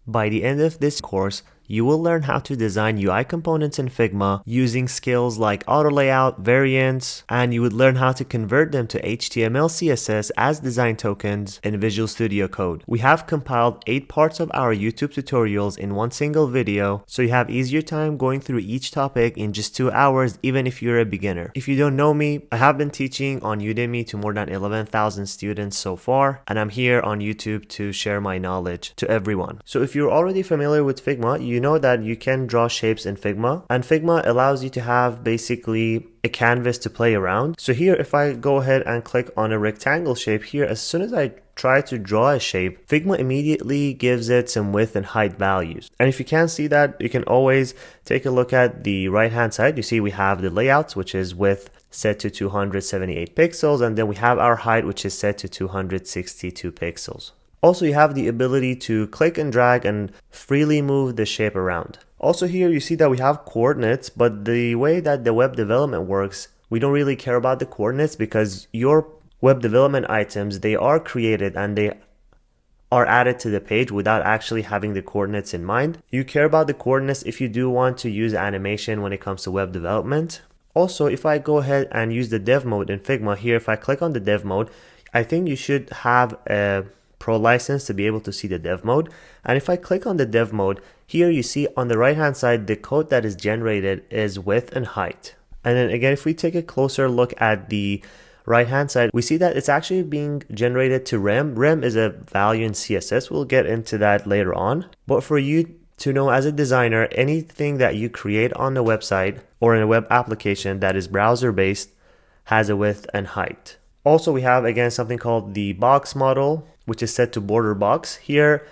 By the end of this course, you will learn how to design UI components in Figma using skills like auto layout, variants, and you would learn how to convert them to HTML, CSS as design tokens in Visual Studio Code. We have compiled 8 parts of our YouTube tutorials in one single video, so you have easier time going through each topic in just 2 hours, even if you're a beginner. If you don't know me, I have been teaching on Udemy to more than 11,000 students so far, and I'm here on YouTube to share my knowledge to everyone. So if you're already familiar with Figma, you know that you can draw shapes in Figma, and Figma allows you to have basically a canvas to play around. So here, if I go ahead and click on a rectangle shape here, as soon as I try to draw a shape, Figma immediately gives it some width and height values. And if you can't see that, you can always take a look at the right hand side. You see we have the layouts, which is width set to 278 pixels, and then we have our height, which is set to 262 pixels. Also, you have the ability to click and drag and freely move the shape around. Also here, you see that we have coordinates, but the way that the web development works, we don't really care about the coordinates because your web development items, they are created and they are added to the page without actually having the coordinates in mind. You care about the coordinates if you do want to use animation when it comes to web development. Also, if I go ahead and use the dev mode in Figma here, if I click on the dev mode, I think you should have a Pro license to be able to see the dev mode. And if I click on the dev mode, here you see on the right hand side, the code that is generated is width and height. And then again, if we take a closer look at the right hand side, we see that it's actually being generated to rem. Rem is a value in CSS. We'll get into that later on. But for you to know as a designer, anything that you create on the website or in a web application that is browser based has a width and height. Also, we have again something called the box model, which is set to border box. Here,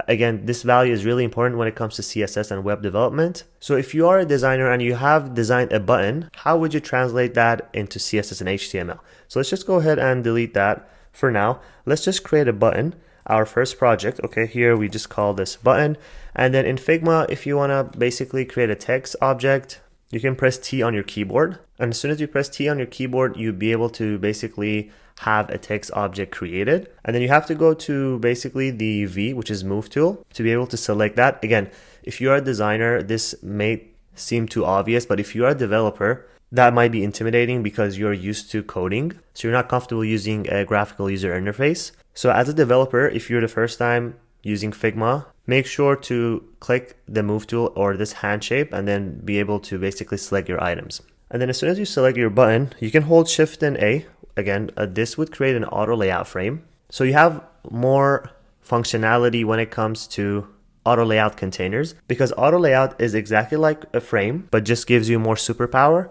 again, this value is really important when it comes to CSS and web development. So if you are a designer and you have designed a button, how would you translate that into CSS and HTML? So let's just go ahead and delete that for now. Let's just create a button, our first project. Okay, here we just call this button. And then in Figma, if you want to basically create a text object, you can press T on your keyboard. And as soon as you press T on your keyboard, you'll be able to basically have a text object created. And then you have to go to basically the V, which is move tool, to be able to select that. Again, if you are a designer, this may seem too obvious, but if you are a developer, that might be intimidating because you're used to coding. So you're not comfortable using a graphical user interface. So as a developer, if you're the first time using Figma, make sure to click the move tool or this hand shape and then be able to basically select your items. And then as soon as you select your button, you can hold Shift and A. Again, this would create an auto layout frame. So you have more functionality when it comes to auto layout containers because auto layout is exactly like a frame, but just gives you more superpower.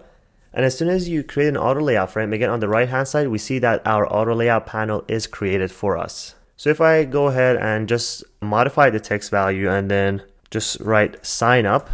And as soon as you create an auto layout frame, again, on the right hand side, we see that our auto layout panel is created for us. So if I go ahead and just modify the text value and then just write sign up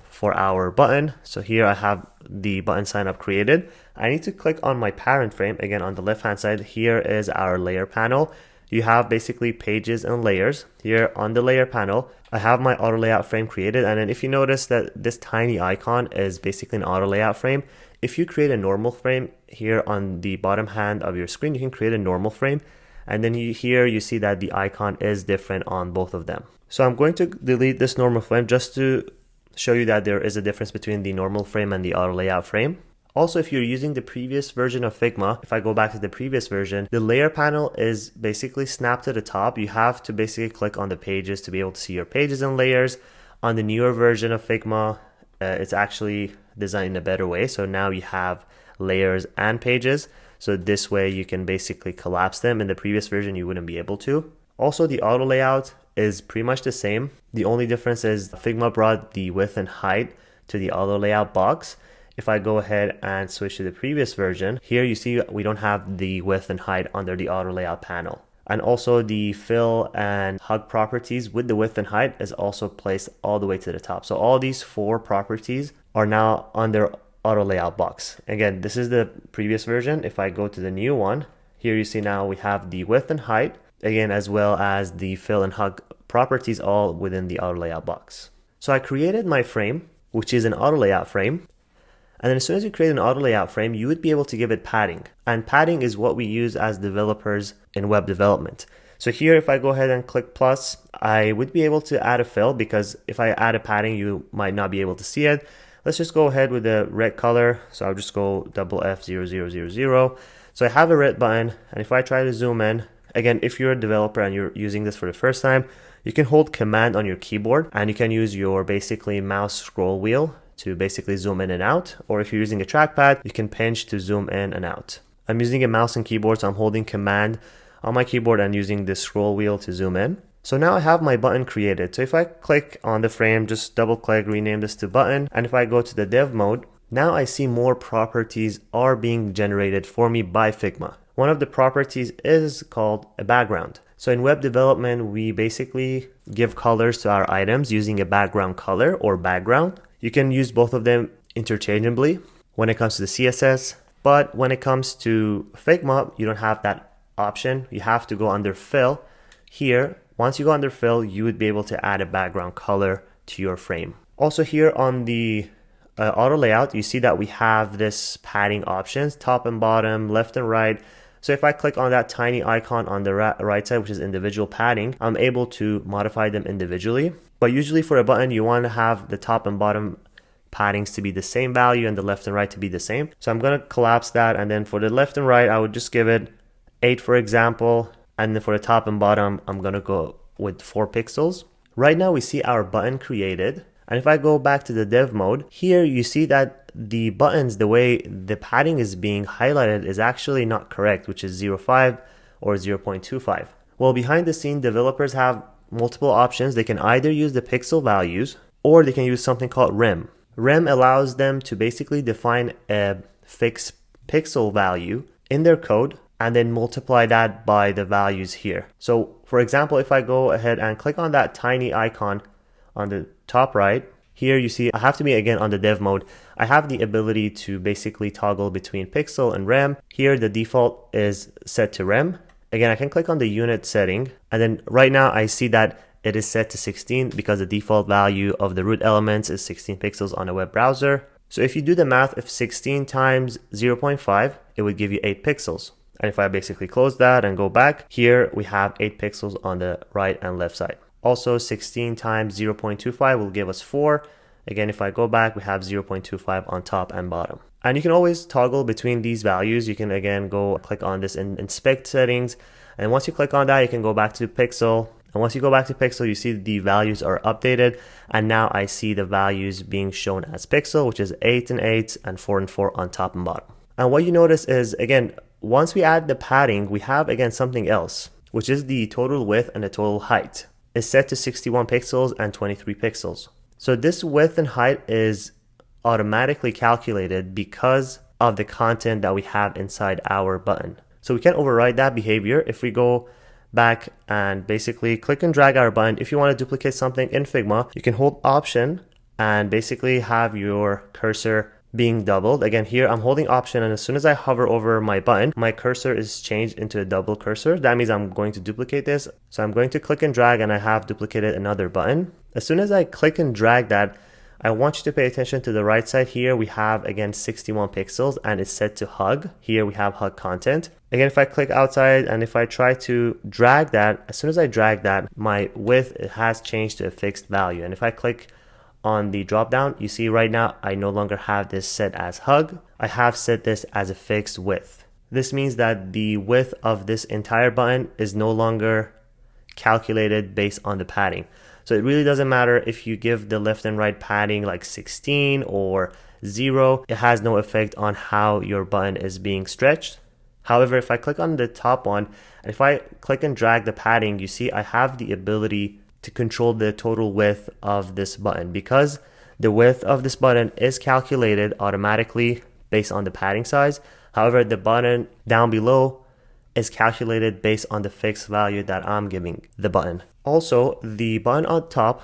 for our button. So here I have the button sign up created. I need to click on my parent frame. Again, on the left hand side, here is our layer panel. You have basically pages and layers. Here on the layer panel, I have my auto layout frame created. And then if you notice that this tiny icon is basically an auto layout frame, if you create a normal frame here on the bottom hand of your screen, you can create a normal frame. And then here you see that the icon is different on both of them. So I'm going to delete this normal frame just to show you that there is a difference between the normal frame and the auto layout frame. Also, if you're using the previous version of Figma, if I go back to the previous version, the layer panel is basically snapped to the top. You have to basically click on the pages to be able to see your pages and layers. On the newer version of Figma, it's actually designed in a better way. So now you have layers and pages. So this way you can basically collapse them. In the previous version, you wouldn't be able to. Also, the auto layout is pretty much the same. The only difference is Figma brought the width and height to the auto layout box. If I go ahead and switch to the previous version, here you see we don't have the width and height under the auto layout panel. And also the fill and hug properties with the width and height is also placed all the way to the top. So all these 4 properties are now under auto layout box. Again, this is the previous version. If I go to the new one, here you see now we have the width and height, again, as well as the fill and hug properties all within the auto layout box. So I created my frame, which is an auto layout frame. And then as soon as you create an auto layout frame, you would be able to give it padding. And padding is what we use as developers in web development. So here, if I go ahead and click plus, I would be able to add a fill, because if I add a padding, you might not be able to see it. Let's just go ahead with the red color. So I'll just go double F0000. So I have a red button, and if I try to zoom in, again, if you're a developer and you're using this for the first time, you can hold command on your keyboard and you can use your basically mouse scroll wheel to basically zoom in and out. Or if you're using a trackpad, you can pinch to zoom in and out. I'm using a mouse and keyboard, so I'm holding command on my keyboard and using the scroll wheel to zoom in. So now I have my button created. So if I click on the frame, just double click, rename this to button. And if I go to the dev mode, now I see more properties are being generated for me by Figma. One of the properties is called a background. So in web development, we basically give colors to our items using a background color or background. You can use both of them interchangeably when it comes to the CSS, but when it comes to Figma, you don't have that option. You have to go under fill. Here, once you go under fill, you would be able to add a background color to your frame. Also here on the auto layout, you see that we have this padding options, top and bottom, left and right. So if I click on that tiny icon on the right side, which is individual padding, I'm able to modify them individually. But usually for a button, you want to have the top and bottom paddings to be the same value and the left and right to be the same. So I'm going to collapse that. And then for the left and right, I would just give it 8, for example. And then for the top and bottom, I'm going to go with 4 pixels. Right now we see our button created. And if I go back to the dev mode, here you see that the buttons, the way the padding is being highlighted is actually not correct, which is 0.5 or 0.25. Well, behind the scene, developers have multiple options. They can either use the pixel values or they can use something called rem. Rem allows them to basically define a fixed pixel value in their code and then multiply that by the values here. So for example, if I go ahead and click on that tiny icon on the top right, here you see I have to be again on the dev mode. I have the ability to basically toggle between pixel and rem. Here the default is set to rem. Again, I can click on the unit setting, and then right now I see that it is set to 16 because the default value of the root elements is 16 pixels on a web browser. So if you do the math, if 16 times 0.5, it would give you 8 pixels. And if I basically close that and go back, here we have 8 pixels on the right and left side. Also 16 times 0.25 will give us 4. Again, if I go back, we have 0.25 on top and bottom. And you can always toggle between these values. You can again go click on this in inspect settings. And once you click on that, you can go back to pixel. And once you go back to pixel, you see the values are updated. And now I see the values being shown as pixel, which is 8 and 8 and 4 and 4 on top and bottom. And what you notice is, again, once we add the padding, we have again something else, which is the total width and the total height. Is set to 61 pixels and 23 pixels. So this width and height is automatically calculated because of the content that we have inside our button. So we can override that behavior if we go back and basically click and drag our button. If you want to duplicate something in Figma, you can hold Option and basically have your cursor being doubled. Again, here I'm holding Option, and as soon as I hover over my button, my cursor is changed into a double cursor. That means I'm going to duplicate this. So I'm going to click and drag, and I have duplicated another button. As soon as I click and drag that, I want you to pay attention to the right side. Here we have again 61 pixels and it's set to hug. Here we have hug content. Again, if I click outside and if I try to drag that, as soon as I drag that, my width has changed to a fixed value. And if I click on the drop down, you see right now I no longer have this set as hug. I have set this as a fixed width. This means that the width of this entire button is no longer calculated based on the padding. So it really doesn't matter if you give the left and right padding like 16 or 0. It has no effect on how your button is being stretched. However, if I click on the top one, and if I click and drag the padding, you see I have the ability to control the total width of this button, because the width of this button is calculated automatically based on the padding size. However, the button down below is calculated based on the fixed value that I'm giving the button. Also, the button on top,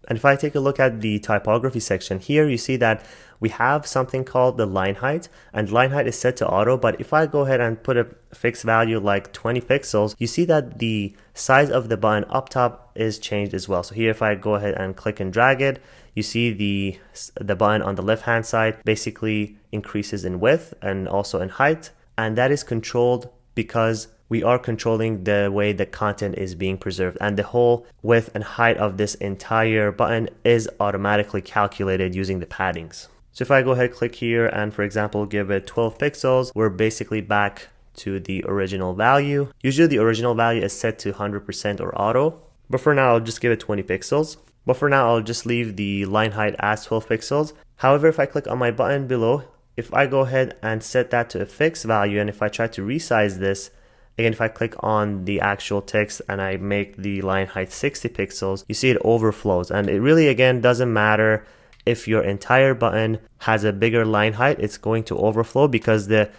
and if I take a look at the typography section here, you see that we have something called the line height, and line height is set to auto. But if I go ahead and put a fixed value like 20 pixels, you see that the size of the button up top is changed as well. So here, if I go ahead and click and drag it, you see the button on the left hand side basically increases in width and also in height, and that is controlled because we are controlling the way the content is being preserved, and the whole width and height of this entire button is automatically calculated using the paddings. So if I go ahead, click here, and for example, give it 12 pixels, we're basically back to the original value. Usually the original value is set to 100% or auto, but for now I'll just give it 20 pixels. But for now I'll just leave the line height as 12 pixels. However, if I click on my button below, if I go ahead and set that to a fixed value, and if I try to resize this, again, if I click on the actual text and I make the line height 60 pixels, you see it overflows. And it really, again, doesn't matter if your entire button has a bigger line height, it's going to overflow because the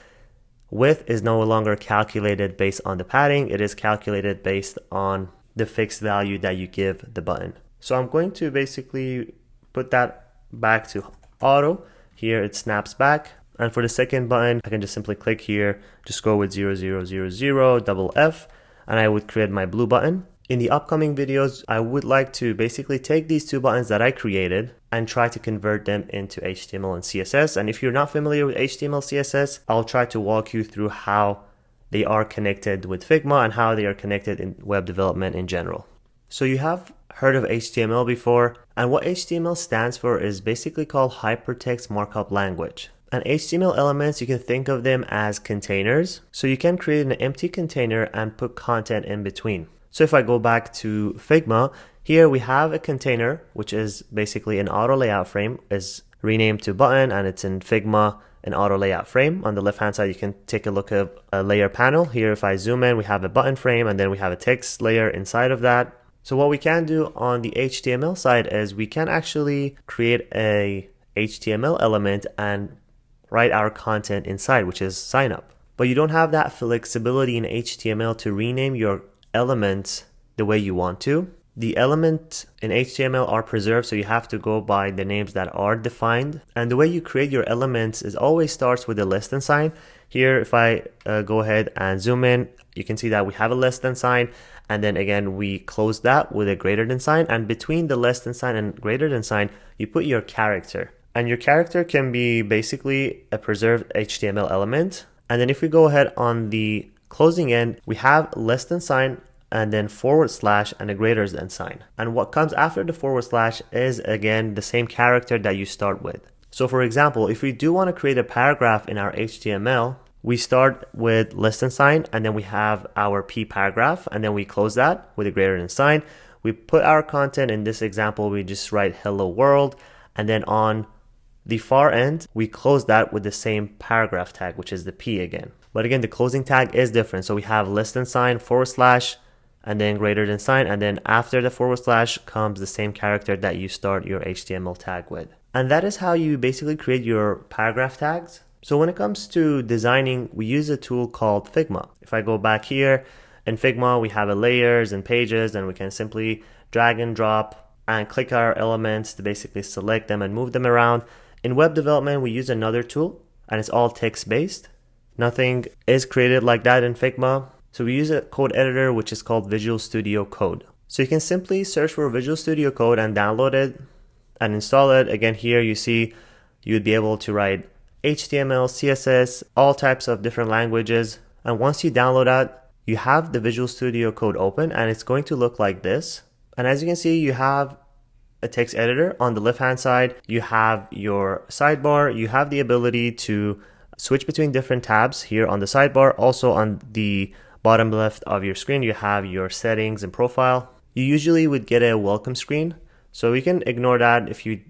width is no longer calculated based on the padding. It is calculated based on the fixed value that you give the button. So I'm going to basically put that back to auto. Here it snaps back. And for the second button, I can just simply click here, just go with 0000 double F, and I would create my blue button. In the upcoming videos, I would like to basically take these two buttons that I created and try to convert them into HTML and CSS. And if you're not familiar with HTML, CSS, I'll try to walk you through how they are connected with Figma and how they are connected in web development in general. So you have heard of HTML before, and what HTML stands for is basically called Hypertext Markup Language. And HTML elements, you can think of them as containers. So you can create an empty container and put content in between. So if I go back to Figma, here we have a container, which is basically an auto layout frame, is renamed to button, and it's in Figma, an auto layout frame. On the left hand side, you can take a look at a layer panel. Here, if I zoom in, we have a button frame, and then we have a text layer inside of that. So what we can do on the HTML side is we can actually create a HTML element and write our content inside, which is sign up. But you don't have that flexibility in HTML to rename your elements the way you want to. The elements in HTML are preserved, so you have to go by the names that are defined. And the way you create your elements is always starts with a less than sign. Here, if I go ahead and zoom in, you can see that we have a less than sign. And then again, we close that with a greater than sign. And between the less than sign and greater than sign, you put your character. And your character can be basically a preserved HTML element. And then if we go ahead on the closing end, we have less than sign and then forward slash and a greater than sign. And what comes after the forward slash is again the same character that you start with. So for example, if we do want to create a paragraph in our HTML, we start with less than sign and then we have our P paragraph and then we close that with a greater than sign. We put our content, in this example, we just write hello world, and then on the far end, we close that with the same paragraph tag, which is the P again. But again, the closing tag is different. So we have less than sign, forward slash, and then greater than sign. And then after the forward slash comes the same character that you start your HTML tag with. And that is how you basically create your paragraph tags. So when it comes to designing, we use a tool called Figma. If I go back here in Figma, we have a layers and pages, and we can simply drag and drop and click our elements to basically select them and move them around. In web development, we use another tool, and it's all text-based. Nothing is created like that in Figma. So we use a code editor, which is called Visual Studio Code. So you can simply search for Visual Studio Code and download it and install it. Again, here you see you'd be able to write HTML, CSS, all types of different languages. And once you download that, you have the Visual Studio Code open, and it's going to look like this. And as you can see, you have a text editor. On the left hand side, you have your sidebar. You have the ability to switch between different tabs here on the sidebar. Also on the bottom left of your screen, you have your settings and profile. You usually would get a welcome screen, so you can ignore that if you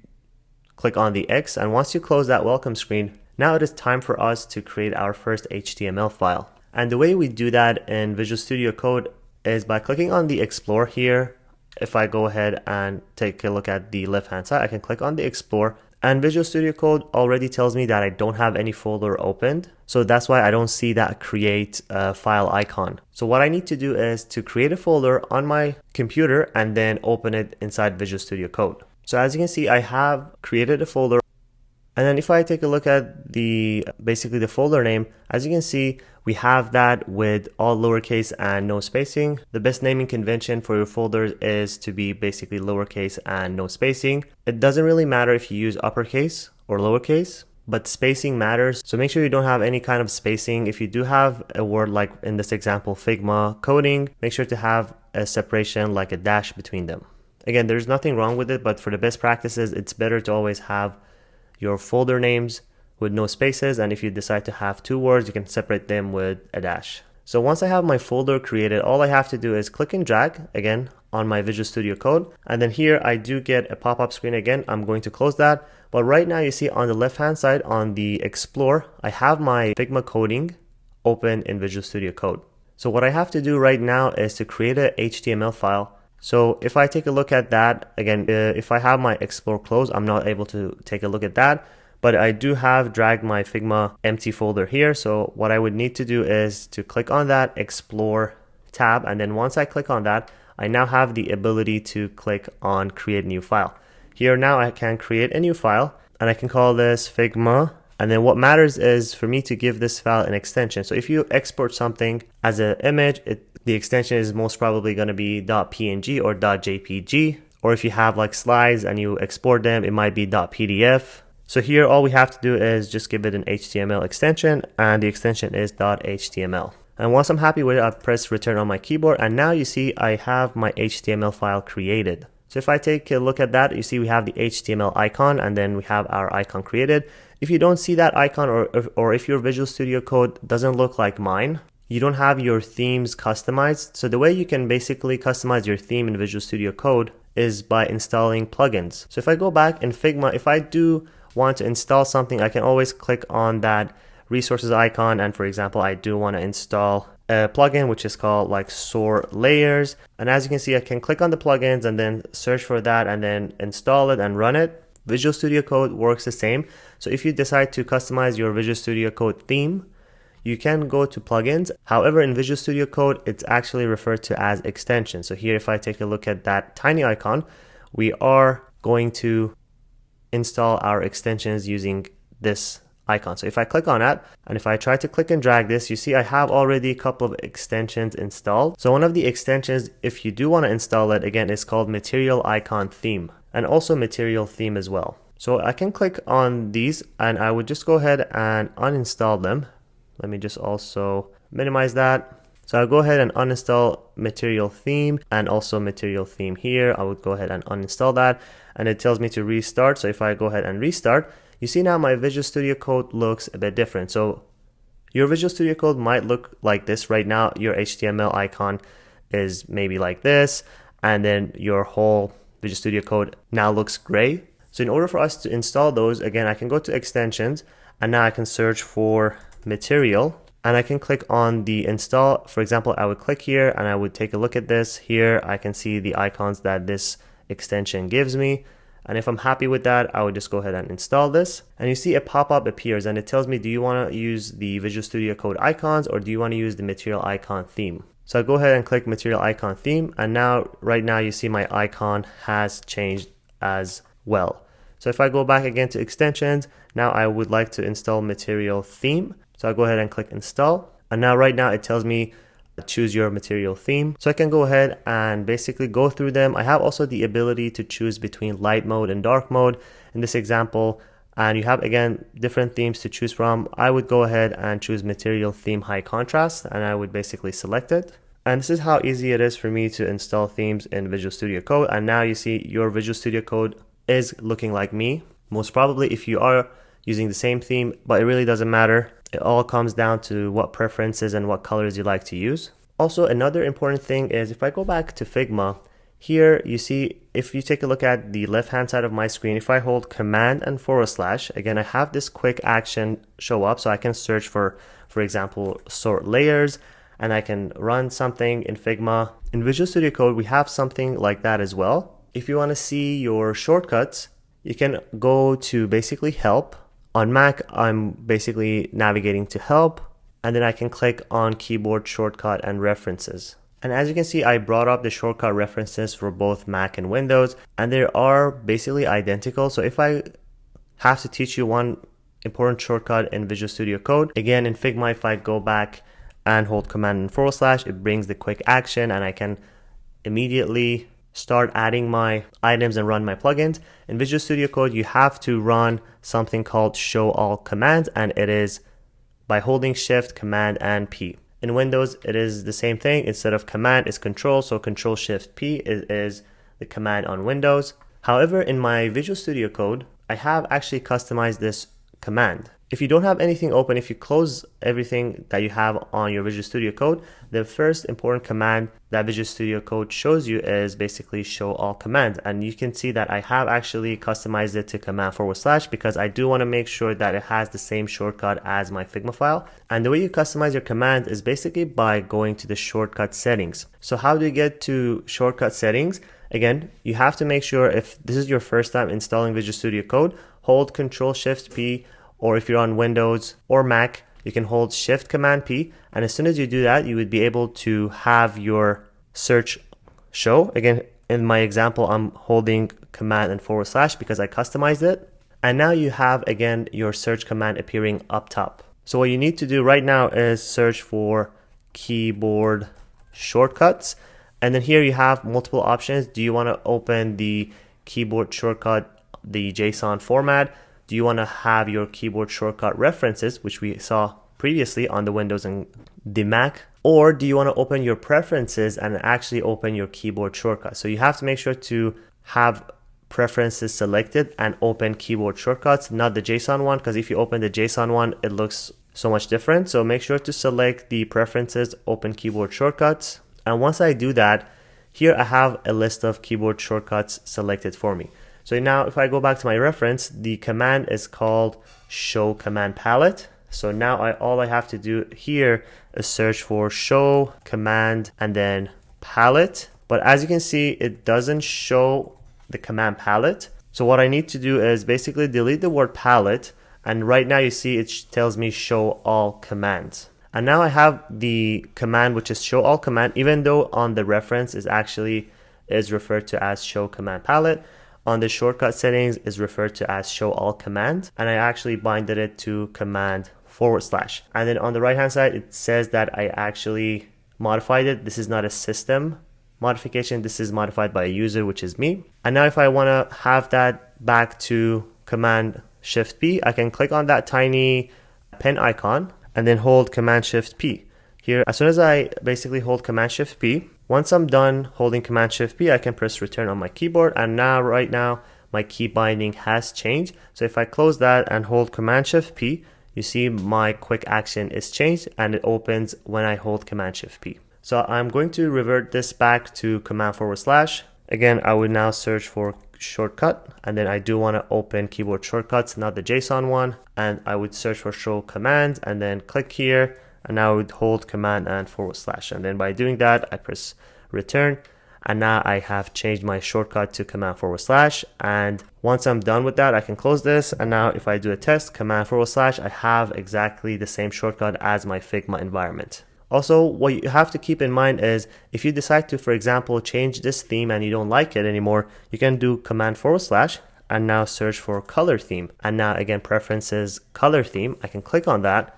click on the X. And once you close that welcome screen, now it is time for us to create our first HTML file. And the way we do that in Visual Studio Code is by clicking on the Explore here. If I go ahead and take a look at the left hand side, I can click on the Explore, and Visual Studio Code already tells me that I don't have any folder opened. So that's why I don't see that create file icon. So what I need to do is to create a folder on my computer and then open it inside Visual Studio Code. So as you can see, I have created a folder. And then if I take a look at basically the folder name, as you can see, we have that with all lowercase and no spacing. The best naming convention for your folders is to be basically lowercase and no spacing. It doesn't really matter if you use uppercase or lowercase. but spacing matters. So make sure you don't have any kind of spacing. If you do have a word like in this example, Figma coding, make sure to have a separation like a dash between them. Again, there's nothing wrong with it, but for the best practices, it's better to always have your folder names with no spaces. And if you decide to have two words, you can separate them with a dash. So once I have my folder created, all I have to do is click and drag again on my Visual Studio Code. And then here I do get a pop-up screen again. I'm going to close that. But right now you see on the left-hand side on the Explore, I have my Figma coding open in Visual Studio Code. So what I have to do right now is to create a HTML file. So if I take a look at that, again, if I have my Explore closed, I'm not able to take a look at that. But I do have dragged my Figma empty folder here. So what I would need to do is to click on that Explore tab. And then once I click on that, I now have the ability to click on Create New File. Here now I can create a new file and I can call this Figma. And then what matters is for me to give this file an extension. So if you export something as an image, the extension is most probably going to be .png or .jpg. Or if you have like slides and you export them, it might be .pdf. So here all we have to do is just give it an HTML extension, and the extension is .html. And once I'm happy with it, I press return on my keyboard, and now you see I have my HTML file created. So if I take a look at that, you see we have the HTML icon, and then we have our icon created. If you don't see that icon, or if your Visual Studio Code doesn't look like mine, you don't have your themes customized. So the way you can basically customize your theme in Visual Studio Code is by installing plugins. So if I go back in Figma, if I do want to install something, I can always click on that resources icon, and for example I do want to install a plugin which is called like Sort Layers, and as you can see I can click on the plugins and then search for that and then install it and run it. Visual Studio Code works the same. So if you decide to customize your Visual Studio Code theme, you can go to plugins. However, in Visual Studio Code it's actually referred to as extensions. So here if I take a look at that tiny icon, we are going to install our extensions using this icon. So if I click on that and if I try to click and drag this, you see I have already a couple of extensions installed. So one of the extensions, if you do want to install it, again, is called Material Icon Theme, and also Material Theme as well. So I can click on these and I would just go ahead and uninstall them. Let me just also minimize that. So I'll go ahead and uninstall Material Theme and also Material Theme here. I would go ahead and uninstall that, and it tells me to restart. So if I go ahead and restart, you see now my Visual Studio Code looks a bit different. So your Visual Studio Code might look like this right now. Your HTML icon is maybe like this, and then your whole Visual Studio Code now looks gray. So in order for us to install those, again, I can go to extensions, and now I can search for material, and I can click on the install. For example, I would click here and I would take a look at this. Here I can see the icons that this extension gives me, and if I'm happy with that, I would just go ahead and install this. And you see a pop-up appears and it tells me, do you want to use the Visual Studio Code icons or do you want to use the Material Icon Theme? So I go ahead and click Material Icon Theme, and now right now you see my icon has changed as well. So if I go back again to extensions, now I would like to install Material Theme. So I go ahead and click install, and now right now it tells me choose your material theme. So I can go ahead and basically go through them. I have also the ability to choose between light mode and dark mode in this example, and you have again different themes to choose from. I would go ahead and choose material theme high contrast, and I would basically select it. And this is how easy it is for me to install themes in Visual Studio Code. And now you see your Visual Studio Code is looking like me, most probably if you are using the same theme, but it really doesn't matter. It all comes down to what preferences and what colors you like to use. Also, another important thing is if I go back to Figma, here you see, if you take a look at the left hand side of my screen, if I hold Command and /, again, I have this quick action show up. So I can search for example, Sort Layers, and I can run something in Figma. In Visual Studio Code, we have something like that as well. If you want to see your shortcuts, you can go to basically Help. On Mac, I'm basically navigating to Help, and then I can click on Keyboard Shortcut and References. And as you can see, I brought up the shortcut references for both Mac and Windows, and they are basically identical. So if I have to teach you one important shortcut in Visual Studio Code, again in Figma, if I go back and hold Command and /, it brings the quick action, and I can immediately start adding my items and run my plugins. In Visual Studio Code, you have to run something called show all commands, and it is by holding Shift, Command, and P. In Windows, it is the same thing. Instead of command, it's control. So Control Shift P is the command on Windows. However, in my Visual Studio Code, I have actually customized this command. If you don't have anything open, if you close everything that you have on your Visual Studio Code, the first important command that Visual Studio Code shows you is basically show all commands. And you can see that I have actually customized it to command / because I do want to make sure that it has the same shortcut as my Figma file. And the way you customize your command is basically by going to the shortcut settings. So how do you get to shortcut settings? Again, you have to make sure, if this is your first time installing Visual Studio Code, hold Control Shift P, or if you're on Windows or Mac, you can hold Shift Command P, and as soon as you do that, you would be able to have your search show. Again, in my example, I'm holding Command and / because I customized it. And now you have, again, your search command appearing up top. So what you need to do right now is search for keyboard shortcuts. And then here you have multiple options. Do you want to open the keyboard shortcut, the JSON format? Do you want to have your keyboard shortcut references, which we saw previously on the Windows and the Mac? Or do you want to open your preferences and actually open your keyboard shortcut? So you have to make sure to have preferences selected and open keyboard shortcuts, not the JSON one, because if you open the JSON one, it looks so much different. So make sure to select the preferences, open keyboard shortcuts. And once I do that, here I have a list of keyboard shortcuts selected for me. So now if I go back to my reference, the command is called show command palette. So now all I have to do here is search for show command and then palette. But as you can see, it doesn't show the command palette. So what I need to do is basically delete the word palette. And right now you see it tells me show all commands. And now I have the command, which is show all command, even though on the reference is referred to as show command palette. On the shortcut settings is referred to as show all command, and I actually binded it to command /. And then on the right hand side, it says that I actually modified it. This is not a system modification. This is modified by a user, which is me. And now if I want to have that back to command Shift P, I can click on that tiny pen icon and then hold command Shift P. Here, as soon as I basically hold command Shift P, once I'm done holding command Shift P, I can press return on my keyboard, and now right now my key binding has changed. So if I close that and hold command Shift P, you see my quick action is changed and it opens when I hold command Shift P. So I'm going to revert this back to command /. Again, I would now search for shortcut, and then I do want to open keyboard shortcuts, not the JSON one, and I would search for show commands and then click here. And now I would hold command and /. And then by doing that, I press return. And now I have changed my shortcut to command /. And once I'm done with that, I can close this. And now if I do a test, command /, I have exactly the same shortcut as my Figma environment. Also, what you have to keep in mind is if you decide to, for example, change this theme and you don't like it anymore, you can do command / and now search for color theme. And now again, preferences, color theme. I can click on that.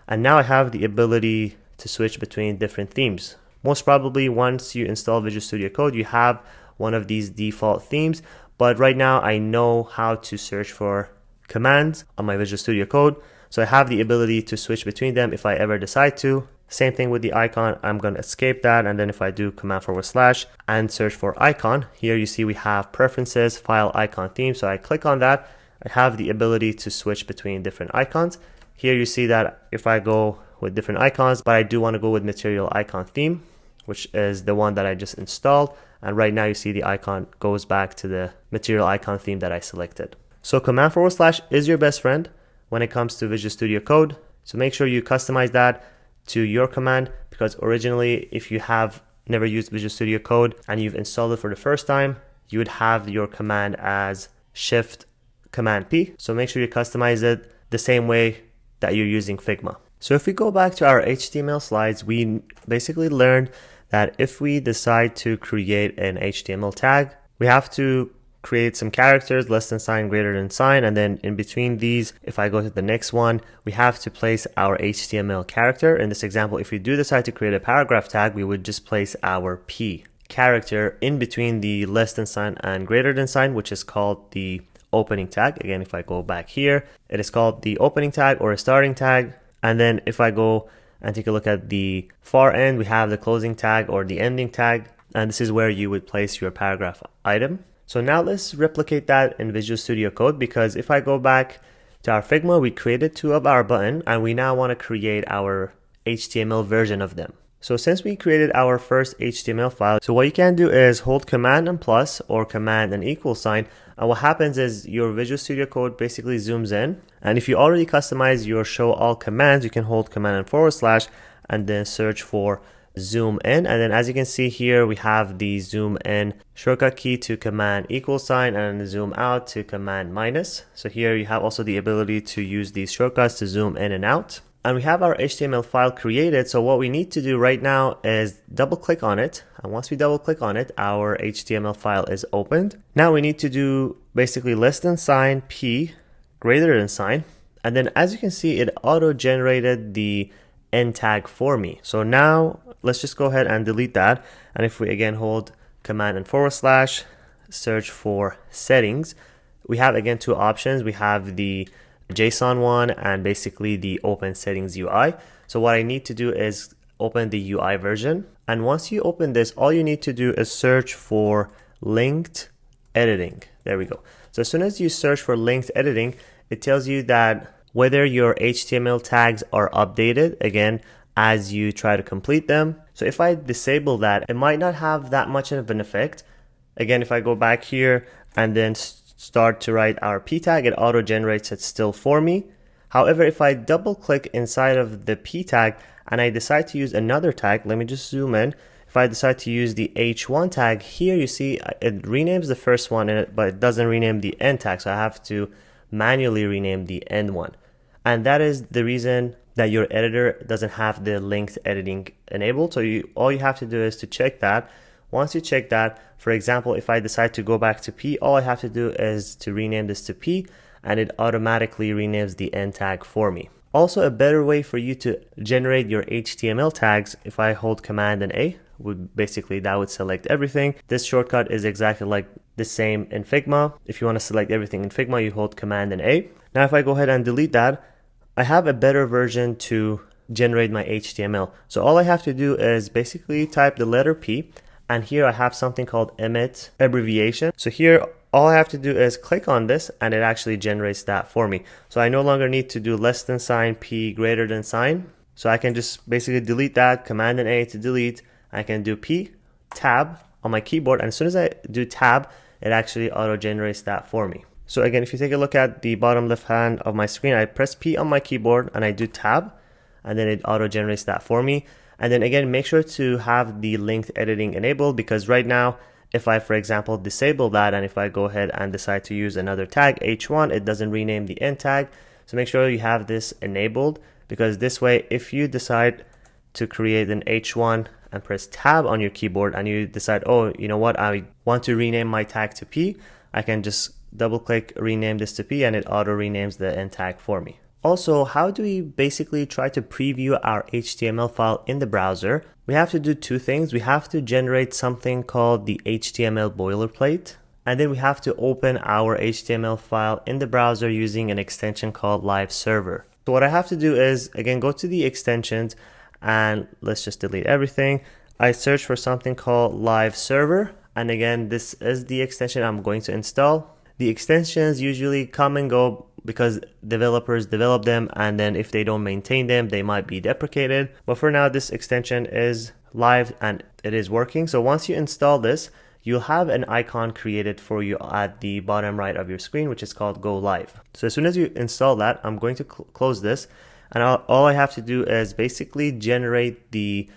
And now I have the ability to switch between different themes. Most probably once you install Visual Studio Code, you have one of these default themes. But right now I know how to search for commands on my Visual Studio Code. So I have the ability to switch between them if I ever decide to. Same thing with the icon. I'm going to escape that. And then if I do command / and search for icon, here you see we have preferences, file, icon, theme. So I click on that. I have the ability to switch between different icons. Here you see that if I go with different icons, but I do want to go with material icon theme, which is the one that I just installed. And right now you see the icon goes back to the material icon theme that I selected. So command / is your best friend when it comes to Visual Studio Code. So make sure you customize that to your command, because originally if you have never used Visual Studio Code and you've installed it for the first time, you would have your command as Shift Command P. So make sure you customize it the same way that you're using Figma. So if we go back to our HTML slides, we basically learned that if we decide to create an HTML tag, we have to create some characters, less than sign, greater than sign, and then in between these, if I go to the next one, we have to place our HTML character. In this example, if we do decide to create a paragraph tag, we would just place our P character in between the less than sign and greater than sign, which is called the opening tag. Again, if I go back here, it is called the opening tag or a starting tag. And then if I go and take a look at the far end, we have the closing tag or the ending tag. And this is where you would place your paragraph item. So now let's replicate that in Visual Studio Code, because if I go back to our Figma, we created two of our button and we now want to create our HTML version of them. So since we created our first HTML file, so what you can do is hold Command and plus or Command and equal sign. And what happens is your Visual Studio Code basically zooms in. And if you already customize your show all commands, you can hold Command and forward slash and then search for zoom in. And then as you can see here, we have the zoom in shortcut key to Command equal sign and the zoom out to Command minus. So here you have also the ability to use these shortcuts to zoom in and out. And we have our HTML file created. So what we need to do right now is double click on it. And once we double click on it, our HTML file is opened. Now we need to do basically less than sign P greater than sign. And then as you can see, it auto generated the end tag for me. So now let's just go ahead and delete that. And if we again hold Command and forward slash, search for settings, we have again two options. We have the JSON one and basically the open settings UI. So what I need to do is open the UI version. And once you open this, all you need to do is search for linked editing. There we go. So as soon as you search for linked editing, it tells you that whether your HTML tags are updated again as you try to complete them. So if I disable that, it might not have that much of an effect. Again, if I go back here and then start to write our P tag, it auto generates it still for me. However, if I double click inside of the P tag and I decide to use another tag, let me just zoom in. If I decide to use the H1 tag, here you see it renames the first one in it, but it doesn't rename the end tag. So I have to manually rename the end one. And that is the reason that your editor doesn't have the linked editing enabled. So all you have to do is to check that. Once you check that, for example, if I decide to go back to P, all I have to do is to rename this to P and it automatically renames the end tag for me. Also, a better way for you to generate your HTML tags, if I hold Command and A, that would select everything. This shortcut is exactly like the same in Figma. If you want to select everything in Figma, you hold Command and A. Now, if I go ahead and delete that, I have a better version to generate my HTML. So all I have to do is basically type the letter P, and here I have something called emit abbreviation. So here, all I have to do is click on this and it actually generates that for me. So I no longer need to do less than sign P greater than sign. So I can just basically delete that, Command and A to delete. I can do P, tab on my keyboard. And as soon as I do tab, it actually auto generates that for me. So again, if you take a look at the bottom left hand of my screen, I press P on my keyboard and I do tab, and then it auto generates that for me. And then again, make sure to have the linked editing enabled, because right now, if I, for example, disable that, and if I go ahead and decide to use another tag, H1, it doesn't rename the end tag. So make sure you have this enabled, because this way, if you decide to create an H1 and press tab on your keyboard and you decide, oh, you know what, I want to rename my tag to P, I can just double click, rename this to P, and it auto renames the end tag for me. Also, how do we basically try to preview our HTML file in the browser? We have to do two things. We have to generate something called the HTML boilerplate, and then we have to open our HTML file in the browser using an extension called Live Server. So what I have to do is, again, go to the extensions and let's just delete everything. I search for something called Live Server, and again, this is the extension I'm going to install. The extensions usually come and go because developers develop them, and then if they don't maintain them, they might be deprecated. But for now, this extension is live and it is working. So once you install this, you'll have an icon created for you at the bottom right of your screen, which is called Go Live. So as soon as you install that, I'm going to close this, and all I have to do is basically generate the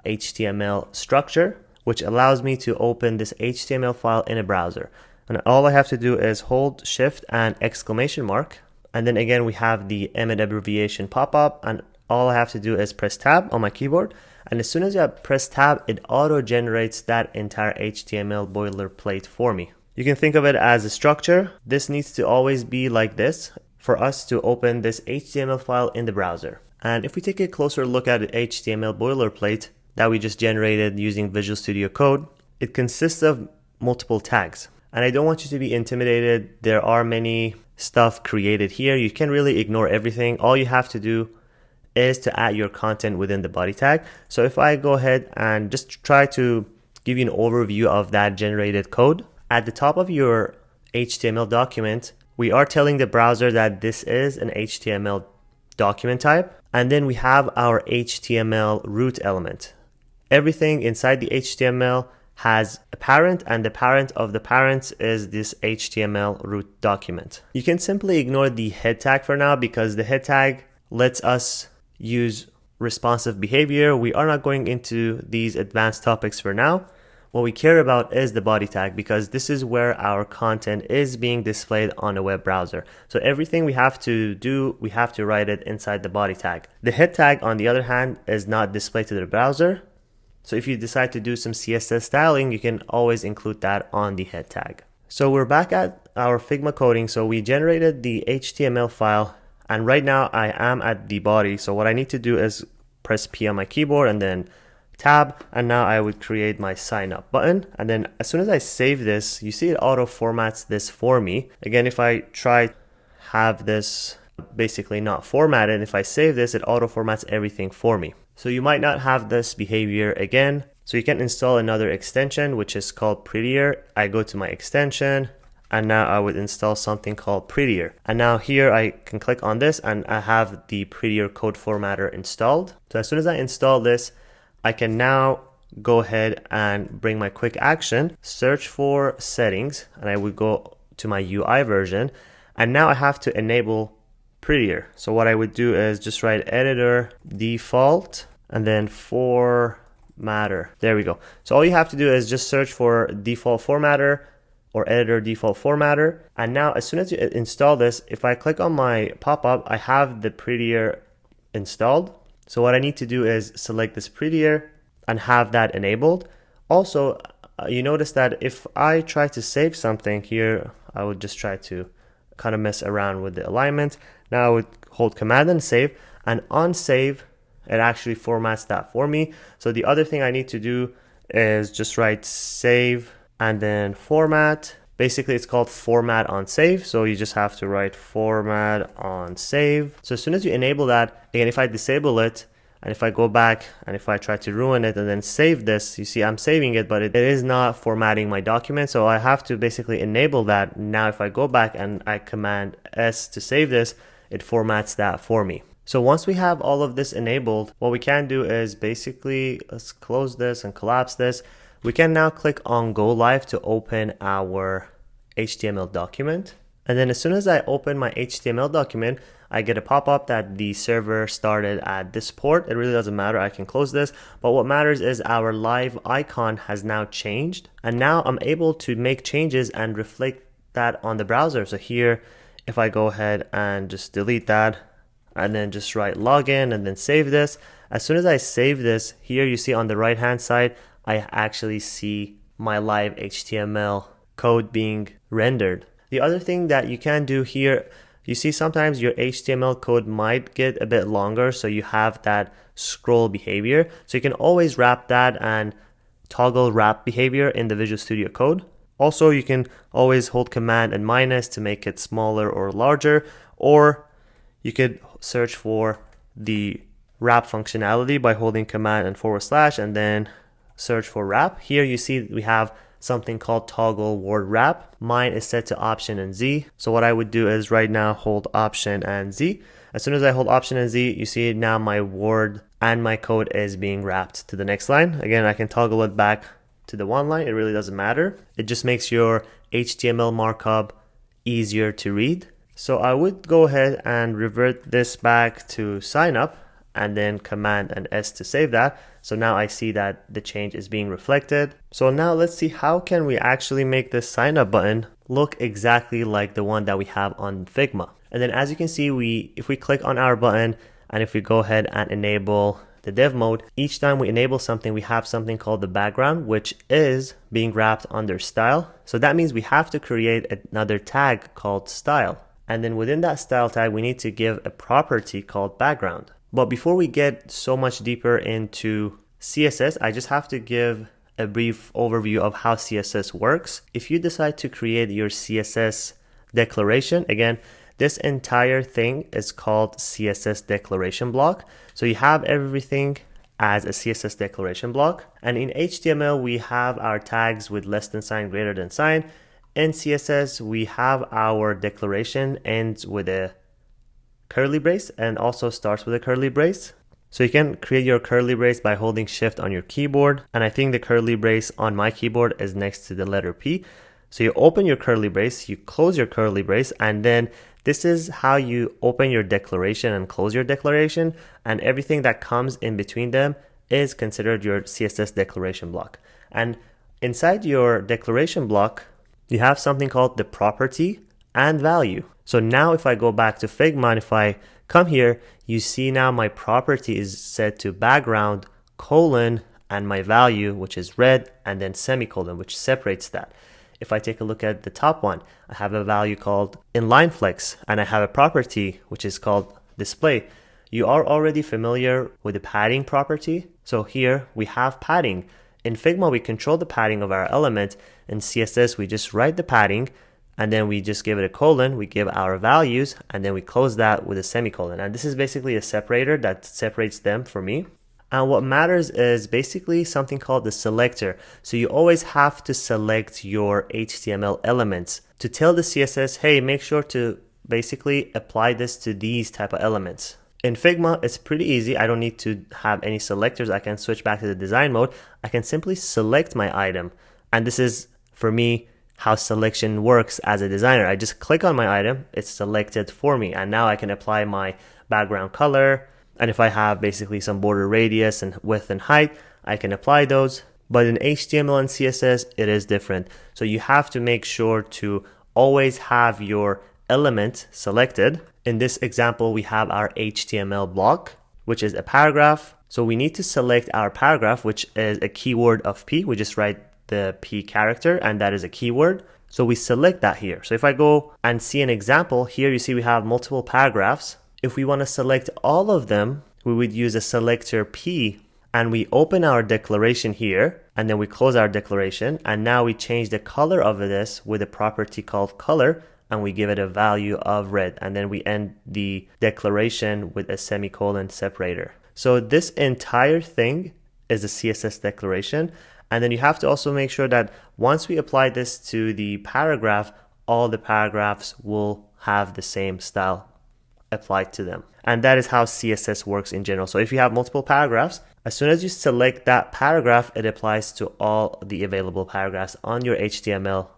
HTML structure, which allows me to open this HTML file in a browser. And all I have to do is hold Shift and exclamation mark. And then again, we have the emit abbreviation pop up, and all I have to do is press tab on my keyboard. And as soon as I press tab, it auto generates that entire HTML boilerplate for me. You can think of it as a structure. This needs to always be like this for us to open this HTML file in the browser. And if we take a closer look at the HTML boilerplate that we just generated using Visual Studio Code, it consists of multiple tags. And I don't want you to be intimidated. There are many stuff created here. You can really ignore everything. All you have to do is to add your content within the body tag. So if I go ahead and just try to give you an overview of that generated code, at the top of your HTML document, we are telling the browser that this is an HTML document type. And then we have our HTML root element. Everything inside the HTML has a parent, and the parent of the parents is this HTML root document. You can simply ignore the head tag for now because the head tag lets us use responsive behavior. We are not going into these advanced topics for now. What we care about is the body tag because this is where our content is being displayed on a web browser. So everything we have to do, we have to write it inside the body tag. The head tag, on the other hand, is not displayed to the browser. So if you decide to do some CSS styling, you can always include that on the head tag. So we're back at our Figma coding. So we generated the HTML file, and right now I am at the body. So what I need to do is press P on my keyboard and then tab, and now I would create my sign up button. And then as soon as I save this, you see it auto formats this for me. Again, if I try have this basically not formatted, if I save this, it auto formats everything for me. So you might not have this behavior again. So you can install another extension, which is called Prettier. I go to my extension, and now I would install something called Prettier. And now here I can click on this and I have the Prettier code formatter installed. So as soon as I install this, I can now go ahead and bring my quick action, search for settings, and I would go to my UI version. And now I have to enable Prettier. So what I would do is just write editor default and then formatter. There we go. So all you have to do is just search for default formatter or editor default formatter. And now as soon as you install this, if I click on my pop-up, I have the Prettier installed. So what I need to do is select this Prettier and have that enabled. Also, you notice that if I try to save something here, I would just try to kind of mess around with the alignment. Now I would hold Command and save, and on save, it actually formats that for me. So the other thing I need to do is just write save and then format. Basically, it's called format on save. So you just have to write format on save. So as soon as you enable that, again, if I disable it, and if I go back and if I try to ruin it and then save this, you see I'm saving it, but it is not formatting my document. So I have to basically enable that. Now, if I go back and I Command S to save this, it formats that for me. So once we have all of this enabled, what we can do is basically, let's close this and collapse this. We can now click on Go Live to open our HTML document. And then as soon as I open my HTML document, I get a pop-up that the server started at this port. It really doesn't matter. I can close this. But what matters is our live icon has now changed. And now I'm able to make changes and reflect that on the browser. So here, if I go ahead and just delete that and then just write login and then save this. As soon as I save this, here you see on the right-hand side, I actually see my live HTML code being rendered. The other thing that you can do here, you see sometimes your HTML code might get a bit longer, so you have that scroll behavior. So you can always wrap that and toggle wrap behavior in the Visual Studio Code. Also, you can always hold Command and minus to make it smaller or larger, or you could search for the wrap functionality by holding Command and / and then search for wrap. Here you see we have something called toggle word wrap. Mine is set to Option and Z. So what I would do is right now hold Option and Z. As soon as I hold Option and Z, you see now my word and my code is being wrapped to the next line. Again, I can toggle it back to the one line. It really doesn't matter. It just makes your HTML markup easier to read. So I would go ahead and revert this back to sign up and then Command and S to save that. So now I see that the change is being reflected. So now let's see how can we actually make this sign up button look exactly like the one that we have on Figma. And then as you can see, if we click on our button and if we go ahead and enable the dev mode, each time we enable something, we have something called the background, which is being wrapped under style. So that means we have to create another tag called style. And then within that style tag, we need to give a property called background. But before we get so much deeper into CSS, I just have to give a brief overview of how CSS works. If you decide to create your CSS declaration, again, this entire thing is called CSS declaration block. So you have everything as a CSS declaration block. And in HTML, we have our tags with less than sign, greater than sign. In CSS, we have our declaration ends with a curly brace and also starts with a curly brace. So you can create your curly brace by holding shift on your keyboard. And I think the curly brace on my keyboard is next to the letter P. So you open your curly brace, you close your curly brace, and then this is how you open your declaration and close your declaration. And everything that comes in between them is considered your CSS declaration block. And inside your declaration block, you have something called the property and value. So now if I go back to Figma and if I come here, you see now my property is set to background, colon, and my value, which is red, and then semicolon, which separates that. If I take a look at the top one, I have a value called inline flex, and I have a property, which is called display. You are already familiar with the padding property. So here we have padding. In Figma, we control the padding of our element. In CSS, we just write the padding, and then we just give it a colon, we give our values, and then we close that with a semicolon. And this is basically a separator that separates them for me. And what matters is basically something called the selector. So you always have to select your HTML elements to tell the CSS, hey, make sure to basically apply this to these type of elements. In Figma, it's pretty easy. I don't need to have any selectors. I can switch back to the design mode. I can simply select my item. And this is, for me, how selection works as a designer. I just click on my item, it's selected for me. And now I can apply my background color. And if I have basically some border radius and width and height, I can apply those. But in HTML and CSS, it is different. So you have to make sure to always have your element selected. In this example, we have our HTML block, which is a paragraph. So we need to select our paragraph, which is a keyword of P. We just write the P character, and that is a keyword. So we select that here. So if I go and see an example, here you see we have multiple paragraphs. If we want to select all of them, we would use a selector P, and we open our declaration here, and then we close our declaration. And now we change the color of this with a property called color, and we give it a value of red. And then we end the declaration with a semicolon separator. So this entire thing is a CSS declaration. And then you have to also make sure that once we apply this to the paragraph, all the paragraphs will have the same style applied to them. And that is how CSS works in general. So if you have multiple paragraphs, as soon as you select that paragraph, it applies to all the available paragraphs on your HTML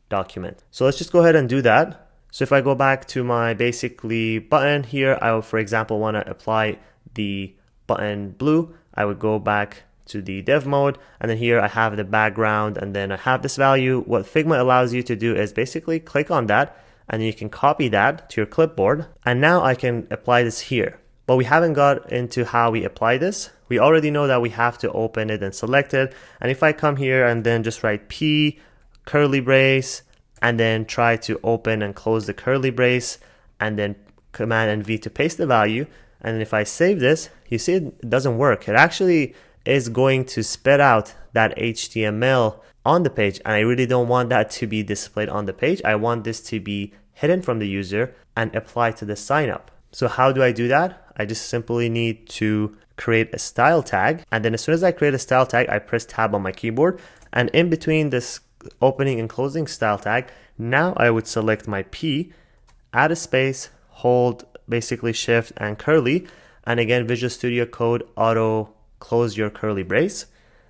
document. So let's just go ahead and do that. So if I go back to my basically button here, I would, for example, want to apply the button blue. I would go back to the dev mode, and then here I have the background, and then I have this value. What Figma allows you to do is basically click on that, and then you can copy that to your clipboard. And now I can apply this here. But we haven't got into how we apply this. We already know that we have to open it and select it. And if I come here and then just write P, curly brace, and then try to open and close the curly brace, and then Command and V to paste the value. And if I save this, you see it doesn't work. It actually is going to spit out that HTML on the page, and I really don't want that to be displayed on the page. I want this to be hidden from the user and apply to the sign up. So how do I do that? I just simply need to create a style tag, and then as soon as I create a style tag, I press tab on my keyboard, and in between this opening and closing style tag, now I would select my P, add a space, hold basically shift and curly, and again Visual Studio Code auto close your curly brace.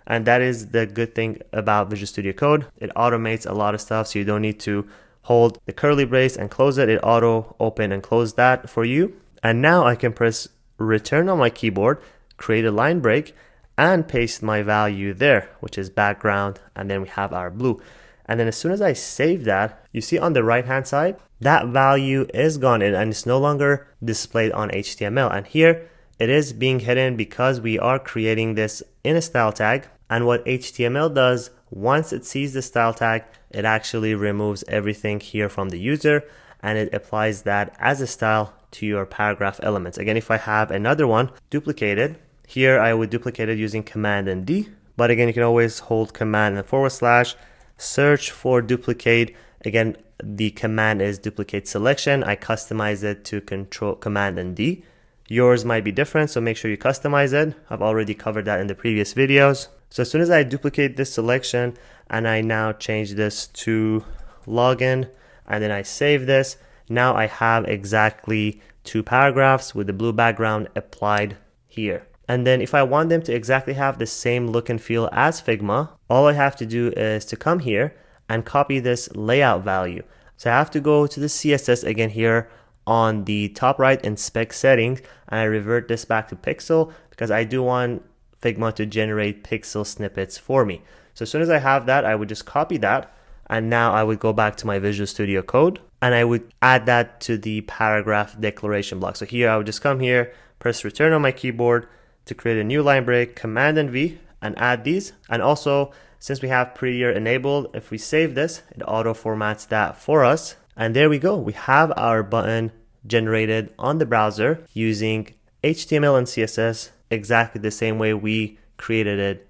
And that is the good thing about Visual Studio Code. It automates a lot of stuff, so you don't need to hold the curly brace and close it. It auto open and close that for you. And now I can press return on my keyboard, create a line break, and paste my value there, which is background, and then we have our blue. And then as soon as I save that, you see on the right hand side, that value is gone and it's no longer displayed on HTML. And here it is being hidden because we are creating this in a style tag. And what HTML does, once it sees the style tag, it actually removes everything here from the user, and it applies that as a style to your paragraph elements. Again, if I have another one duplicated, here I would duplicate it using Command and D, But again, you can always hold command and /, search for duplicate. Again, the command is duplicate selection. I customize it to control command and D. Yours might be different, so make sure you customize it. I've already covered that in the previous videos. So as soon as I duplicate this selection and I now change this to login and then I save this, now I have exactly 2 paragraphs with the blue background applied here. And then if I want them to exactly have the same look and feel as Figma, all I have to do is to come here and copy this layout value. So I have to go to the CSS again here on the top right in spec settings, and I revert this back to pixel because I do want Figma to generate pixel snippets for me. So as soon as I have that, I would just copy that, and now I would go back to my Visual Studio Code and I would add that to the paragraph declaration block. So here I would just come here, press return on my keyboard to create a new line break, command and V, and add these. And also, since we have prettier enabled, if we save this, it auto formats that for us. And there we go. We have our button generated on the browser using HTML and CSS exactly the same way we created it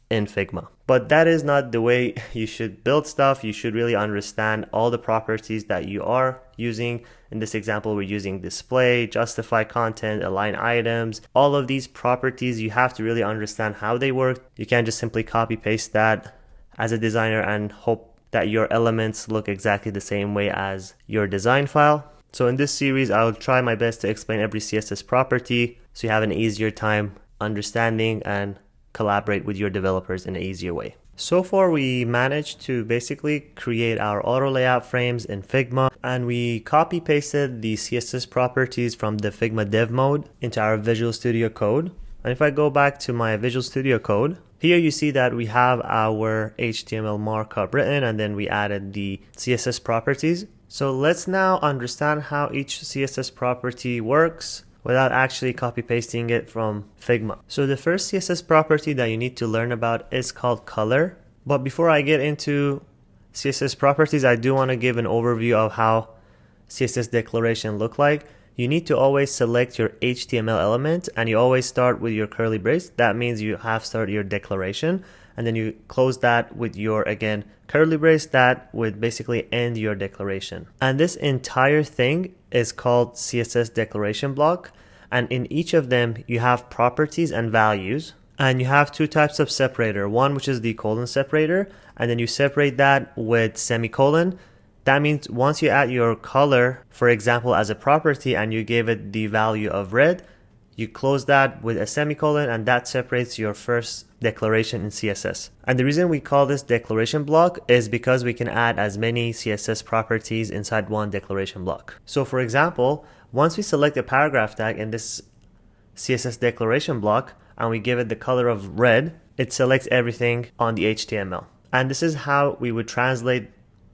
in Figma. But that is not the way you should build stuff. You should really understand all the properties that you are using. In this example, we're using display, justify content, align items. All of these properties, you have to really understand how they work. You can't just simply copy paste that as a designer and hope that your elements look exactly the same way as your design file. So in this series, I'll try my best to explain every CSS property so you have an easier time understanding and collaborate with your developers in an easier way. So far, we managed to basically create our auto layout frames in Figma, and we copy pasted the CSS properties from the Figma dev mode into our Visual Studio Code. And if I go back to my Visual Studio Code, here you see that we have our HTML markup written, and then we added the CSS properties. So let's now understand how each CSS property works without actually copy pasting it from Figma. So the first CSS property that you need to learn about is called color. But before I get into CSS properties, I do want to give an overview of how CSS declaration look like. You need to always select your HTML element and you always start with your curly brace. That means you have started your declaration, and then you close that with your, again, curly brace. That would basically end your declaration. And this entire thing is called CSS declaration block. And in each of them, you have properties and values. And you have 2 types of separator. One, which is the colon separator, and then you separate that with semicolon. That means once you add your color, for example, as a property and you give it the value of red, you close that with a semicolon, and that separates your first declaration in CSS. And the reason we call this declaration block is because we can add as many CSS properties inside one declaration block. So for example, once we select a paragraph tag in this CSS declaration block and we give it the color of red, it selects everything on the HTML. And this is how we would translate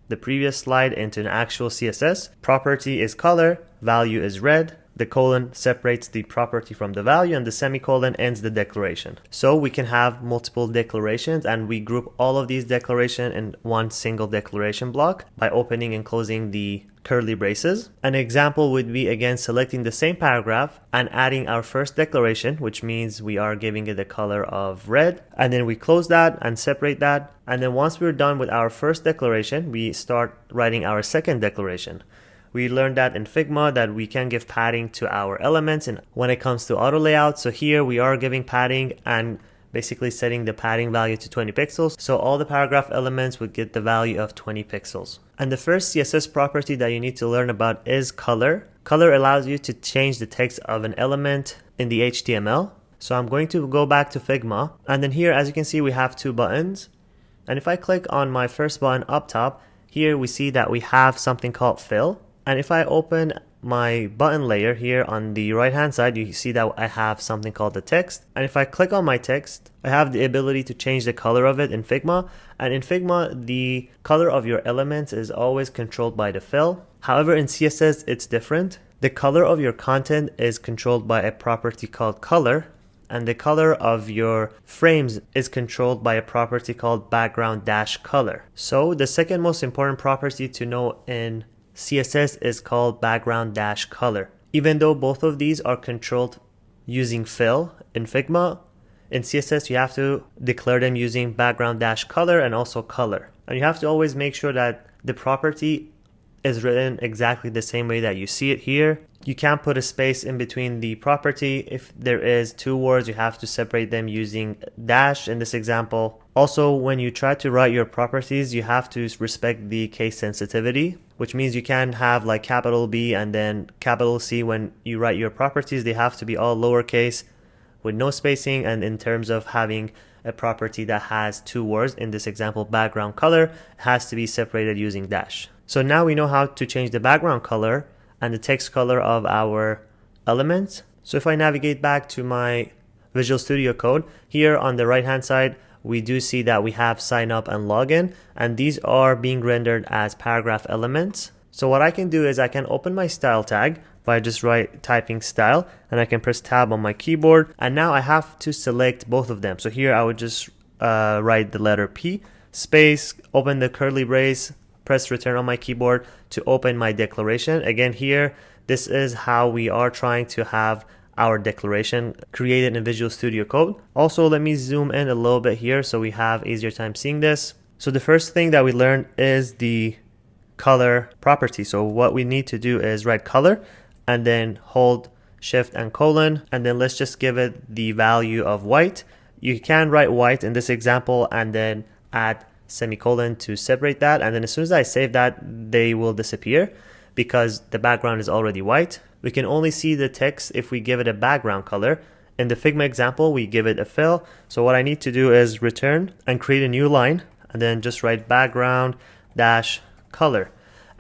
the previous slide into an actual CSS. Property is color, value is red, the colon separates the property from the value, and the semicolon ends the declaration. So we can have multiple declarations, and we group all of these declarations in one single declaration block by opening and closing the curly braces. An example would be, again, selecting the same paragraph and adding our first declaration, which means we are giving it the color of red, and then we close that and separate that. And then once we're done with our first declaration, we start writing our second declaration. We learned that in Figma that we can give padding to our elements and when it comes to auto layout. So here we are giving padding and basically setting the padding value to 20 pixels. So all the paragraph elements would get the value of 20 pixels. And the first CSS property that you need to learn about is color. Color allows you to change the text of an element in the HTML. So I'm going to go back to Figma, and then here, as you can see, we have 2 buttons. And if I click on my first button up top, here we see that we have something called fill. And if I open my button layer here on the right hand side, you see that I have something called the text. And if I click on my text, I have the ability to change the color of it in Figma. And in Figma, the color of your elements is always controlled by the fill. However, in CSS, it's different. The color of your content is controlled by a property called color. And the color of your frames is controlled by a property called background-color. So the second most important property to know in CSS is called background-color. Even though both of these are controlled using fill in Figma, in CSS, you have to declare them using background dash color and also color. And you have to always make sure that the property is written exactly the same way that you see it here. You can't put a space in between the property. If there is two words, you have to separate them using dash in this example. Also, when you try to write your properties, you have to respect the case sensitivity, which means you can't have like capital B and then capital C when you write your properties. They have to be all lowercase with no spacing, and in terms of having a property that has two words, in this example background color, has to be separated using dash. So now we know how to change the background color and the text color of our elements. So if I navigate back to my Visual Studio Code, here on the right hand side we do see that we have sign up and login, and these are being rendered as paragraph elements. So what I can do is I can open my style tag by just typing style, and I can press tab on my keyboard, and now I have to select both of them. So here I would just write the letter P, space, open the curly brace, press return on my keyboard to open my declaration. Again, here, this is how we are trying to have our declaration created in Visual Studio Code. Also, let me zoom in a little bit here so we have easier time seeing this. So the first thing that we learned is the color property. So what we need to do is write color and then hold shift and colon, and then let's just give it the value of white. You can write white in this example and then add semicolon to separate that, and then as soon as I save that, they will disappear because the background is already white. We can only see the text if we give it a background color. In the Figma example, we give it a fill. So what I need to do is return and create a new line and then just write background dash color.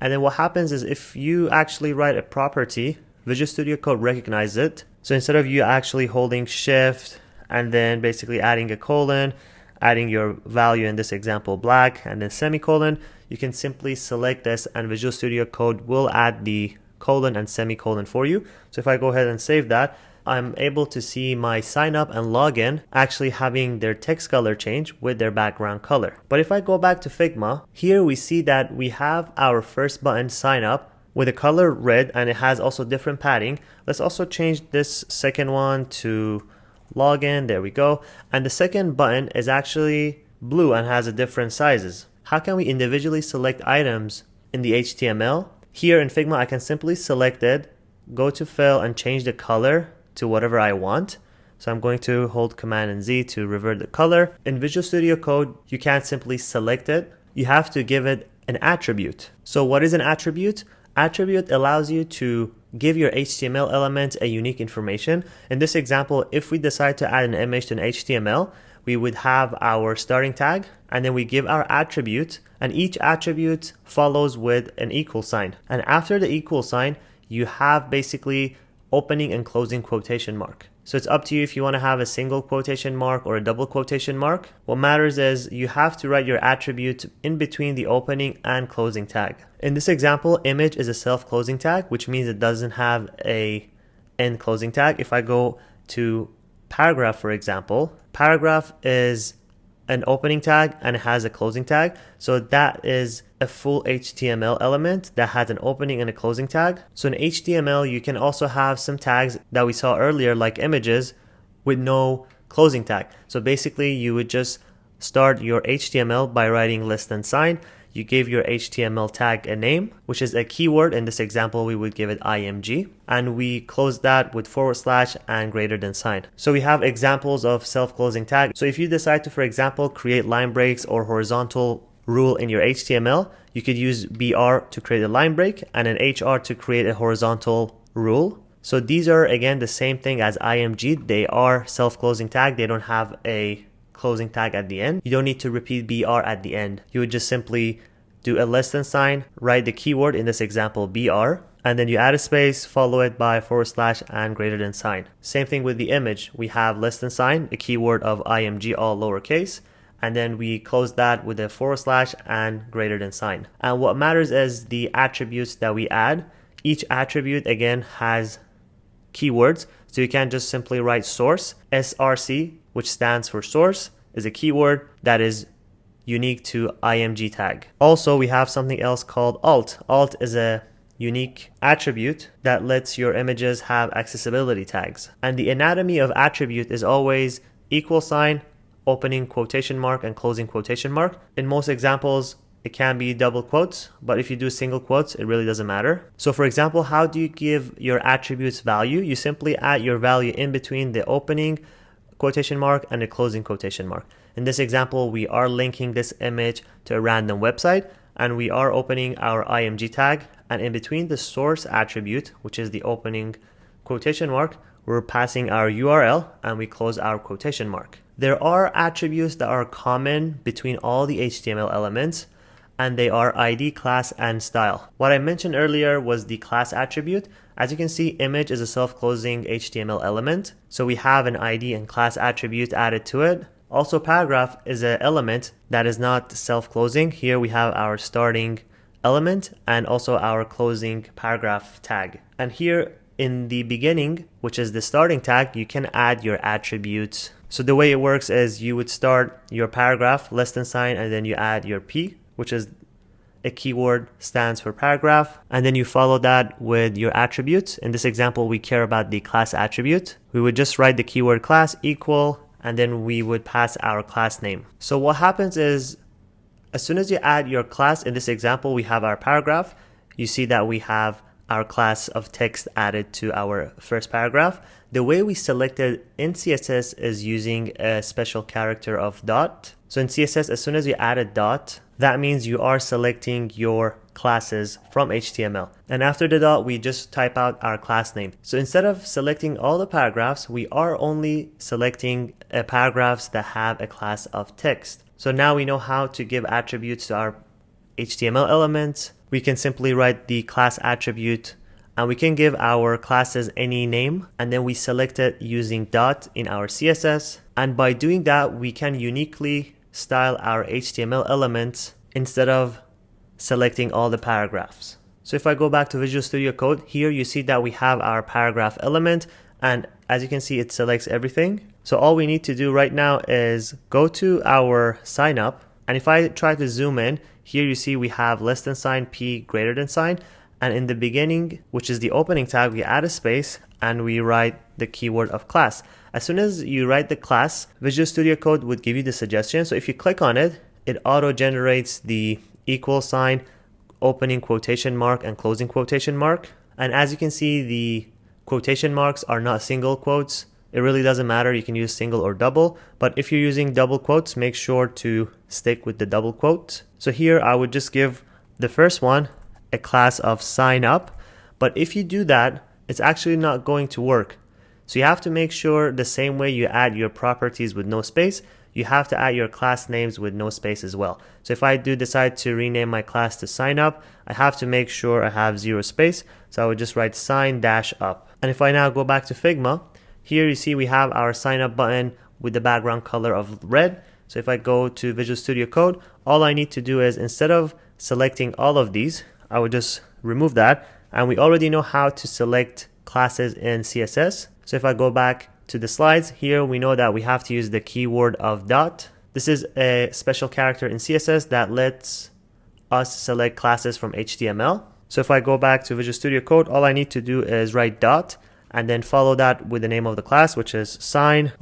And then what happens is if you actually write a property, Visual Studio Code recognizes it. So instead of you actually holding shift and then basically adding a colon, adding your value, in this example black, and then semicolon, you can simply select this and Visual Studio Code will add the colon and semicolon for you. So if I go ahead and save that, I'm able to see my sign up and login actually having their text color change with their background color. But if I go back to Figma, here we see that we have our first button sign up with a color red, and it has also different padding. Let's also change this second one to login. There we go. And the second button is actually blue and has a different sizes. How can we individually select items in the HTML? Here in Figma, I can simply select it, go to fill and change the color to whatever I want. So I'm going to hold Command and Z to revert the color. In Visual Studio Code, you can't simply select it. You have to give it an attribute. So what is an attribute? Attribute allows you to give your HTML element a unique information. In this example, if we decide to add an image to an HTML, we would have our starting tag, and then we give our attribute, and each attribute follows with an equal sign. And after the equal sign, you have basically opening and closing quotation mark. So it's up to you if you want to have a single quotation mark or a double quotation mark. What matters is you have to write your attribute in between the opening and closing tag. In this example, image is a self-closing tag, which means it doesn't have a end closing tag. If I go to paragraph, for example, paragraph is an opening tag and it has a closing tag. So that is a full HTML element that has an opening and a closing tag. So in HTML, you can also have some tags that we saw earlier, like images, with no closing tag. So basically, you would just start your HTML by writing less than sign. You give your HTML tag a name, which is a keyword. In this example, we would give it img, and we close that with / and greater than sign. So we have examples of self-closing tag. So if you decide to, for example, create line breaks or horizontal rule in your HTML, you could use BR to create a line break and an HR to create a horizontal rule. So these are, again, the same thing as img. They are self-closing tag. They don't have a closing tag at the end. You don't need to repeat BR at the end. You would just simply do a less than sign, write the keyword, in this example BR, and then you add a space, follow it by / and greater than sign. Same thing with the image. We have less than sign, a keyword of img, all lowercase, and then we close that with a / and greater than sign. And what matters is the attributes that we add. Each attribute, again, has keywords. So you can't just simply write source. SRC, which stands for source, is a keyword that is unique to img tag. Also, we have something else called alt. Alt is a unique attribute that lets your images have accessibility tags. And the anatomy of attribute is always equal sign, opening quotation mark and closing quotation mark. In most examples, it can be double quotes, but if you do single quotes, it really doesn't matter. So for example, how do you give your attributes value? You simply add your value in between the opening quotation mark and the closing quotation mark. In this example, we are linking this image to a random website, and we are opening our IMG tag, and in between the source attribute, which is the opening quotation mark, we're passing our URL and we close our quotation mark. There are attributes that are common between all the HTML elements, and they are ID, class, and style. What I mentioned earlier was the class attribute. As you can see, image is a self-closing HTML element, so we have an ID and class attribute added to it. Also, paragraph is an element that is not self-closing. Here we have our starting element and also our closing paragraph tag. And here in the beginning, which is the starting tag, you can add your attributes. So the way it works is you would start your paragraph, less than sign, and then you add your P, which is a keyword stands for paragraph, and then you follow that with your attributes. In this example, we care about the class attribute. We would just write the keyword class equal, and then we would pass our class name. So what happens is, as soon as you add your class, in this example, we have our paragraph. You see that we have our class of text added to our first paragraph. The way we selected in CSS is using a special character of dot. So in CSS, as soon as you add a dot, that means you are selecting your classes from HTML. And after the dot, we just type out our class name. So instead of selecting all the paragraphs, we are only selecting paragraphs that have a class of text. So now we know how to give attributes to our HTML elements. We can simply write the class attribute, and we can give our classes any name, and then we select it using dot in our CSS. And by doing that, we can uniquely style our HTML elements instead of selecting all the paragraphs. So if I go back to Visual Studio Code, here you see that we have our paragraph element, and as you can see, it selects everything. So all we need to do right now is go to our sign up, and if I try to zoom in, here you see we have less than sign, P greater than sign, and in the beginning, which is the opening tag, we add a space and we write the keyword of class. As soon as you write the class, Visual Studio Code would give you the suggestion. So if you click on it, it auto generates the equal sign, opening quotation mark, and closing quotation mark. And as you can see, the quotation marks are not single quotes. It really doesn't matter, you can use single or double, but if you're using double quotes, make sure to stick with the double quote. So here I would just give the first one a class of sign up, but if you do that, it's actually not going to work. So you have to make sure the same way you add your properties with no space, you have to add your class names with no space as well. So if I do decide to rename my class to sign up, I have to make sure I have 0 space. So I would just write sign dash up. And if I now go back to Figma, here you see we have our sign up button with the background color of red. So if I go to Visual Studio Code, all I need to do is, instead of selecting all of these, I would just remove that. And we already know how to select classes in CSS. So if I go back to the slides, here we know that we have to use the keyword of dot. This is a special character in CSS that lets us select classes from HTML. So if I go back to Visual Studio Code, all I need to do is write dot and then follow that with the name of the class, which is sign,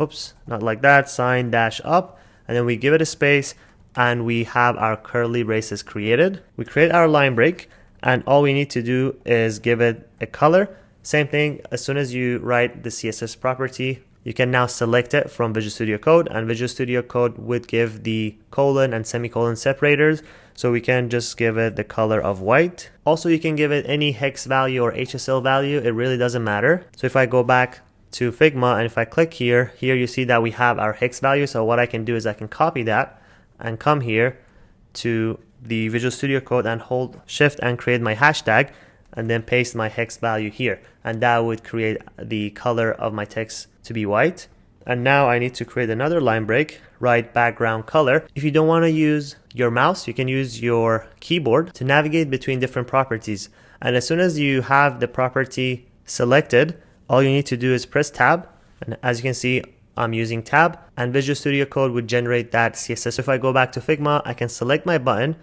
sign dash up. And then we give it a space and we have our curly braces created. We create our line break, and all we need to do is give it a color. Same thing, as soon as you write the CSS property, you can now select it from Visual Studio Code, and Visual Studio Code would give the colon and semicolon separators. So we can just give it the color of white. Also, you can give it any hex value or HSL value. It really doesn't matter. So if I go back to Figma and if I click here you see that we have our hex value. So what I can do is I can copy that and come here to the Visual Studio Code and hold shift and create my hashtag and then paste my hex value here. And that would create the color of my text to be white. And now I need to create another line break, write background color. If you don't want to use your mouse, you can use your keyboard to navigate between different properties. And as soon as you have the property selected, all you need to do is press tab. And as you can see, I'm using tab, and Visual Studio Code would generate that CSS. So if I go back to Figma, I can select my button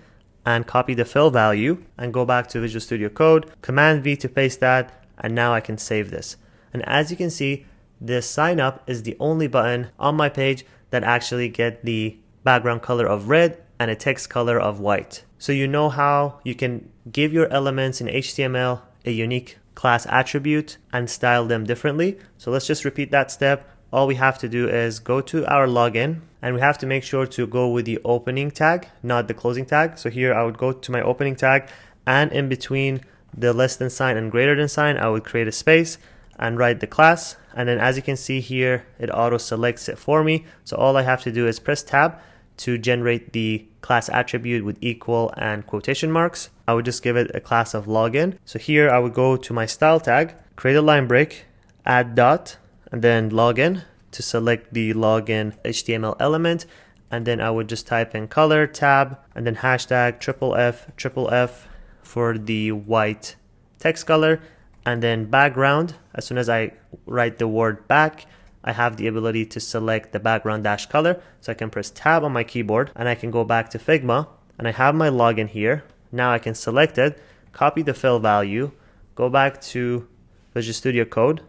and copy the fill value and go back to Visual Studio Code, Command V to paste that, and now I can save this. And as you can see, this sign up is the only button on my page that actually get the background color of red and a text color of white. So you know how you can give your elements in HTML a unique class attribute and style them differently. So let's just repeat that step. All we have to do is go to our login, and we have to make sure to go with the opening tag, not the closing tag. So here I would go to my opening tag, and in between the less than sign and greater than sign, I would create a space and write the class. And then as you can see here, it auto selects it for me. So all I have to do is press tab to generate the class attribute with equal and quotation marks. I would just give it a class of login. So here I would go to my style tag, create a line break, add dot, and then login to select the login HTML element. And then I would just type in color tab and then hashtag triple F for the white text color. And then background, as soon as I write the word back, I have the ability to select the background dash color. So I can press tab on my keyboard and I can go back to Figma and I have my login here. Now I can select it, copy the fill value, go back to Visual Studio Code,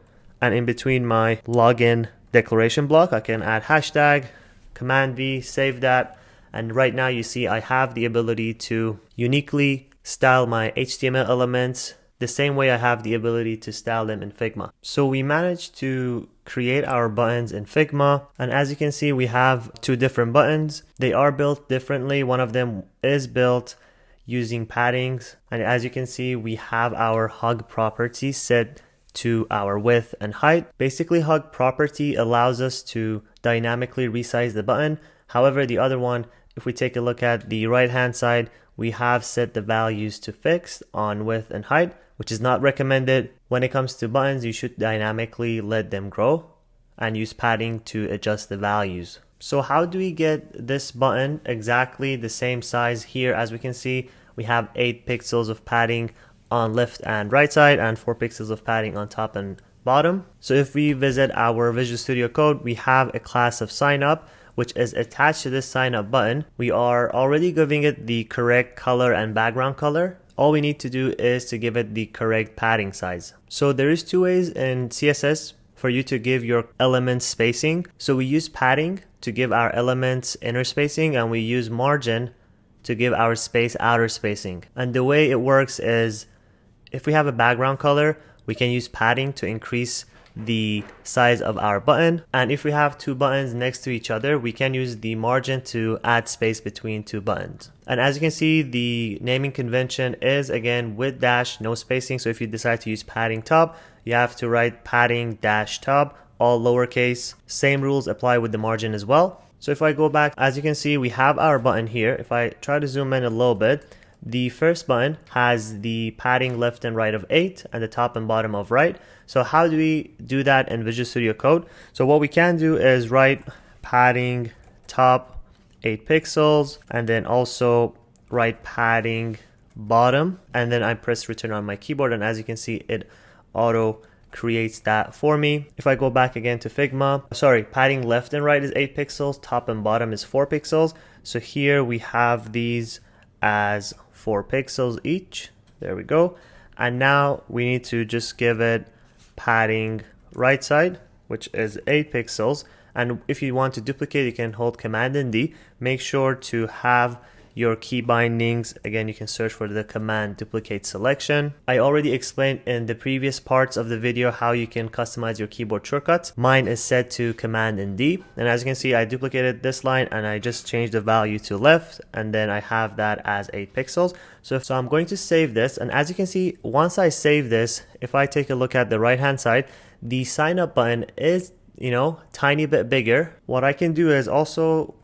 and in between my login declaration block, I can add hashtag, Command V, save that. And right now you see I have the ability to uniquely style my HTML elements the same way I have the ability to style them in Figma. So we managed to create our buttons in Figma, and as you can see we have two different buttons. They are built differently. One of them is built using paddings, and as you can see we have our hug property set to our width and height. Basically, hug property allows us to dynamically resize the button. However, the other one, if we take a look at the right hand side, we have set the values to fixed on width and height, which is not recommended. When it comes to buttons, you should dynamically let them grow and use padding to adjust the values. So how do we get this button exactly the same size? Here, as we can see, we have 8 pixels of padding on left and right side and 4 pixels of padding on top and bottom. So if we visit our Visual Studio Code, we have a class of sign up which is attached to this sign up button. We are already giving it the correct color and background color. All we need to do is to give it the correct padding size. So there is 2 ways in CSS for you to give your elements spacing. So we use padding to give our elements inner spacing, and we use margin to give our space outer spacing. And the way it works is, if we have a background color, we can use padding to increase the size of our button. And if we have 2 buttons next to each other, we can use the margin to add space between 2 buttons. And as you can see, the naming convention is again with dash, no spacing. So if you decide to use padding top, you have to write padding dash top, all lowercase. Same rules apply with the margin as well. So if I go back, as you can see, we have our button here. If I try to zoom in a little bit, the first button has the padding left and right of 8 and the top and bottom of right. So how do we do that in Visual Studio Code? So what we can do is write padding top 8 pixels and then also write padding bottom, and then I press return on my keyboard, and as you can see it auto creates that for me. If I go back again to Figma, padding left and right is 8 pixels, top and bottom is 4 pixels. So here we have these as 4 pixels each. There we go. And now we need to just give it padding right side, which is 8 pixels. And if you want to duplicate, you can hold Command and D. Make sure to have your key bindings. Again, you can search for the command duplicate selection. I already explained in the previous parts of the video how you can customize your keyboard shortcuts. Mine is set to Command and D. And as you can see, I duplicated this line and I just changed the value to left, and then I have that as 8 pixels. So I'm going to save this, and as you can see, once I save this, if I take a look at the right hand side, the sign up button is, tiny bit bigger. What I can do is also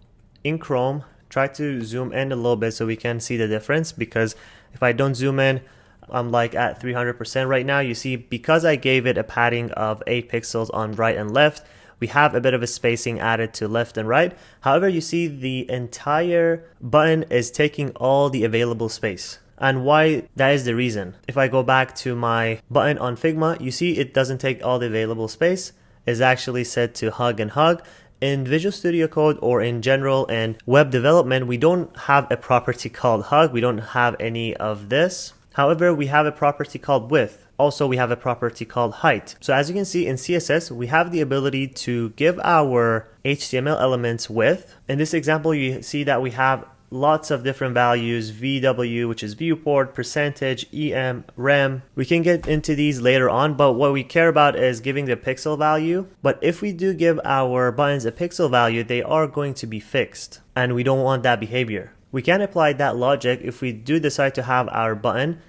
in Chrome, try to zoom in a little bit so we can see the difference, because if I don't zoom in, I'm like at 300% right now. You see, because I gave it a padding of 8 pixels on right and left, we have a bit of a spacing added to left and right. However, you see the entire button is taking all the available space. And why that is the reason. If I go back to my button on Figma, you see it doesn't take all the available space. It's actually set to hug and hug. In Visual Studio Code, or in general and web development, we don't have a property called hug. We don't have any of this. However, we have a property called width. Also, we have a property called height. So as you can see in CSS, we have the ability to give our HTML elements width. In this example, you see that we have lots of different values, VW, which is viewport, percentage, EM, rem. We can get into these later on, but what we care about is giving the pixel value. But if we do give our buttons a pixel value, they are going to be fixed, and we don't want that behavior. We can apply that logic if we do decide to have our button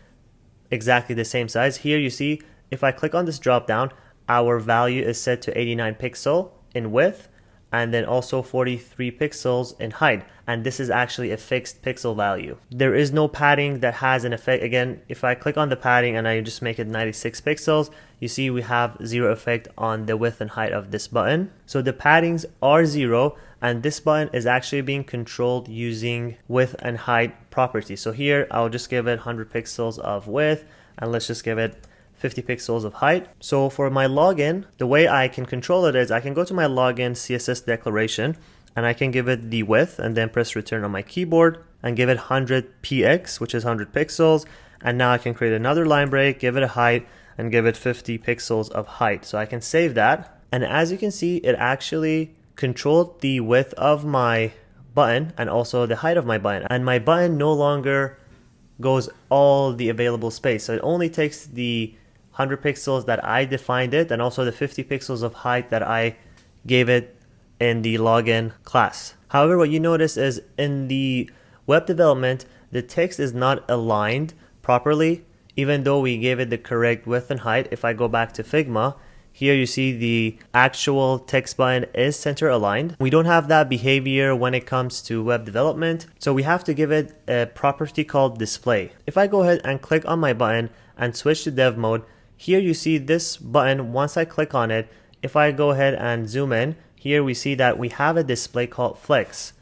exactly the same size. Here you see, if I click on this drop down, our value is set to 89 pixel in width, and then also 43 pixels in height, and this is actually a fixed pixel value. There is no padding that has an effect. Again, if I click on the padding and I just make it 96 pixels, you see we have zero effect on the width and height of this button. So the paddings are zero, and this button is actually being controlled using width and height properties. So here I'll just give it 100 pixels of width, and let's just give it 50 pixels of height. So for my login, the way I can control it is I can go to my login CSS declaration, and I can give it the width and then press return on my keyboard and give it 100 px, which is 100 pixels. And now I can create another line break, give it a height, and give it 50 pixels of height. So I can save that. And as you can see, it actually controlled the width of my button and also the height of my button. And my button no longer goes all the available space. So it only takes the 100 pixels that I defined it, and also the 50 pixels of height that I gave it in the login class. However, what you notice is in the web development, the text is not aligned properly, even though we gave it the correct width and height. If I go back to Figma, here you see the actual text button is center aligned. We don't have that behavior when it comes to web development, so we have to give it a property called display. If I go ahead and click on my button and switch to dev mode, here you see this button, once I click on it, if I go ahead and zoom in, here we see that we have a display called flex.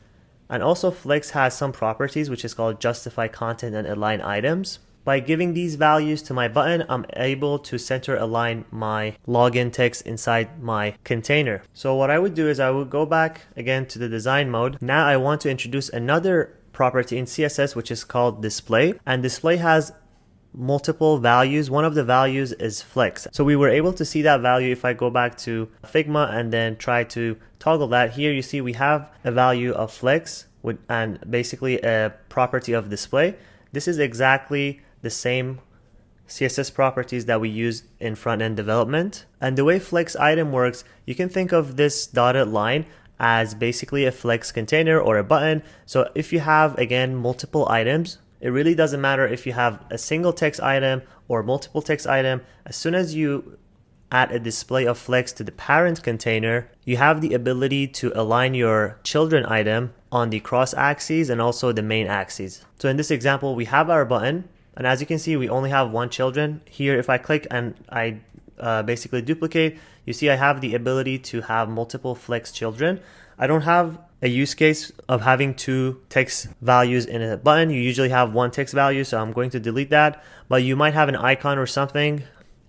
And also flex has some properties which is called justify content and align items. By giving these values to my button, I'm able to center align my login text inside my container. So what I would do is I would go back again to the design mode. Now I want to introduce another property in CSS which is called display, and display has multiple values. One of the values is flex. So we were able to see that value if I go back to Figma and then try to toggle that. Here you see we have a value of flex and basically a property of display. This is exactly the same CSS properties that we use in front-end development. And the way flex item works, you can think of this dotted line as basically a flex container or a button. So if you have, again, multiple items, it really doesn't matter if you have a single text item or multiple text item. As soon as you add a display of flex to the parent container, you have the ability to align your children item on the cross axes and also the main axes. So in this example, we have our button, and as you can see, we only have one children. Here, if I click and I basically duplicate, you see I have the ability to have multiple flex children. I don't have a use case of having two text values in a button. You usually have one text value, so I'm going to delete that. But you might have an icon or something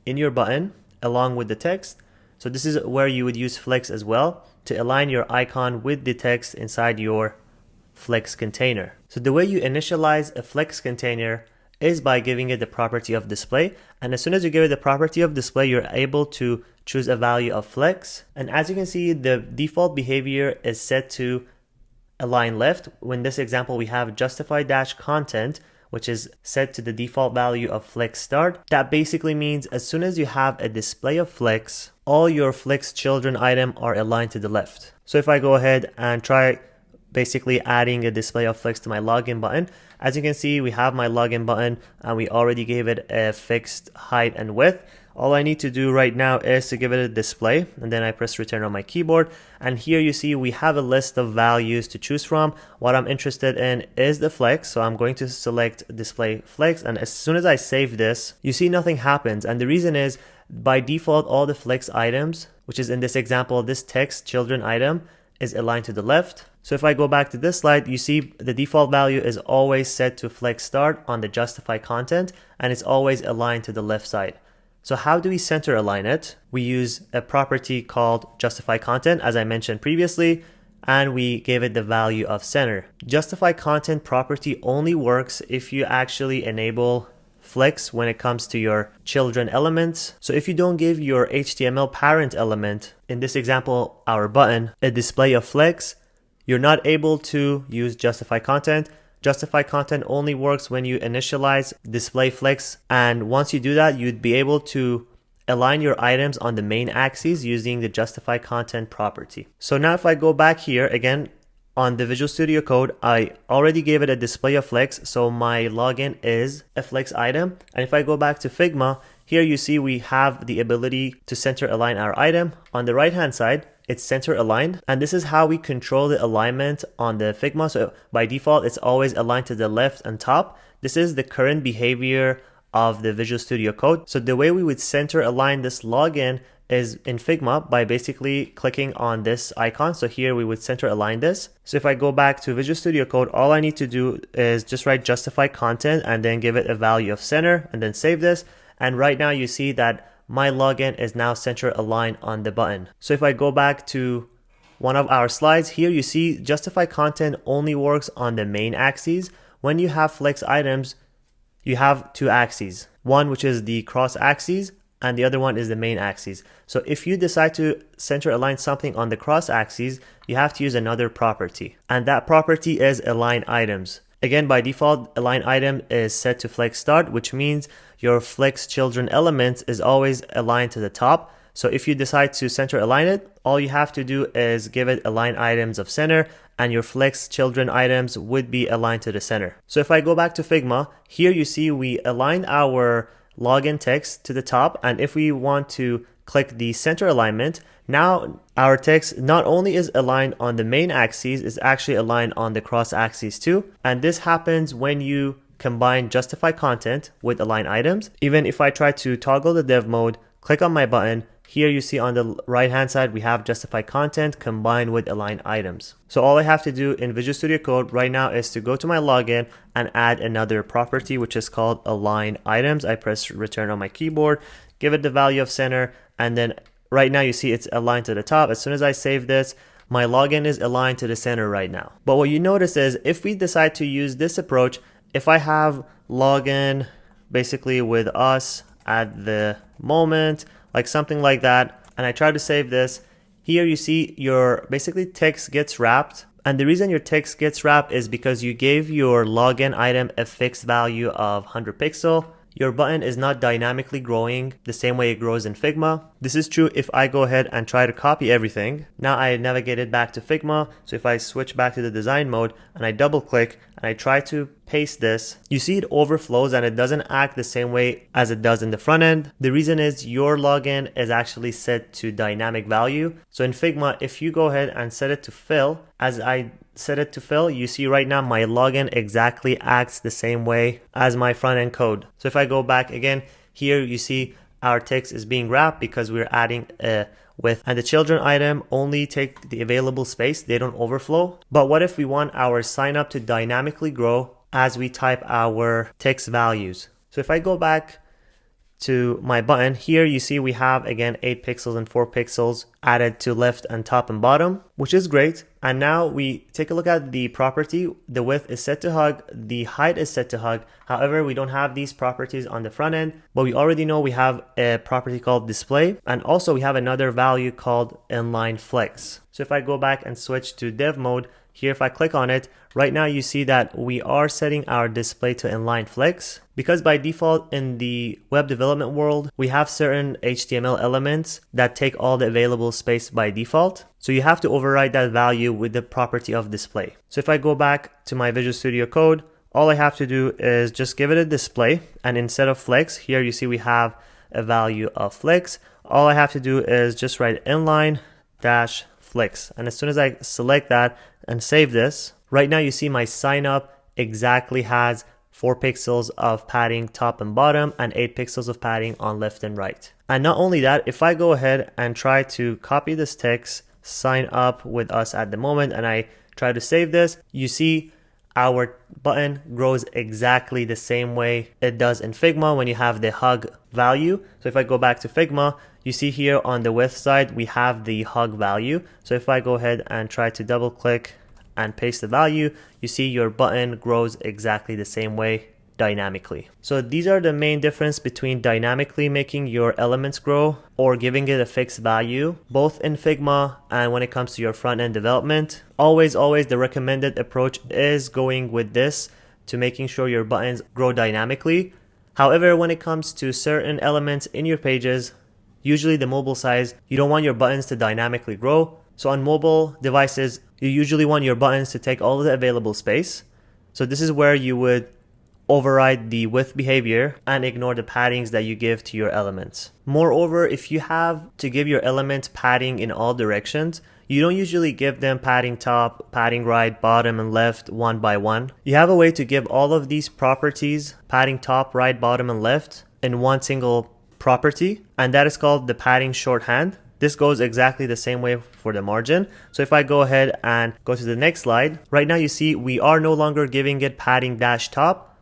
in your button along with the text. So this is where you would use flex as well, to align your icon with the text inside your flex container. So the way you initialize a flex container is by giving it the property of display. And as soon as you give it the property of display, you're able to choose a value of flex. And as you can see, the default behavior is set to align left. In this example, we have justify dash content, which is set to the default value of flex start. That basically means as soon as you have a display of flex, all your flex children item are aligned to the left. So if I go ahead and try basically adding a display of flex to my login button, as you can see, we have my login button and we already gave it a fixed height and width. All I need to do right now is to give it a display, and then I press return on my keyboard. And here you see we have a list of values to choose from. What I'm interested in is the flex, so I'm going to select display flex. And as soon as I save this, you see nothing happens. And the reason is by default, all the flex items, which is in this example, this text children item, is aligned to the left. So if I go back to this slide, you see the default value is always set to flex start on the justify content, and it's always aligned to the left side. So how do we center align it? We use a property called justify content, as I mentioned previously, and we gave it the value of center. Justify content property only works if you actually enable flex when it comes to your children elements. So if you don't give your HTML parent element, in this example, our button, a display of flex, you're not able to use justify content. Justify content only works when you initialize display flex. And once you do that, you'd be able to align your items on the main axis using the justify content property. So now if I go back here again on the Visual Studio Code, I already gave it a display of flex. So my login is a flex item. And if I go back to Figma, here you see we have the ability to center align our item. On the right hand side, it's center aligned, and this is how we control the alignment on the Figma. So by default, it's always aligned to the left and top. This is the current behavior of the Visual Studio Code. So the way we would center align this login is in Figma by basically clicking on this icon. So here we would center align this. So if I go back to Visual Studio Code, all I need to do is just write justify content and then give it a value of center and then save this. And right now you see that my login is now center aligned on the button. So if I go back to one of our slides here, you see justify content only works on the main axis. When you have flex items, you have two axes, one which is the cross axis and the other one is the main axis. So if you decide to center align something on the cross axis, you have to use another property, and that property is align items. Again, by default, align item is set to flex start, which means your flex children element is always aligned to the top. So if you decide to center align it, all you have to do is give it align items of center, and your flex children items would be aligned to the center. So if I go back to Figma, here you see we aligned our login text to the top, and if we want to click the center alignment, now our text not only is aligned on the main axis, it's actually aligned on the cross axis too. And this happens when you combine justify content with align items. Even if I try to toggle the dev mode, click on my button, here you see on the right hand side we have justify content combined with align items. So all I have to do in Visual Studio Code right now is to go to my login and add another property which is called align items. I press return on my keyboard, give it the value of center, and then right now you see it's aligned to the top. As soon as I save this, my login is aligned to the center right now. But what you notice is if we decide to use this approach, if I have login basically with us at the moment, like something like that, and I try to save this, here you see your basically text gets wrapped. And the reason your text gets wrapped is because you gave your login item a fixed value of 100 pixel. Your button is not dynamically growing the same way it grows in Figma. This is true if I go ahead and try to copy everything. Now I navigated back to Figma. So if I switch back to the design mode and I double click and I try to paste this, you see it overflows and it doesn't act the same way as it does in the front end. The reason is your login is actually set to dynamic value. So in Figma, if you go ahead and set it to fill, as I set it to fill, you see right now my login exactly acts the same way as my front end code. So if I go back again, here you see our text is being wrapped because we're adding a width, and the children item only take the available space, they don't overflow. But what if we want our sign up to dynamically grow as we type our text values? So if I go back to my button, here you see we have again 8 pixels and 4 pixels added to left and top and bottom, which is great. And now we take a look at the property. The width is set to hug, the height is set to hug. However, we don't have these properties on the front end, but we already know we have a property called display, and also we have another value called inline flex. So if I go back and switch to dev mode, here if I click on it, right now you see that we are setting our display to inline flex, because by default in the web development world, we have certain HTML elements that take all the available space by default. So you have to override that value with the property of display. So if I go back to my Visual Studio Code, all I have to do is just give it a display, and instead of flex, here you see we have a value of flex. All I have to do is just write inline dash flex, and as soon as I select that and save this, right now you see my sign up exactly has 4 pixels of padding top and bottom and 8 pixels of padding on left and right. And not only that, if I go ahead and try to copy this text, sign up with us at the moment, and I try to save this, you see our button grows exactly the same way it does in Figma when you have the hug value. So if I go back to Figma, you see here on the width side, we have the hug value. So if I go ahead and try to double click and paste the value, you see your button grows exactly the same way dynamically. So these are the main difference between dynamically making your elements grow or giving it a fixed value, both in Figma and when it comes to your front-end development. Always the recommended approach is going with this to making sure your buttons grow dynamically. However, when it comes to certain elements in your pages, usually the mobile size, you don't want your buttons to dynamically grow. So on mobile devices, you usually want your buttons to take all of the available space. So this is where you would override the width behavior and ignore the paddings that you give to your elements. Moreover, if you have to give your elements padding in all directions, you don't usually give them padding top, padding right, bottom, and left one by one. You have a way to give all of these properties, padding top, right, bottom, and left, in one single property, and that is called the padding shorthand. This goes exactly the same way for the margin. So if I go ahead and go to the next slide, right now you see we are no longer giving it padding dash top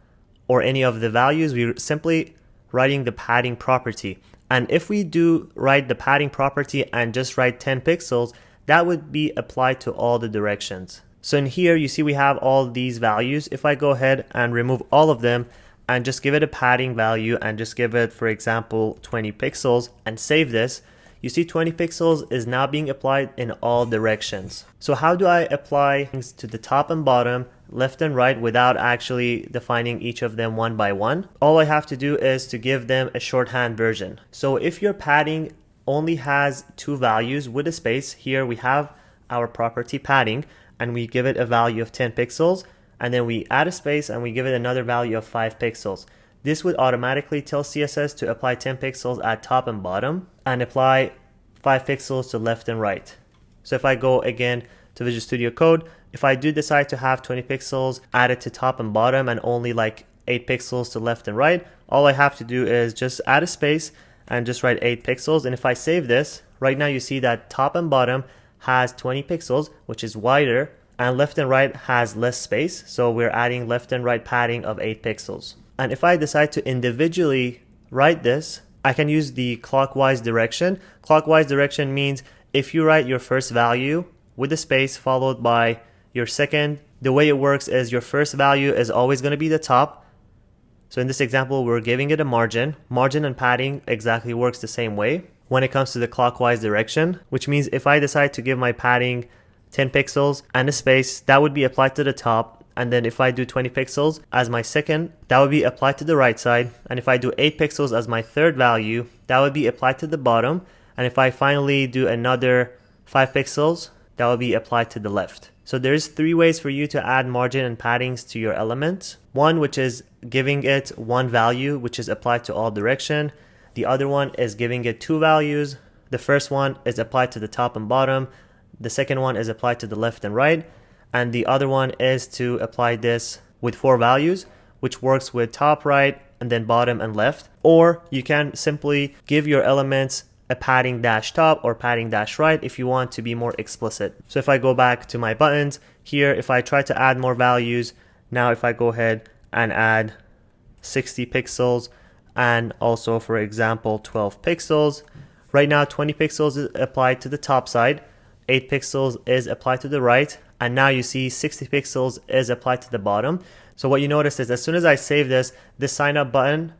or any of the values. We're simply writing the padding property. And if we do write the padding property and just write 10 pixels, that would be applied to all the directions. So in here, you see we have all these values. If I go ahead and remove all of them and just give it a padding value and just give it, for example, 20 pixels and save this, you see 20 pixels is now being applied in all directions. So how do I apply things to the top and bottom, left and right, without actually defining each of them one by one? All I have to do is to give them a shorthand version. So if your padding only has two values with a space, here we have our property padding and we give it a value of 10 pixels, and then we add a space and we give it another value of 5 pixels. This would automatically tell CSS to apply 10 pixels at top and bottom and apply 5 pixels to left and right. So if I go again to Visual Studio Code, if I do decide to have 20 pixels added to top and bottom and only like 8 pixels to left and right, all I have to do is just add a space and just write 8 pixels. And if I save this, right now you see that top and bottom has 20 pixels, which is wider, and left and right has less space. So we're adding left and right padding of 8 pixels. And if I decide to individually write this, I can use the clockwise direction. Clockwise direction means if you write your first value with a space followed by your second, the way it works is your first value is always going to be the top. So in this example, we're giving it a margin. Margin and padding exactly works the same way when it comes to the clockwise direction, which means if I decide to give my padding 10 pixels and a space, that would be applied to the top. And then if I do 20 pixels as my second, that would be applied to the right side. And if I do 8 pixels as my third value, that would be applied to the bottom. And if I finally do another 5 pixels, that will be applied to the left. So there's 3 ways for you to add margin and paddings to your element. One, which is giving it one value, which is applied to all direction. The other one is giving it 2 values. The first one is applied to the top and bottom. The second one is applied to the left and right. And the other one is to apply this with 4 values, which works with top, right, and then bottom and left. Or you can simply give your elements a padding dash top or padding dash right if you want to be more explicit. So if I go back to my buttons here, if I try to add more values, now if I go ahead and add 60 pixels and also, for example, 12 pixels, right now 20 pixels is applied to the top side, 8 pixels is applied to the right, and now you see 60 pixels is applied to the bottom. So what you notice is as soon as I save this sign up button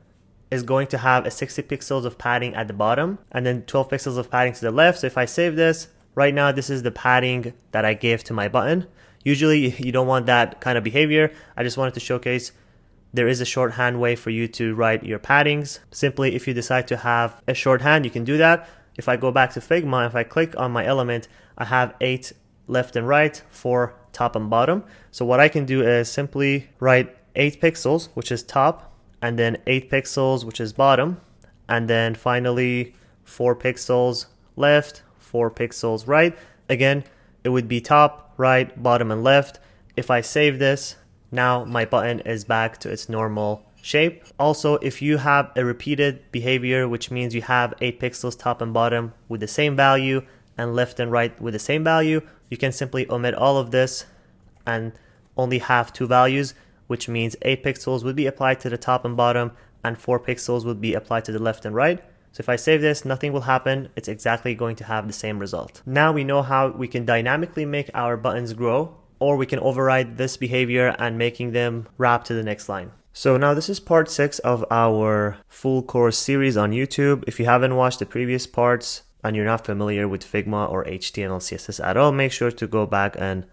is going to have a 60 pixels of padding at the bottom and then 12 pixels of padding to the left. So if I save this, right now this is the padding that I gave to my button. Usually you don't want that kind of behavior. I just wanted to showcase there is a shorthand way for you to write your paddings. Simply, if you decide to have a shorthand, you can do that. If I go back to Figma, if I click on my element, I have 8 left and right, 4 top and bottom. So what I can do is simply write 8 pixels, which is top, and then 8 pixels, which is bottom, and then finally 4 pixels left, 4 pixels right. Again, it would be top, right, bottom, and left. If I save this, now my button is back to its normal shape. Also, if you have a repeated behavior, which means you have 8 pixels top and bottom with the same value and left and right with the same value, you can simply omit all of this and only have 2 values, which means 8 pixels would be applied to the top and bottom and 4 pixels would be applied to the left and right. So if I save this, nothing will happen. It's exactly going to have the same result. Now we know how we can dynamically make our buttons grow, or we can override this behavior and making them wrap to the next line. So now this is part 6 of our full course series on YouTube. If you haven't watched the previous parts and you're not familiar with Figma or HTML, CSS at all, make sure to go back and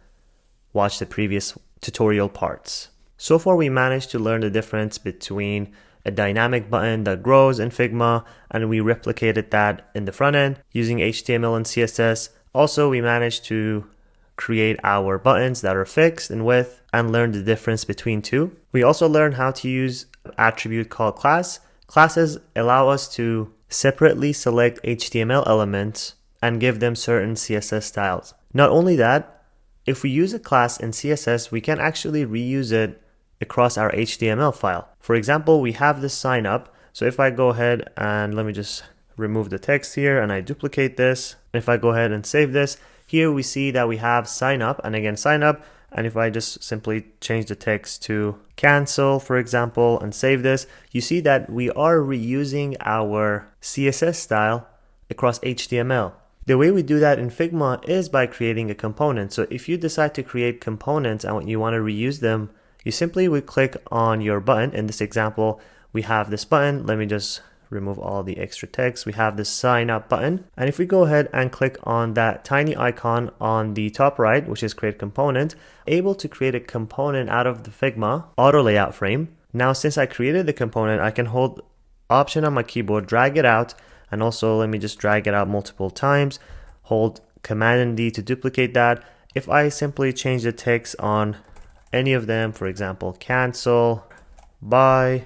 watch the previous tutorial parts. So far we managed to learn the difference between a dynamic button that grows in Figma, and we replicated that in the front end using HTML and CSS. Also, we managed to create our buttons that are fixed in width and learn the difference between two. We also learned how to use an attribute called class. Classes allow us to separately select HTML elements and give them certain CSS styles. Not only that, if we use a class in CSS, we can actually reuse it across our HTML file. For example, we have this sign up. So if I go ahead and let me just remove the text here and I duplicate this. If I go ahead and save this, here we see that we have sign up and again sign up. And if I just simply change the text to cancel, for example, and save this, you see that we are reusing our CSS style across HTML. The way we do that in Figma is by creating a component. So if you decide to create components and you want to reuse them, you simply would click on your button. In this example, we have this button. Let me just remove all the extra text. We have this sign up button. And if we go ahead and click on that tiny icon on the top right, which is create component, able to create a component out of the Figma auto layout frame. Now, since I created the component, I can hold Option on my keyboard, drag it out. And also let me just drag it out multiple times. Hold Command and D to duplicate that. If I simply change the text on any of them, for example, cancel, buy,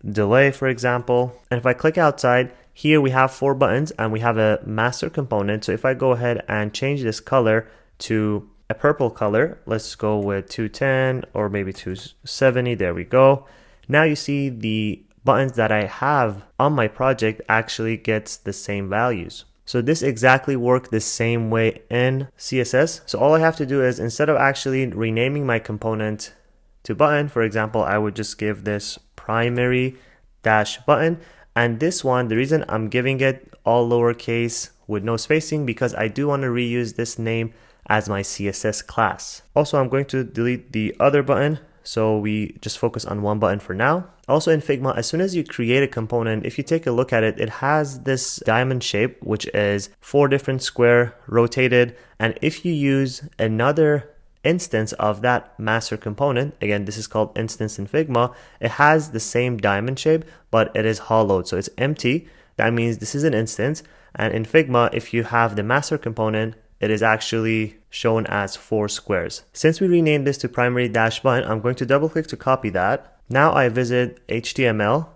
delay, for example. And if I click outside, here we have 4 buttons and we have a master component. So if I go ahead and change this color to a purple color, let's go with 210 or maybe 270. There we go. Now you see the buttons that I have on my project actually gets the same values. So this exactly works the same way in CSS. So all I have to do is, instead of actually renaming my component to button, for example, I would just give this primary dash button. And this one, the reason I'm giving it all lowercase with no spacing, because I do want to reuse this name as my CSS class. Also, I'm going to delete the other button, so we just focus on one button for now. Also in Figma, as soon as you create a component, if you take a look at it, it has this diamond shape, which is 4 different square rotated. And if you use another instance of that master component, again, this is called instance in Figma, it has the same diamond shape, but it is hollowed. So it's empty. That means this is an instance. And in Figma, if you have the master component, it is actually shown as 4 squares. Since we renamed this to primary dash button, I'm going to double click to copy that. Now I visit HTML.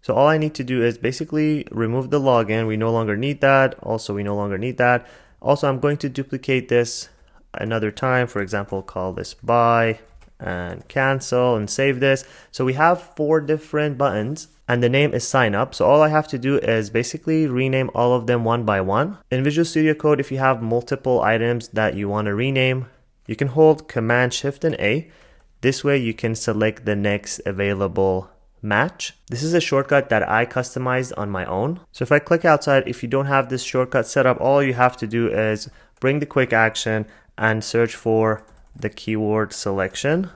So all I need to do is basically remove the login. We no longer need that. Also, we no longer need that. Also, I'm going to duplicate this another time. For example, call this buy and cancel and save this. So we have 4 different buttons and the name is sign up. So all I have to do is basically rename all of them one by one. In Visual Studio Code, if you have multiple items that you want to rename, you can hold Command Shift and A. This way you can select the next available match. This is a shortcut that I customized on my own. So if I click outside, if you don't have this shortcut set up, all you have to do is bring the quick action and search for the keyword selection.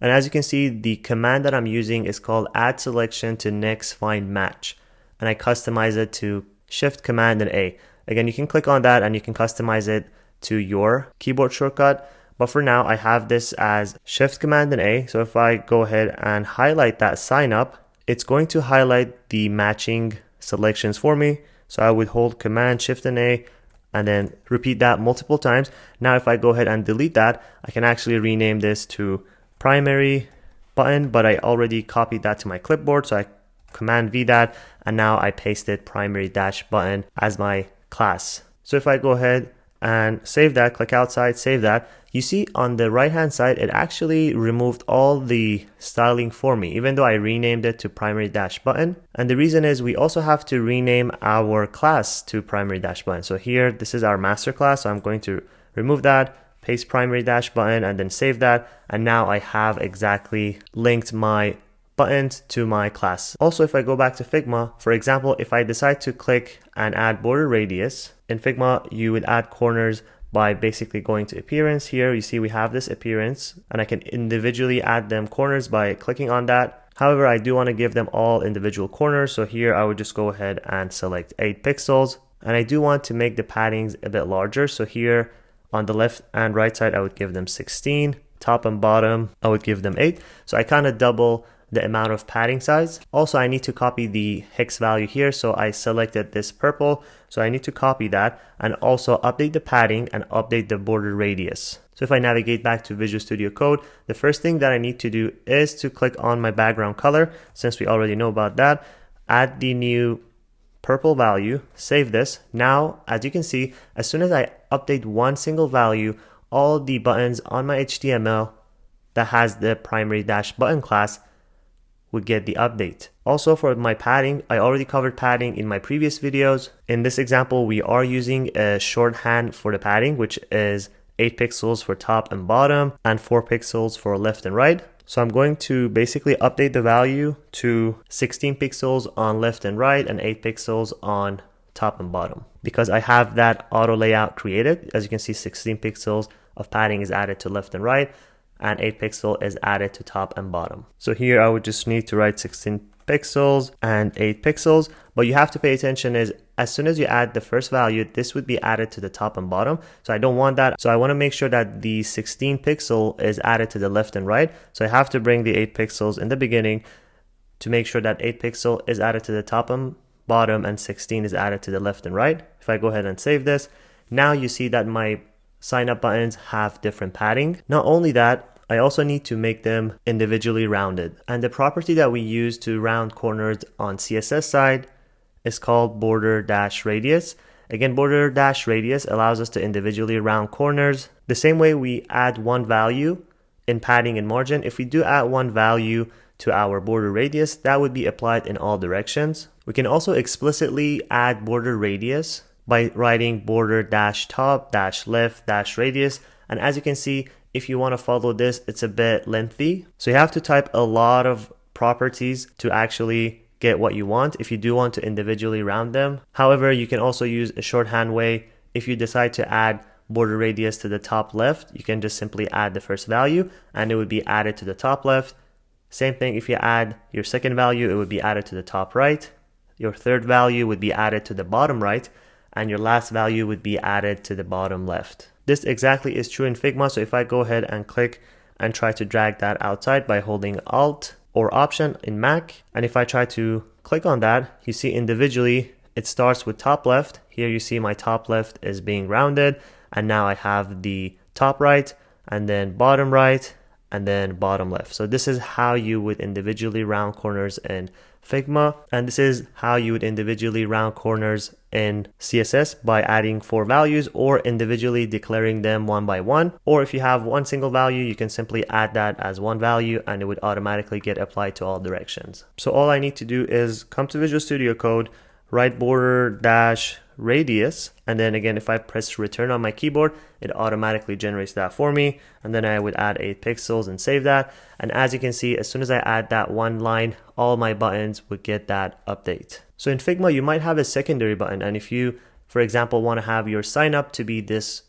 And as you can see, the command that I'm using is called add selection to next find match. And I customize it to Shift Command and A. Again, you can click on that and you can customize it to your keyboard shortcut. But for now, I have this as Shift Command and A. So if I go ahead and highlight that sign up, it's going to highlight the matching selections for me. So I would hold Command Shift and A and then repeat that multiple times. Now, if I go ahead and delete that, I can actually rename this to primary button, but I already copied that to my clipboard. So I Command V that, and now I pasted primary dash button as my class. So if I go ahead and save that, click outside, save that, you see on the right hand side, it actually removed all the styling for me, even though I renamed it to primary dash button. And the reason is we also have to rename our class to primary dash button. So here, this is our master class. So I'm going to remove that, paste primary dash button, and then save that. And now I have exactly linked my buttons to my class. Also, if I go back to Figma, for example, if I decide to click and add border radius, in Figma, you would add corners by basically going to appearance. Here you see we have this appearance, and I can individually add them corners by clicking on that. However, I do want to give them all individual corners. So here I would just go ahead and select 8 pixels. And I do want to make the paddings a bit larger. So here on the left and right side, I would give them 16. Top and bottom, I would give them 8. So I kind of double the amount of padding size. Also, I need to copy the hex value here. So I selected this purple. So I need to copy that and also update the padding and update the border radius. So if I navigate back to Visual Studio Code, the first thing that I need to do is to click on my background color, since we already know about that, add the new purple value, save this. Now, as you can see, as soon as I update one single value, all the buttons on my HTML that has the primary dash button class would get the update. Also for my padding, I already covered padding in my previous videos. In this example, we are using a shorthand for the padding, which is 8 pixels for top and bottom and 4 pixels for left and right. So I'm going to basically update the value to 16 pixels on left and right and 8 pixels on top and bottom. Because I have that auto layout created, as you can see, 16 pixels of padding is added to left and right and 8 pixel is added to top and bottom. So here I would just need to write 16 pixels and 8 pixels, but you have to pay attention is as soon as you add the first value, this would be added to the top and bottom. So I don't want that. So I want to make sure that the 16 pixel is added to the left and right. So I have to bring the 8 pixels in the beginning to make sure that 8 pixel is added to the top and bottom and 16 is added to the left and right. If I go ahead and save this, now you see that my sign up buttons have different padding. Not only that, I also need to make them individually rounded. And the property that we use to round corners on CSS side is called border dash radius. Again, border dash radius allows us to individually round corners. The same way we add one value in padding and margin, if we do add one value to our border radius, that would be applied in all directions. We can also explicitly add border radius by writing border dash top dash left dash radius. And as you can see, if you want to follow this, it's a bit lengthy. So you have to type a lot of properties to actually get what you want if you do want to individually round them. However, you can also use a shorthand way. If you decide to add border radius to the top left, you can just simply add the first value and it would be added to the top left. Same thing if you add your second value, it would be added to the top right. Your third value would be added to the bottom right, and your last value would be added to the bottom left. This exactly is true in Figma. So if I go ahead and click and try to drag that outside by holding Alt or Option in Mac, and if I try to click on that, you see individually it starts with top left. Here you see my top left is being rounded, and now I have the top right and then bottom right and then bottom left. So this is how you would individually round corners in Figma, and this is how you would individually round corners in CSS by adding 4 values or individually declaring them one by one. Or if you have one single value, you can simply add that as one value and it would automatically get applied to all directions. So all I need to do is come to Visual Studio Code, write border dash radius, and then again if I press return on my keyboard, it automatically generates that for me, and then I would add 8 pixels and save that. And as you can see, as soon as I add that one line, all my buttons would get that update. So in Figma you might have a secondary button, and if you for example want to have your sign up to be this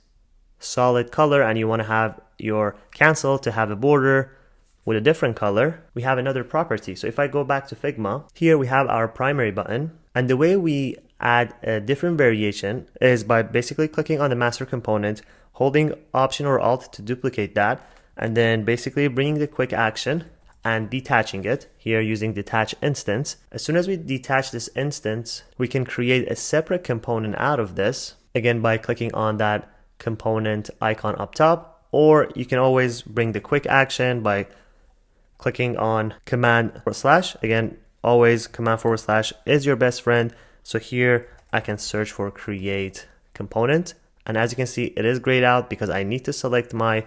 solid color and you want to have your cancel to have a border with a different color, we have another property. So if I go back to Figma, here we have our primary button, and the way we add a different variation is by basically clicking on the master component, holding Option or Alt to duplicate that, and then basically bringing the quick action and detaching it here using detach instance. As soon as we detach this instance, we can create a separate component out of this, again by clicking on that component icon up top, or you can always bring the quick action by clicking on command/, again always command/ is your best friend. So here I can search for create component, and as you can see it is grayed out because I need to select my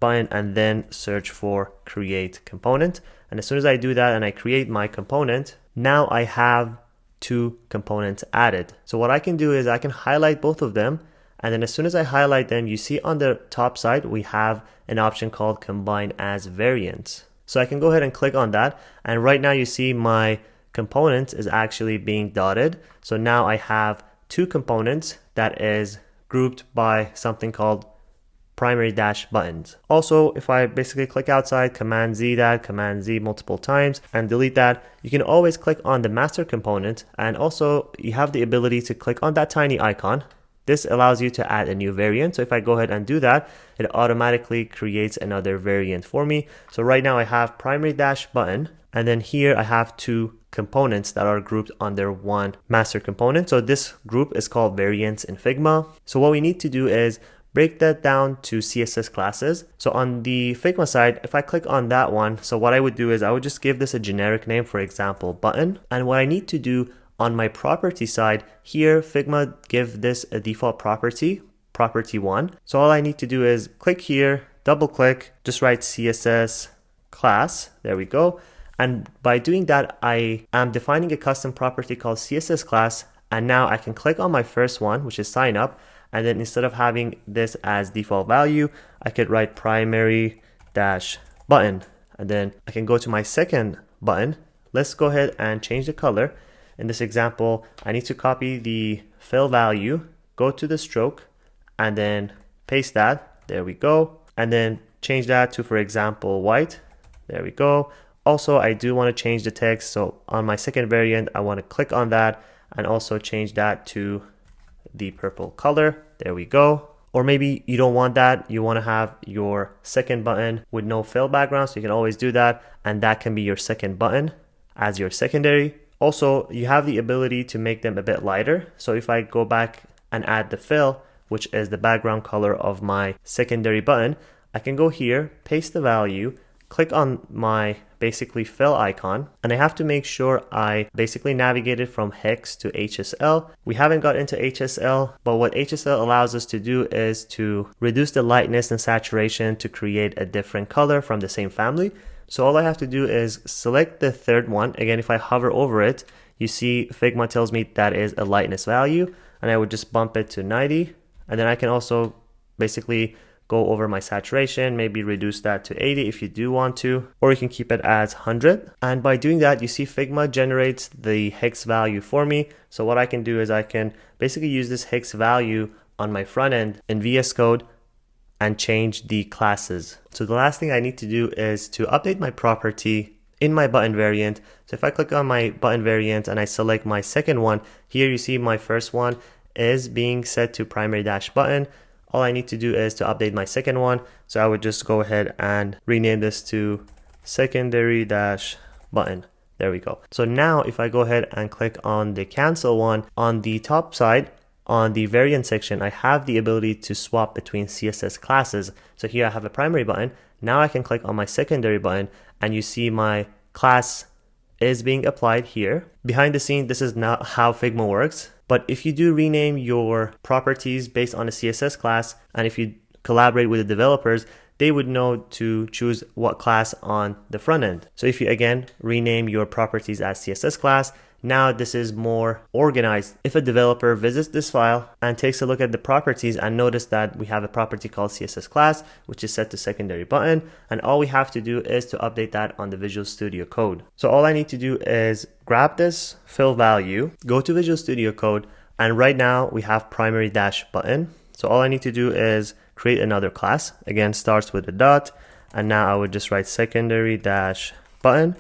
button and then search for create component. And as soon as I do that and I create my component, now I have 2 components added. So what I can do is I can highlight both of them, and then as soon as I highlight them, you see on the top side we have an option called combine as variants. So I can go ahead and click on that, and right now you see my component is actually being dotted. So now I have 2 components that is grouped by something called primary dash buttons. Also, if I basically click outside, Command Z that, Command Z multiple times and delete that, you can always click on the master component, and also you have the ability to click on that tiny icon. This allows you to add a new variant. So if I go ahead and do that, it automatically creates another variant for me. So right now I have primary dash button, and then here I have two components that are grouped under one master component. So this group is called variants in Figma. So what we need to do is break that down to CSS classes. So on the Figma side, if I click on that one, so what I would do is I would just give this a generic name, for example, button. And what I need to do on my property side, here Figma give this a default property, property 1. So all I need to do is click here, double click, just write CSS class, there we go. And by doing that, I am defining a custom property called CSS class. And now I can click on my first one, which is sign up. And then instead of having this as default value, I could write primary dash button. And then I can go to my second button. Let's go ahead and change the color. In this example, I need to copy the fill value, go to the stroke, and then paste that. There we go. And then change that to, for example, white. There we go. Also, I do want to change the text. So on my second variant, I want to click on that and also change that to the purple color. There we go. Or maybe you don't want that. You want to have your second button with no fill background. So you can always do that. And that can be your second button as your secondary. Also, you have the ability to make them a bit lighter. So if I go back and add the fill, which is the background color of my secondary button, I can go here, paste the value, click on my basically fill icon, and I have to make sure I basically navigated from hex to HSL. We haven't got into HSL, but what HSL allows us to do is to reduce the lightness and saturation to create a different color from the same family. So all I have to do is select the third one. Again, if I hover over it, you see Figma tells me that is a lightness value, and I would just bump it to 90. And then I can also basically go over my saturation, maybe reduce that to 80 if you do want to, or you can keep it as 100. And by doing that, you see Figma generates the hex value for me. So what I can do is I can basically use this hex value on my front end in VS Code and change the classes. So the last thing I need to do is to update my property in my button variant. So if I click on my button variant and I select my second one, here you see my first one is being set to primary dash button. All I need to do is to update my second one. So I would just go ahead and rename this to secondary dash button. There we go. So now if I go ahead and click on the cancel one on the top side, on the variant section, I have the ability to swap between CSS classes. So here I have a primary button. Now I can click on my secondary button and you see my class is being applied here. Behind the scene, this is not how Figma works. But if you do rename your properties based on a CSS class, and if you collaborate with the developers, they would know to choose what class on the front end. So if you again rename your properties as CSS class, now this is more organized. If a developer visits this file and takes a look at the properties and notice that we have a property called CSS class, which is set to secondary button, and all we have to do is to update that on the Visual Studio Code. So all I need to do is grab this fill value, go to Visual Studio Code, and right now we have primary dash button. So all I need to do is create another class. Again, starts with a dot, and now I would just write secondary dash button,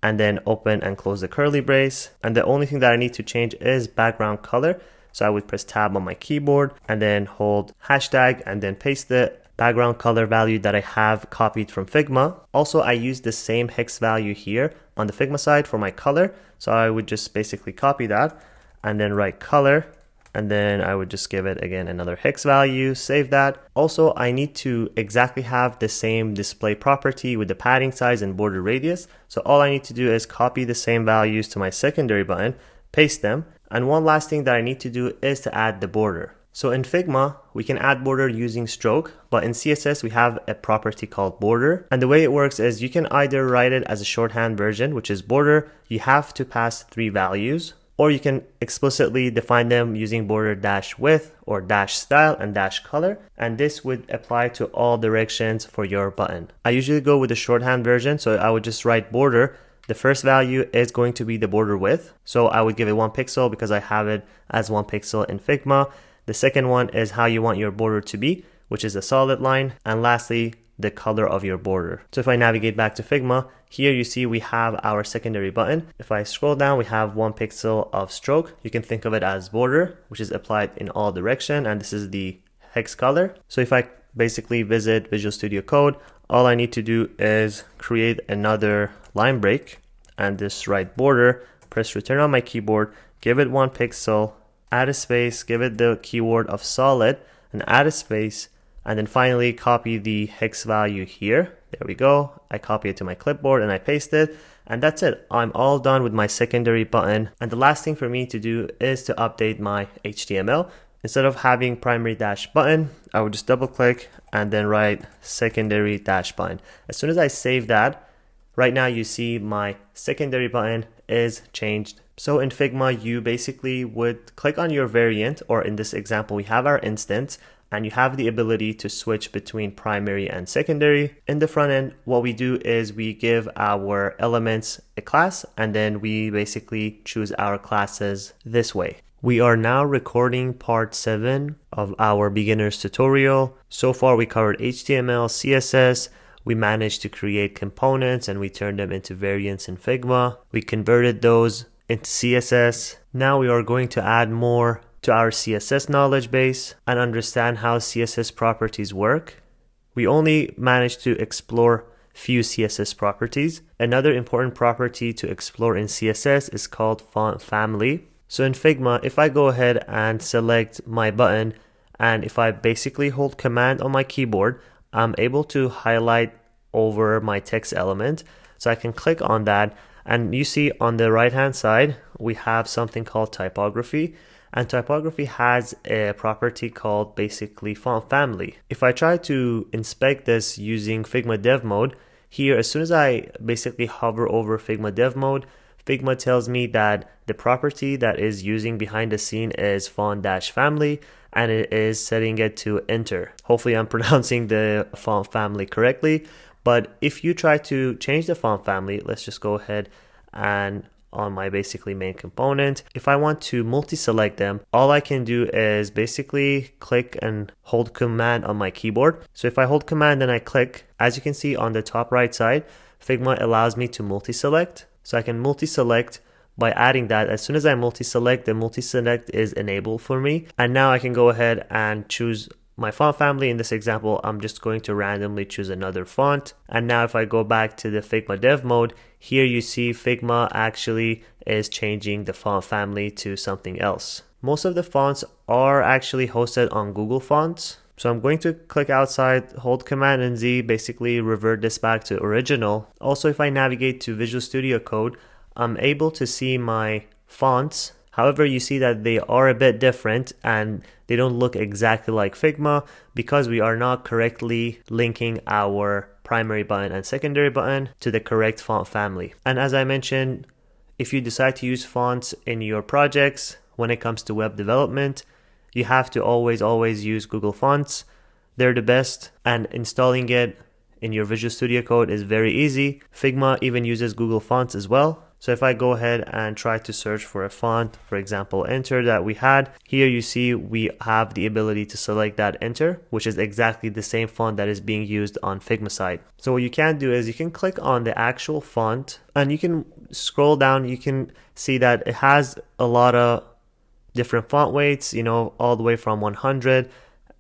and then open and close the curly brace. And the only thing that I need to change is background color. So I would press tab on my keyboard and then hold hashtag and then paste the background color value that I have copied from Figma. Also, I use the same hex value here on the Figma side for my color. So I would just basically copy that and then write color. And then I would just give it again another hex value, save that. Also, I need to exactly have the same display property with the padding size and border radius. So all I need to do is copy the same values to my secondary button, paste them. And one last thing that I need to do is to add the border. So in Figma, we can add border using stroke, but in CSS, we have a property called border. And the way it works is you can either write it as a shorthand version, which is border. You have to pass 3 values. Or you can explicitly define them using border dash width or dash style and dash color. And this would apply to all directions for your button. I usually go with the shorthand version. So I would just write border. The first value is going to be the border width. So I would give it 1 pixel because I have it as 1 pixel in Figma. The second one is how you want your border to be, which is a solid line, and lastly, the color of your border. So if I navigate back to Figma, here you see we have our secondary button. If I scroll down, we have 1 pixel of stroke. You can think of it as border, which is applied in all direction, and this is the hex color. So if I basically visit Visual Studio Code, all I need to do is create another line break and this right border, press return on my keyboard, give it 1 pixel, add a space, give it the keyword of solid, and add a space, and then finally copy the hex value here. There we go. I copy it to my clipboard and I paste it, and that's it. I'm all done with my secondary button. And the last thing for me to do is to update my HTML. Instead of having primary dash button, I would just double click and then write secondary dash button. As soon as I save that, right now you see my secondary button is changed. So in Figma, you basically would click on your variant, or in this example, we have our instance, and you have the ability to switch between primary and secondary. In the front end, what we do is we give our elements a class, and then we basically choose our classes this way. We are now recording part 7 of our beginner's tutorial. So far we covered HTML, CSS, we managed to create components and we turned them into variants in Figma. We converted those into CSS. Now we are going to add more to our CSS knowledge base and understand how CSS properties work. We only managed to explore few CSS properties. Another important property to explore in CSS is called font family. So in Figma, if I go ahead and select my button, and if I basically hold Command on my keyboard, I'm able to highlight over my text element. So I can click on that, and you see on the right hand side, we have something called typography. And typography has a property called basically font family. If I try to inspect this using Figma Dev Mode, here as soon as I basically hover over Figma Dev Mode, Figma tells me that the property that is using behind the scene is font-family, and it is setting it to enter. Hopefully I'm pronouncing the font family correctly, but if you try to change the font family, let's just go ahead and on my basically main component, if I want to multi-select them, all I can do is basically click and hold Command on my keyboard. So if I hold Command and I click, as you can see on the top right side, Figma allows me to multi-select. So I can multi-select by adding that. As soon as I multi-select, the multi-select is enabled for me. And now I can go ahead and choose my font family. In this example, I'm just going to randomly choose another font. And now if I go back to the Figma Dev Mode, here you see Figma actually is changing the font family to something else. Most of the fonts are actually hosted on Google Fonts. So I'm going to click outside, hold Command and Z, basically revert this back to original. Also, if I navigate to Visual Studio Code, I'm able to see my fonts. However, you see that they are a bit different and they don't look exactly like Figma because we are not correctly linking our primary button and secondary button to the correct font family. And as I mentioned, if you decide to use fonts in your projects when it comes to web development, you have to always use Google Fonts. They're the best, and installing it in your Visual Studio Code is very easy. Figma even uses Google Fonts as well. So if I go ahead and try to search for a font, for example, enter that we had, here you see we have the ability to select that enter, which is exactly the same font that is being used on Figma side. So what you can do is you can click on the actual font and you can scroll down. You can see that it has a lot of different font weights, you know, all the way from 100.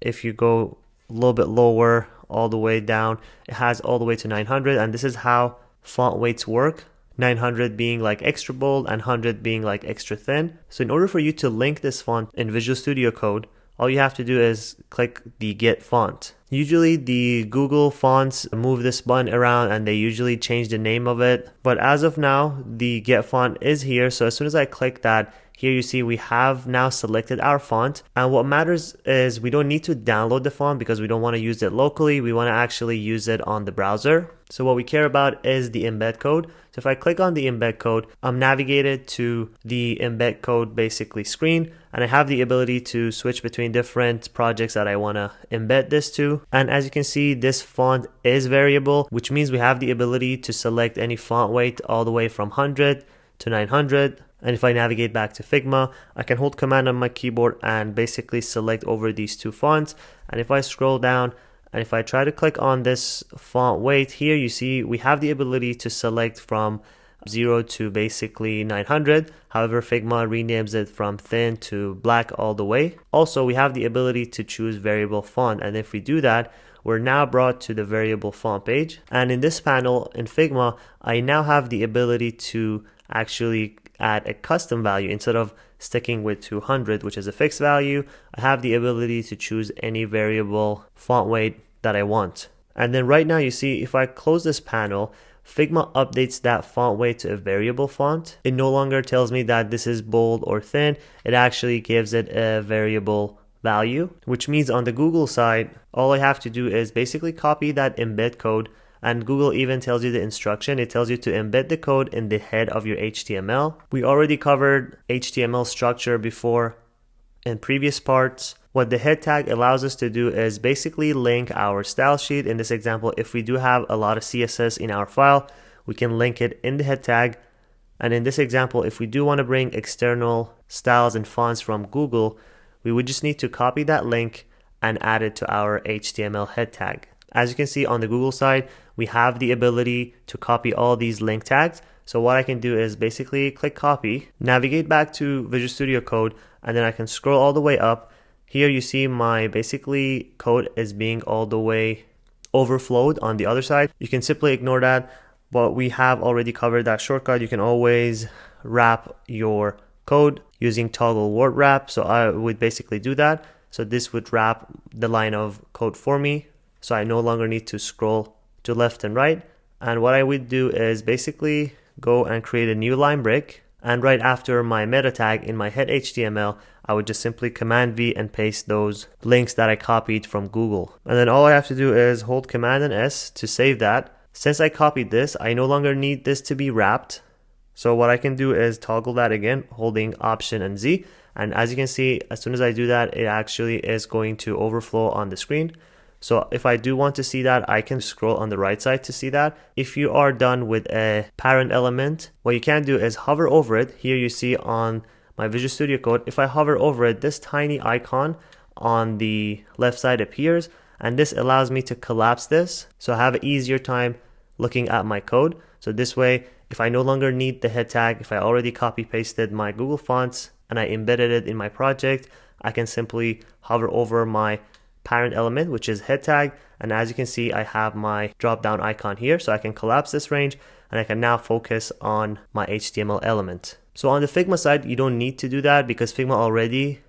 If you go a little bit lower, all the way down, it has all the way to 900. And this is how font weights work. 900 being like extra bold and 100 being like extra thin. So in order for you to link this font in Visual Studio Code, all you have to do is click the Get Font. Usually the Google fonts move this button around and they usually change the name of it. But as of now, the Get Font is here. So as soon as I click that, here you see we have now selected our font, and what matters is we don't need to download the font because we don't want to use it locally. We want to actually use it on the browser. So what we care about is the embed code. So if I click on the embed code, I'm navigated to the embed code basically screen, and I have the ability to switch between different projects that I want to embed this to. And as you can see, this font is variable, which means we have the ability to select any font weight all the way from 100 to 900. And if I navigate back to Figma, I can hold Command on my keyboard and basically select over these two fonts. And if I scroll down and if I try to click on this font weight here, you see we have the ability to select from 0 to basically 900. However, Figma renames it from thin to black all the way. Also, we have the ability to choose variable font. And if we do that, we're now brought to the variable font page. And in this panel in Figma, I now have the ability to actually add a custom value. Instead of sticking with 200, which is a fixed value, I have the ability to choose any variable font weight that I want. And then right now you see if I close this panel, Figma updates that font weight to a variable font. It no longer tells me that this is bold or thin. It actually gives it a variable value, which means on the Google side, all I have to do is basically copy that embed code. And Google even tells you the instruction. It tells you to embed the code in the head of your HTML. We already covered HTML structure before in previous parts. What the head tag allows us to do is basically link our style sheet. In this example, if we do have a lot of CSS in our file, we can link it in the head tag. And in this example, if we do want to bring external styles and fonts from Google, we would just need to copy that link and add it to our HTML head tag. As you can see on the Google side, we have the ability to copy all these link tags. So what I can do is basically click copy, navigate back to Visual Studio Code, and then I can scroll all the way up. Here you see my basically code is being all the way overflowed on the other side. You can simply ignore that, but we have already covered that shortcut. You can always wrap your code using toggle word wrap. So I would basically do that. So this would wrap the line of code for me. So I no longer need to scroll to left and right. And what I would do is basically go and create a new line break. And right after my meta tag in my head HTML, I would just simply Command V and paste those links that I copied from Google. And then all I have to do is hold Command and S to save that. Since I copied this, I no longer need this to be wrapped. So what I can do is toggle that again, holding Option and Z. And as you can see, as soon as I do that, it actually is going to overflow on the screen. So if I do want to see that, I can scroll on the right side to see that. If you are done with a parent element, what you can do is hover over it. Here you see on my Visual Studio Code, if I hover over it, this tiny icon on the left side appears, and this allows me to collapse this. So I have an easier time looking at my code. So this way, if I no longer need the head tag, if I already copy pasted my Google fonts and I embedded it in my project, I can simply hover over my parent element, which is head tag, and as you can see, I have my drop down icon here, so I can collapse this range and I can now focus on my HTML element. So on the Figma side, you don't need to do that because Figma already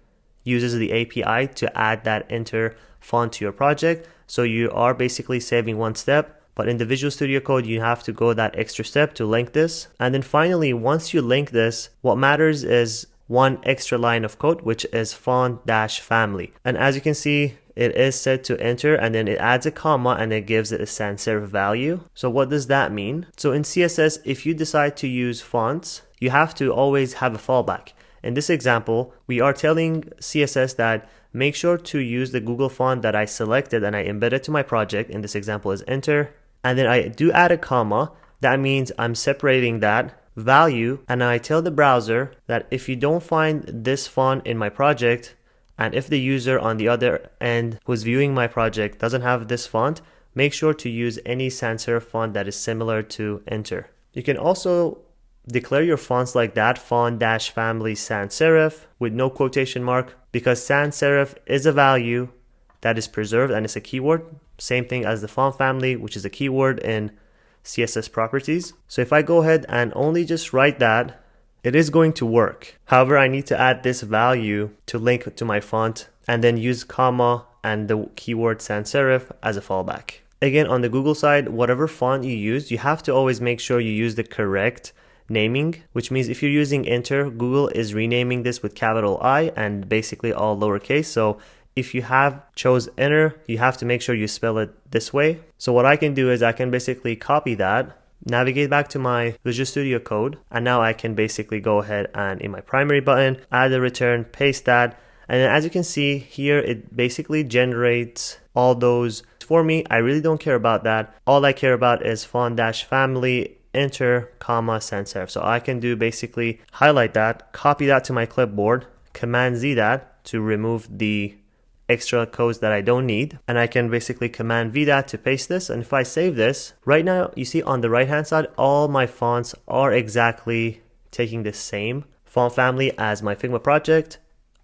uses the API to add that enter font to your project, so you are basically saving one step. But in the Visual Studio Code, you have to go that extra step to link this. And then finally, once you link this, what matters is one extra line of code, which is font-family. And as you can see, it is set to enter, and then it adds a comma and it gives it a sans serif value. So what does that mean? So in CSS, if you decide to use fonts, you have to always have a fallback. In this example, we are telling CSS that make sure to use the Google font that I selected and I embedded to my project. In this example is enter. And then I do add a comma. That means I'm separating that value, and I tell the browser that if you don't find this font in my project, and if the user on the other end who's viewing my project doesn't have this font, make sure to use any sans serif font that is similar to enter. You can also declare your fonts like that, font-family sans serif with no quotation mark, because sans serif is a value that is preserved and it's a keyword. Same thing as the font family, which is a keyword in CSS properties. So if I go ahead and only just write that, it is going to work. However, I need to add this value to link to my font and then use comma and the keyword sans serif as a fallback. Again, on the Google side, whatever font you use, you have to always make sure you use the correct naming, which means if you're using enter, Google is renaming this with capital I and basically all lowercase. So if you have chose enter, you have to make sure you spell it this way. So what I can do is I can basically copy that, navigate back to my Visual Studio Code, and now I can basically go ahead and in my primary button, add a return, paste that. And then as you can see here, it basically generates all those for me. I really don't care about that. All I care about is font-family enter, comma, sans serif. So I can do basically highlight that, copy that to my clipboard, Command Z that to remove the extra codes that I don't need, and I can basically Command V that to paste this. And if I save this, right now you see on the right hand side all my fonts are exactly taking the same font family as my Figma project.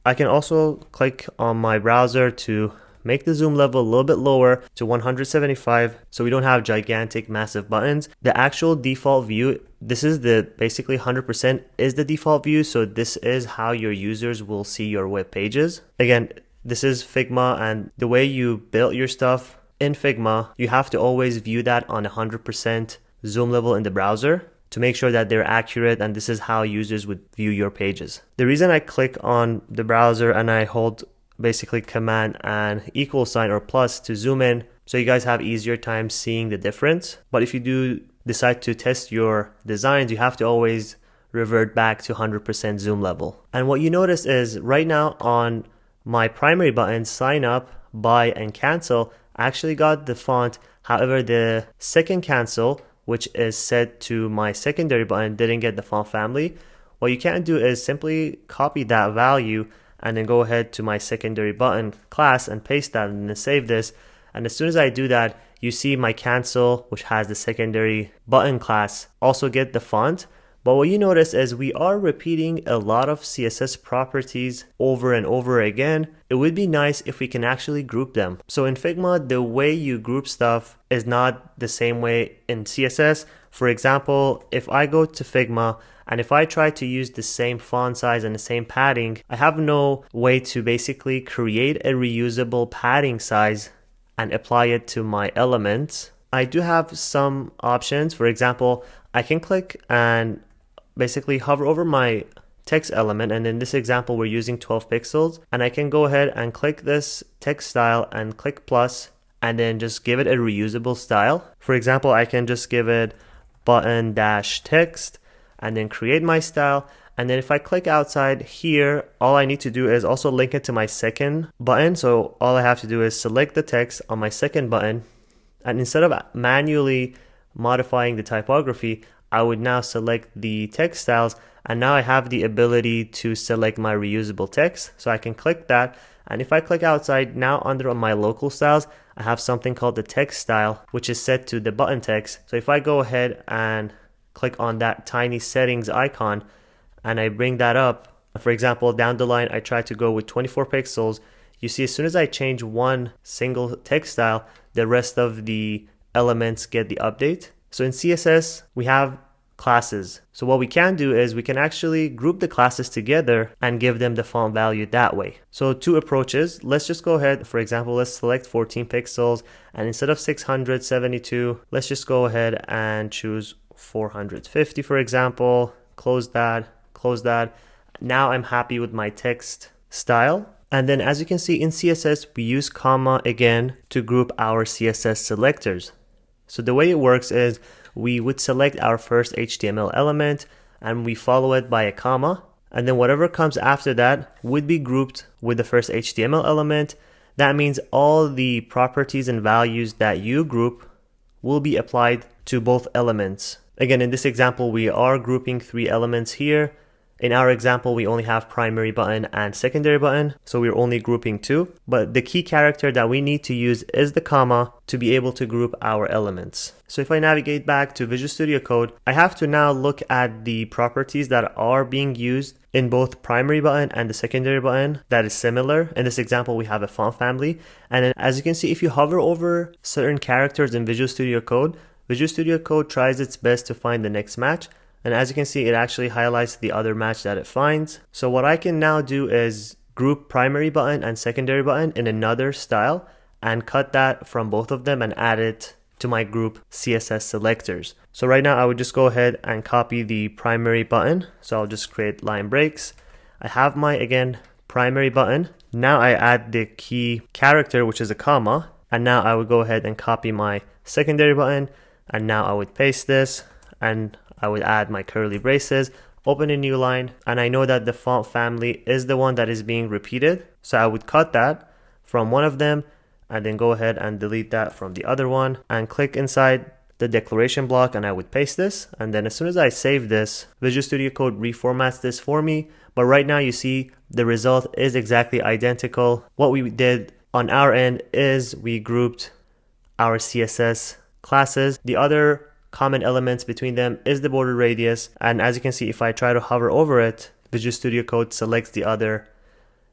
I can also click on my browser to make the zoom level a little bit lower to 175 so we don't have gigantic massive buttons. The actual default view, this is the basically 100% is the default view, so this is how your users will see your web pages. Again, this is Figma, and the way you build your stuff in Figma, you have to always view that on 100% zoom level in the browser to make sure that they're accurate, and this is how users would view your pages. The reason I click on the browser and I hold basically command and equal sign or plus to zoom in, so you guys have easier time seeing the difference. But if you do decide to test your designs, you have to always revert back to 100% zoom level. And what you notice is right now on my primary button, sign up, buy, and cancel, I actually got the font. However, the second cancel, which is set to my secondary button, didn't get the font family. What you can do is simply copy that value and then go ahead to my secondary button class and paste that and then save this. And as soon as I do that, you see my cancel, which has the secondary button class, also get the font. But what you notice is we are repeating a lot of CSS properties over and over again. It would be nice if we can actually group them. So in Figma, the way you group stuff is not the same way in CSS. For example, if I go to Figma and if I try to use the same font size and the same padding, I have no way to basically create a reusable padding size and apply it to my elements. I do have some options. For example, I can click and basically hover over my text element, and in this example we're using 12 pixels, and I can go ahead and click this text style and click plus and then just give it a reusable style. For example, I can just give it button dash text and then create my style. And then if I click outside here, all I need to do is also link it to my second button. So all I have to do is select the text on my second button, and instead of manually modifying the typography, I would now select the text styles, and now I have the ability to select my reusable text. So I can click that, and if I click outside, now under my local styles, I have something called the text style, which is set to the button text. So if I go ahead and click on that tiny settings icon and I bring that up, for example, down the line, I try to go with 24 pixels. You see, as soon as I change one single text style, the rest of the elements get the update. So in CSS, we have classes. So what we can do is we can actually group the classes together and give them the font value that way. So two approaches. Let's just go ahead. For example, let's select 14 pixels, and instead of 672, let's just go ahead and choose 450, for example. Close that, close that. Now I'm happy with my text style. And then as you can see in CSS, we use comma again to group our CSS selectors. So the way it works is we would select our first HTML element and we follow it by a comma, and then whatever comes after that would be grouped with the first HTML element. That means all the properties and values that you group will be applied to both elements. Again, in this example, we are grouping 3 elements here. In our example, we only have primary button and secondary button, so we're only grouping 2. But the key character that we need to use is the comma to be able to group our elements. So if I navigate back to Visual Studio Code, I have to now look at the properties that are being used in both primary button and the secondary button that is similar. In this example, we have a font family. And then as you can see, if you hover over certain characters in Visual Studio Code tries its best to find the next match. And as you can see, it actually highlights the other match that it finds. So what I can now do is group primary button and secondary button in another style and cut that from both of them and add it to my group CSS selectors. So right now I would just go ahead and copy the primary button. So I'll just create line breaks. I have my, again, primary button. Now I add the key character, which is a comma. And now I would go ahead and copy my secondary button. And now I would paste this and I would add my curly braces, open a new line, and I know that the font family is the one that is being repeated. So I would cut that from one of them and then go ahead and delete that from the other one and click inside the declaration block and I would paste this. And then as soon as I save this, Visual Studio Code reformats this for me. But right now you see the result is exactly identical. What we did on our end is we grouped our CSS classes. The other common elements between them is the border radius. And as you can see, if I try to hover over it, Visual Studio Code selects the other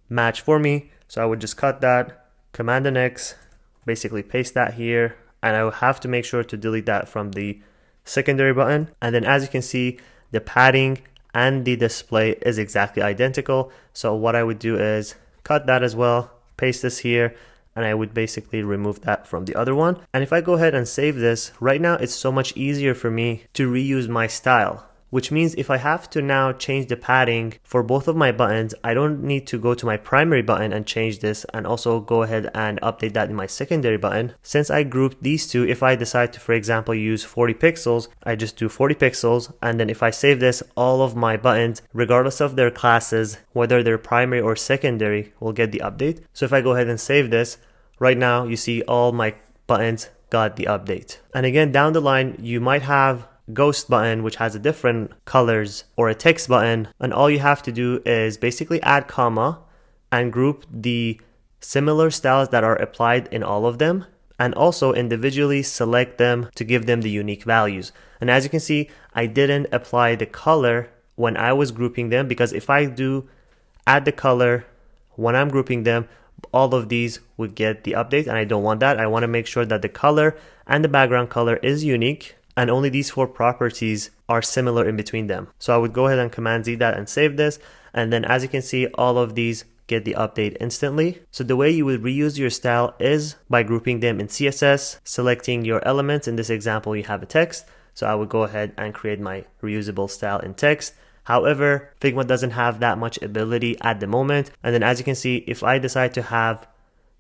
match for me. So I would just cut that, Command and X, basically paste that here. And I will have to make sure to delete that from the secondary button. And then as you can see, the padding and the display is exactly identical. So what I would do is cut that as well, paste this here, and I would basically remove that from the other one. And if I go ahead and save this, right now it's so much easier for me to reuse my style, which means if I have to now change the padding for both of my buttons, I don't need to go to my primary button and change this and also go ahead and update that in my secondary button. Since I grouped these two, if I decide to, for example, use 40 pixels, I just do 40 pixels. And then if I save this, all of my buttons, regardless of their classes, whether they're primary or secondary, will get the update. So if I go ahead and save this, right now you see all my buttons got the update. And again, down the line, you might have ghost button which has a different colors, or a text button, and all you have to do is basically add comma and group the similar styles that are applied in all of them, and also individually select them to give them the unique values. And as you can see, I didn't apply the color when I was grouping them, because if I do add the color when I'm grouping them, all of these would get the update, and I don't want that. I want to make sure that the color and the background color is unique, and only these four properties are similar in between them. So I would go ahead and Command Z that and save this. And then as you can see, all of these get the update instantly. So the way you would reuse your style is by grouping them in CSS, selecting your elements. In this example, you have a text. So I would go ahead and create my reusable style in text. However, Figma doesn't have that much ability at the moment. And then as you can see, if I decide to have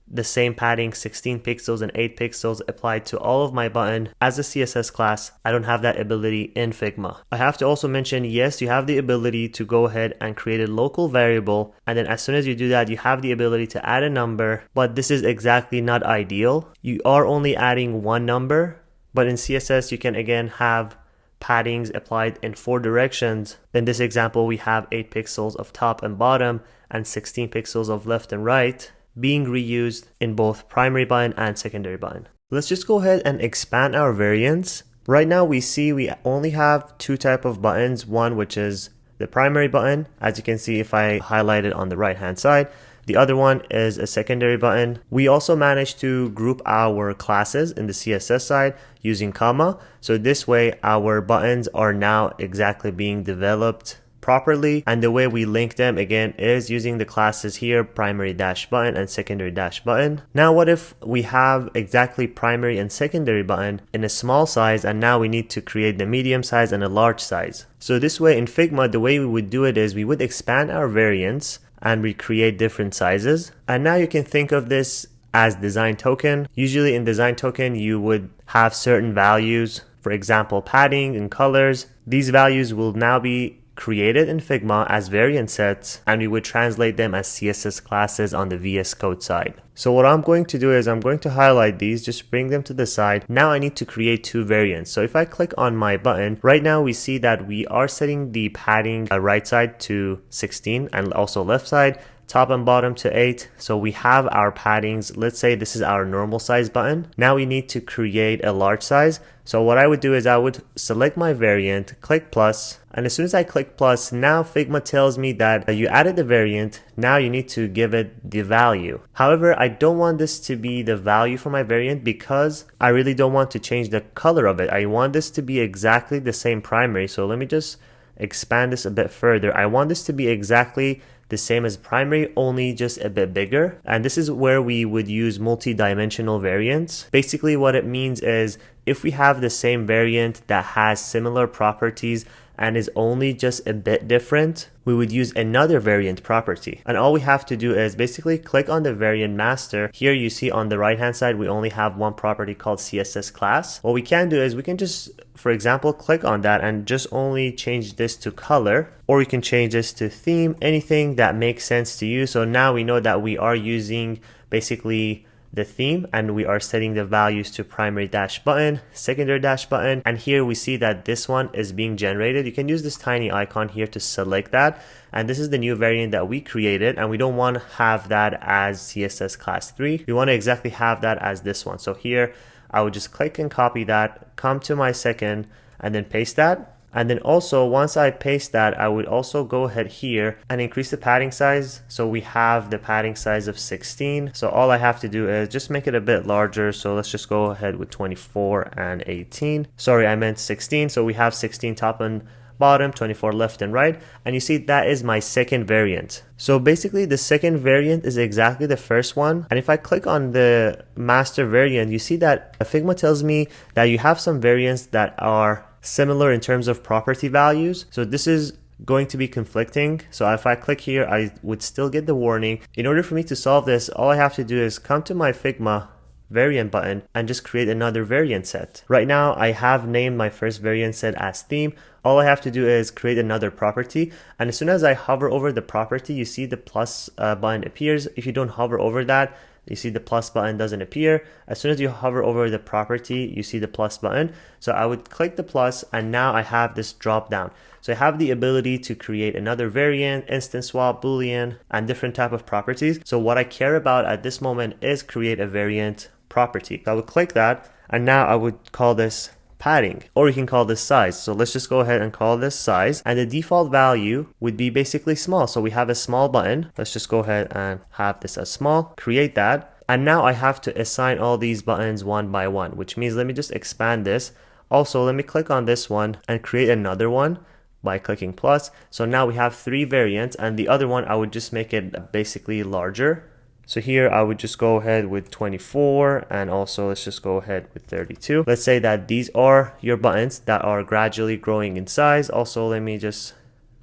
the same padding 16 pixels and 8 pixels applied to all of my button as a CSS class, I don't have that ability in Figma. I have to also mention, yes, you have the ability to go ahead and create a local variable, and then as soon as you do that, you have the ability to add a number, but this is exactly not ideal. You are only adding one number, but in CSS you can again have paddings applied in 4 directions. In this example, we have 8 pixels of top and bottom and 16 pixels of left and right being reused in both primary button and secondary button. Let's just go ahead and expand our variants. Right now we see we only have 2 types of buttons, one which is the primary button, as you can see if I highlight it on the right hand side. The other one is a secondary button. We also managed to group our classes in the CSS side using comma. So this way our buttons are now exactly being developed properly, and the way we link them again is using the classes here, primary dash button and secondary dash button. Now what if we have exactly primary and secondary button in a small size, and now we need to create the medium size and a large size? So this way in Figma, the way we would do it is we would expand our variants and we create different sizes. And now you can think of this as design token. Usually in design token you would have certain values, for example padding and colors. These values will now be created in Figma as variant sets, and we would translate them as CSS classes on the VS Code side. So what I'm going to do is I'm going to highlight these, just bring them to the side. Now I need to create 2 variants. So if I click on my button, right now we see that we are setting the padding right side to 16 and also left side, top and bottom to 8. So we have our paddings. Let's say this is our normal size button. Now we need to create a large size. So what I would do is I would select my variant, click plus, and as soon as I click plus, now Figma tells me that you added the variant. Now you need to give it the value. However, I don't want this to be the value for my variant because I really don't want to change the color of it. I want this to be exactly the same primary. So let me just expand this a bit further. I want this to be exactly the same as primary, only just a bit bigger. And this is where we would use multi-dimensional variants. Basically what it means is if we have the same variant that has similar properties and is only just a bit different, we would use another variant property. And all we have to do is basically click on the variant master. Here you see on the right hand side, we only have one property called CSS class. What we can do is we can just, for example, click on that and just only change this to color, or we can change this to theme, anything that makes sense to you. So now we know that we are using basically the theme, and we are setting the values to primary dash button, secondary dash button, and here we see that this one is being generated. You can use this tiny icon here to select that, and this is the new variant that we created, and we don't want to have that as CSS class 3. We want to exactly have that as this one. So here I would just click and copy that, come to my second, and then paste that. And then also once I paste that, I would also go ahead here and increase the padding size. So we have the padding size of 16. So all I have to do is just make it a bit larger. So let's just go ahead with 24 and 18. Sorry, I meant 16. So we have 16 top and bottom, 24 left and right. And you see that is my second variant. So basically the second variant is exactly the first one. And if I click on the master variant, you see that Figma tells me that you have some variants that are similar in terms of property values. So this is going to be conflicting. So if I click here, I would still get the warning. In order for me to solve this, all I have to do is come to my Figma variant button and just create another variant set. Right now I have named my first variant set as theme. All I have to do is create another property, and as soon as I hover over the property, you see the plus button appears. If you don't hover over that, you see the plus button doesn't appear. As soon as you hover over the property, you see the plus button. So I would click the plus, and now I have this drop down. So I have the ability to create another variant, instance swap, boolean, and different type of properties. So what I care about at this moment is create a variant property. So I would click that, and now I would call this padding, or you can call this size. So let's just go ahead and call this size, and the default value would be basically small. So we have a small button. Let's just go ahead and have this as small, create that, and now I have to assign all these buttons one by one, which means let me just expand this. Also, let me click on this one and create another one by clicking plus. So now we have 3 variants, and the other one I would just make it basically larger. So here I would just go ahead with 24, and also let's just go ahead with 32. Let's say that these are your buttons that are gradually growing in size. Also, let me just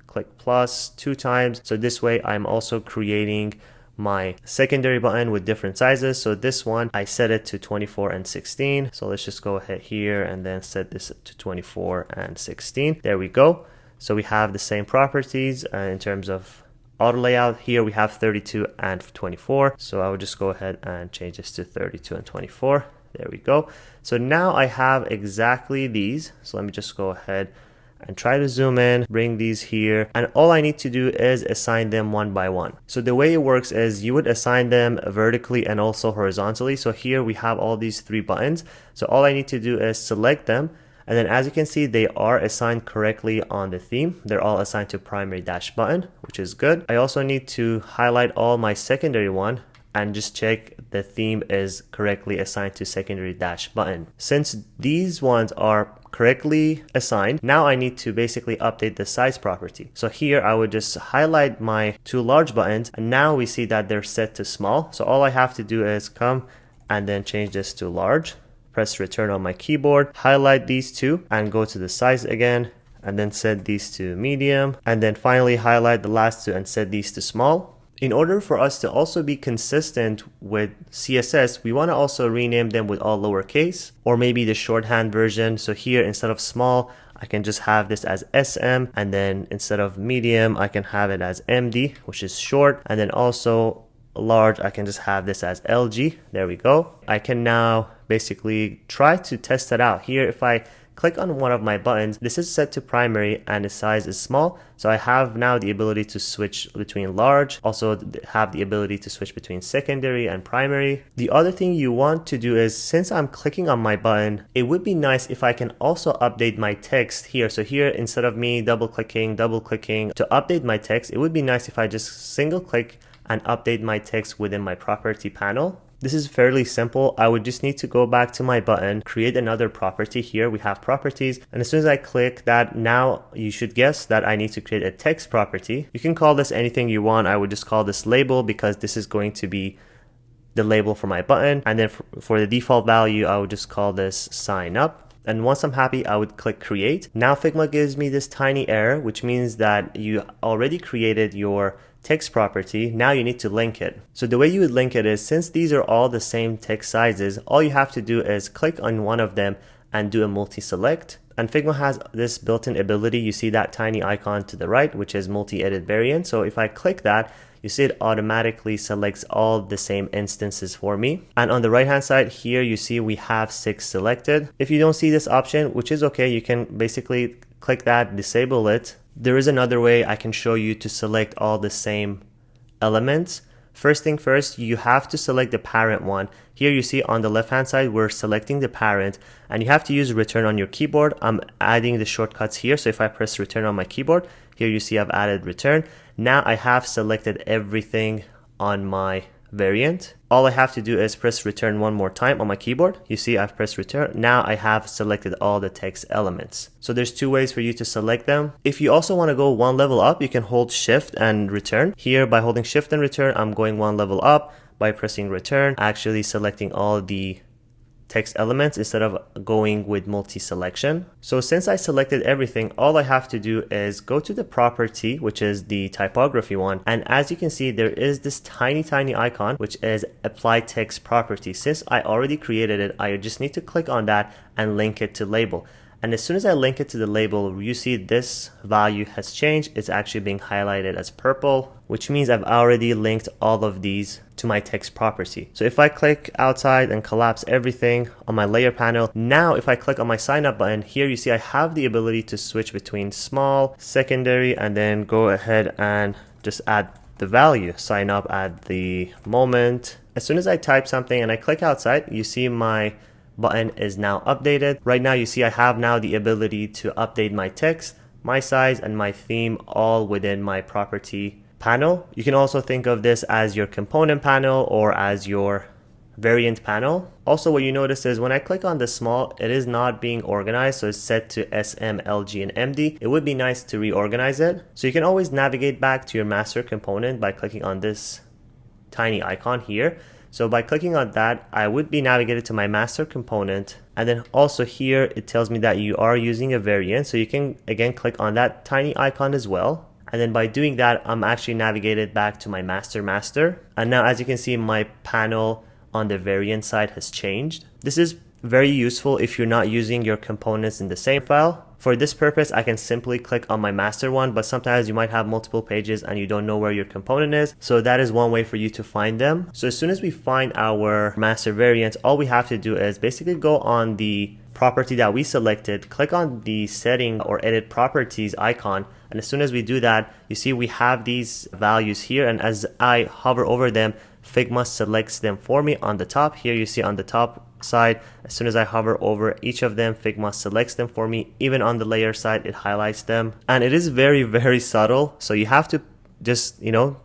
click plus 2 times. So this way I'm also creating my secondary button with different sizes. So this one, I set it to 24 and 16. So let's just go ahead here and then set this to 24 and 16. There we go. So we have the same properties in terms of auto layout. Here we have 32 and 24. So I would just go ahead and change this to 32 and 24. There we go. So now I have exactly these. So let me just go ahead and try to zoom in, bring these here, and all I need to do is assign them one by one. So the way it works is you would assign them vertically and also horizontally. So here we have all these 3 buttons. So all I need to do is select them, and then as you can see, they are assigned correctly on the theme. They're all assigned to primary dash button, which is good. I also need to highlight all my secondary one and just check the theme is correctly assigned to secondary dash button. Since these ones are correctly assigned, now I need to basically update the size property. So here I would just highlight my 2 large buttons, and now we see that they're set to small. So all I have to do is come and then change this to large. Press return on my keyboard, highlight these 2 and go to the size again, and then set these to medium, and then finally highlight the last 2 and set these to small. In order for us to also be consistent with CSS, we want to also rename them with all lowercase, or maybe the shorthand version. So here instead of small, I can just have this as SM, and then instead of medium, I can have it as MD, which is short, and then also large, I can just have this as LG. There we go. I can now basically try to test it out. Here, if I click on one of my buttons, this is set to primary and the size is small. So I have now the ability to switch between large, also have the ability to switch between secondary and primary. The other thing you want to do is, since I'm clicking on my button, it would be nice if I can also update my text here. So here, instead of me double clicking, to update my text, it would be nice if I just single click and update my text within my property panel. This is fairly simple. I would just need to go back to my button, create another property. Here we have properties, and as soon as I click that, now you should guess that I need to create a text property. You can call this anything you want. I would just call this label, because this is going to be the label for my button. And then for the default value, I would just call this sign up. And once I'm happy, I would click create. Now Figma gives me this tiny error, which means that you already created your text property. Now you need to link it. So the way you would link it is, since these are all the same text sizes, all you have to do is click on one of them and do a multi-select. And Figma has this built-in ability. You see that tiny icon to the right, which is multi-edit variant. So if I click that, you see it automatically selects all the same instances for me. And on the right hand side here, you see we have 6 selected. If you don't see this option, which is okay, you can basically click that, disable it. There is another way I can show you to select all the same elements. First thing first, you have to select the parent one. Here you see on the left hand side, we're selecting the parent, and you have to use return on your keyboard. I'm adding the shortcuts here. So if I press return on my keyboard, here you see I've added return. Now I have selected everything on my variant. All I have to do is press return one more time on my keyboard. You see I've pressed return. Now I have selected all the text elements. So there's 2 ways for you to select them. If you also want to go one level up, you can hold shift and return. Here by holding shift and return, I'm going one level up. By pressing return, actually selecting all the text elements instead of going with multi-selection. So since I selected everything, all I have to do is go to the property, which is the typography one. And as you can see, there is this tiny icon, which is apply text property. Since I already created it, I just need to click on that and link it to label. And as soon as I link it to the label, you see this value has changed. It's actually being highlighted as purple, which means I've already linked all of these to my text property. So if I click outside and collapse everything on my layer panel, now if I click on my sign up button, here you see I have the ability to switch between small, secondary, and then go ahead and just add the value, sign up at the moment. As soon as I type something and I click outside, you see my button is now updated. Right now you see I have now the ability to update my text, my size, and my theme all within my property panel. You can also think of this as your component panel or as your variant panel. Also, what you notice is when I click on the small, it is not being organized, so it's set to SM, LG, and MD. It would be nice to reorganize it. So you can always navigate back to your master component by clicking on this tiny icon here. So by clicking on that, I would be navigated to my master component. And then also here, it tells me that you are using a variant. So you can again click on that tiny icon as well. And then by doing that, I'm actually navigated back to my master. And now as you can see, my panel on the variant side has changed. This is very useful if you're not using your components in the same file. For this purpose, I can simply click on my master one, but sometimes you might have multiple pages and you don't know where your component is. So that is one way for you to find them. So as soon as we find our master variants, all we have to do is basically go on the property that we selected, click on the setting or edit properties icon. And as soon as we do that, you see we have these values here. And as I hover over them, Figma selects them for me on the top. Here you see on the top side, as soon as I hover over each of them, Figma selects them for me. Even on the layer side, it highlights them. And it is very subtle. So you have to just,